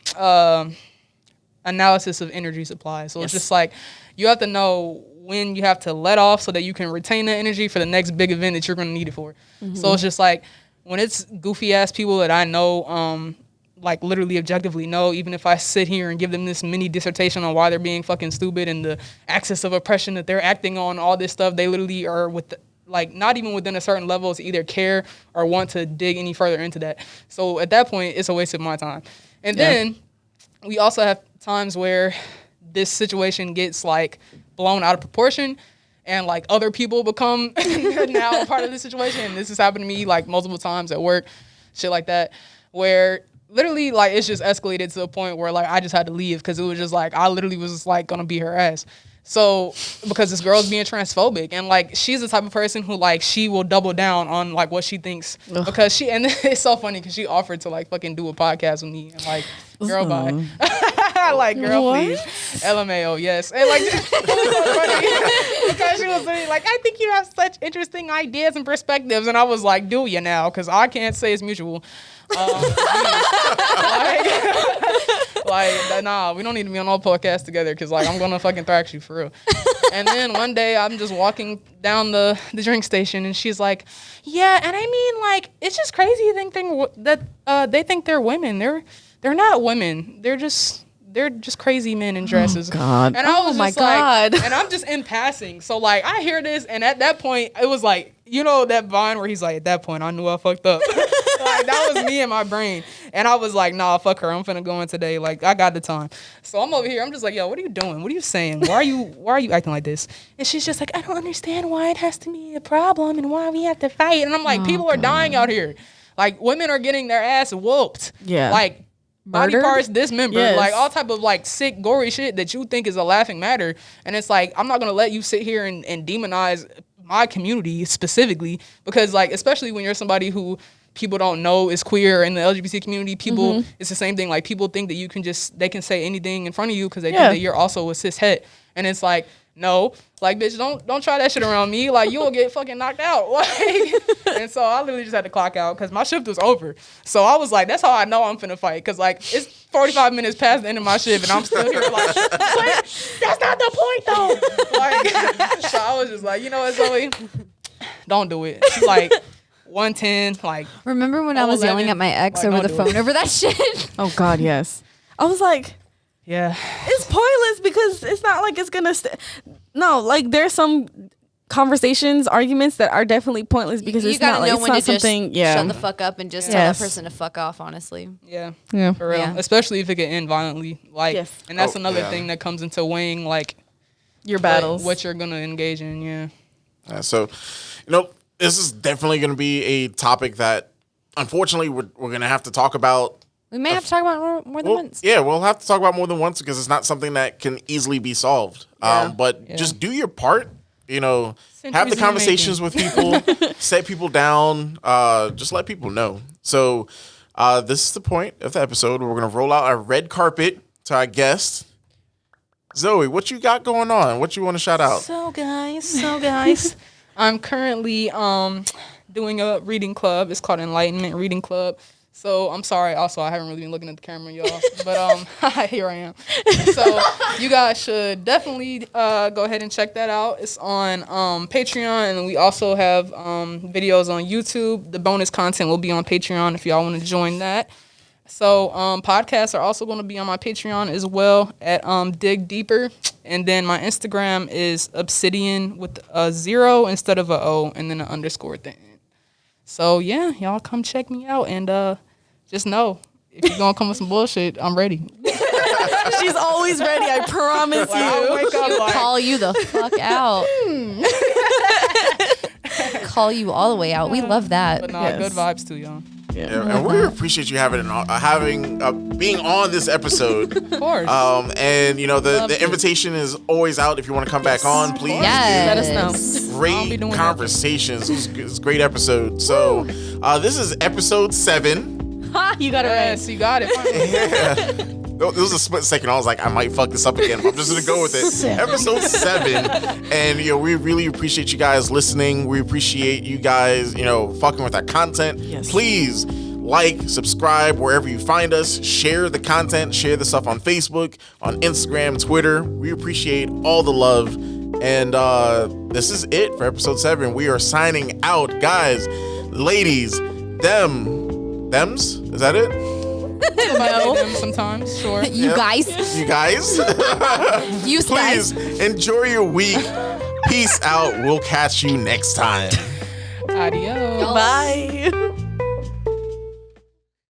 S2: analysis of energy supply. So it's just like you have to know when you have to let off so that you can retain that energy for the next big event that you're going to need it for. Mm-hmm. So it's just like when it's goofy ass people that I know, like literally objectively know, even if I sit here and give them this mini dissertation on why they're being fucking stupid and the axis of oppression that they're acting on, all this stuff, they literally are like not even within a certain level to either care or want to dig any further into that. So at that point, it's a waste of my time. And then we also have times where this situation gets like blown out of proportion and like other people become now a part of the situation. And this has happened to me like multiple times at work, shit like that, where literally like it's just escalated to the point where like I just had to leave because it was just like I literally was just like gonna beat her ass. So, because this girl's being transphobic, and like she's the type of person who like she will double down on like what she thinks. Ugh. Because and it's so funny because she offered to like fucking do a podcast with me and like girl bye. Like girl what? Please. LMAO, yes. And like it was so funny because she was saying like I think you have such interesting ideas and perspectives, and I was like, do you like Like, nah, we don't need to be on all podcasts together because, like, I'm going to fucking thrax you for real. And then one day I'm just walking down the drink station and she's like, yeah, and I mean, like, it's just crazy to think that they think they're women. They're not women. They're just crazy men in dresses.
S1: Oh, God.
S2: And I was
S1: my
S2: just like,
S1: God.
S2: and I'm just in passing. So, like, I hear this, and at that point, it was like, you know, that Vine where he's like, at that point, I knew I fucked up. Like, that was me in my brain. And I was like, nah, fuck her. I'm finna go in today. Like, I got the time. So I'm over here. I'm just like, yo, what are you doing? What are you saying? Why are you acting like this? And she's just like, I don't understand why it has to be a problem and why we have to fight. And I'm like, people are dying out here. Like, women are getting their ass whooped.
S1: Yeah.
S2: Like, body
S1: Murdered?
S2: parts dismembered,
S1: Yes.
S2: like all type of like sick, gory shit that you think is a laughing matter. And it's like, I'm not gonna let you sit here and demonize my community specifically, because like, especially when you're somebody who people don't know is queer in the LGBT community, people, it's the same thing. Like, people think that they can say anything in front of you because they think that you're also a cis het. And it's like, no, like, bitch, don't try that shit around me. Like, you'll get fucking knocked out. Like, and so I literally just had to clock out because my shift was over. So I was like, that's how I know I'm finna fight. Because, like, it's 45 minutes past the end of my shift and I'm still here like, what? That's not the point, though. Like, so I was just like, you know what, Zoe? Don't do it. She's like, 110, like.
S3: Remember when I was
S2: 11?
S3: yelling at my ex
S2: Like,
S3: over
S2: don't
S3: the
S2: do
S3: phone
S2: it.
S3: over that shit?
S1: Oh, God, yes. I was like,
S2: Yeah.
S1: it's pointless because it's not like it's gonna no, like there's some conversations, arguments that are definitely pointless because
S3: you
S1: it's
S3: gotta
S1: not like
S3: know
S1: it's
S3: when
S1: not
S3: to just
S1: something. Yeah,
S3: shut the fuck up and just tell
S1: Yes.
S3: that person to fuck off. Honestly,
S2: Yeah.
S1: yeah.
S2: For real.
S3: Yeah.
S2: Especially if it can end violently. Like,
S1: Yes.
S2: and that's
S4: Oh,
S2: another
S4: yeah.
S2: thing that comes into weighing, like,
S1: Your battles.
S2: what you're gonna engage in. Yeah.
S4: So, this is definitely going to be a topic that, unfortunately, we're going to have to talk about.
S3: we may have to talk about more than once.
S4: Yeah, we'll have to talk about more than once because it's not something that can easily be solved. But just do your part. Have the
S2: Centuries in the
S4: conversations with people, set people down, just let people know. So this is the point of the episode. We're going to roll out our red carpet to our guest. Zoe, what you got going on? What you want to shout out?
S2: So guys, I'm currently doing a reading club. It's called Enlightenment Reading Club. So I'm sorry. Also, I haven't really been looking at the camera, y'all. But here I am. So you guys should definitely go ahead and check that out. It's on Patreon, and we also have videos on YouTube. The bonus content will be on Patreon if y'all want to join that. So podcasts are also going to be on my Patreon as well at Dig Deeper. And then my Instagram is Obsidian with a 0 instead of a O and then an underscore at the end. So yeah, y'all come check me out and just know if you're gonna come with some bullshit, I'm ready.
S1: She's always ready. I promise
S2: I'll
S1: you.
S2: wake up like,
S3: Call you the fuck out. Call you all the way out. We love that.
S2: but nah,
S1: Yes.
S2: good vibes too, y'all.
S4: Yeah, and we appreciate you having being on this episode.
S2: Of course.
S4: And the
S2: Love it.
S4: invitation is always out. If you want to come back on, please.
S3: Yes.
S1: Let us know.
S2: I'll be
S4: Great
S2: doing
S4: conversations. It was a great episode. So this is episode 7.
S1: Ha, you got it right.
S2: Yes, you got it. Finally.
S4: It was a split second. I was like, I might fuck this up again. But I'm just gonna go with it. Episode 7, and we really appreciate you guys listening. We appreciate you guys, fucking with our content.
S1: Yes.
S4: Please like, subscribe wherever you find us. Share the content. Share the stuff on Facebook, on Instagram, Twitter. We appreciate all the love. And this is it for episode 7. We are signing out, guys, ladies, thems. Is that it?
S2: No. Them sometimes, sure.
S3: You
S4: Yep.
S3: guys.
S4: You guys.
S3: You guys.
S4: Please enjoy your week. Peace out. We'll catch you next time.
S2: Adios.
S1: Bye.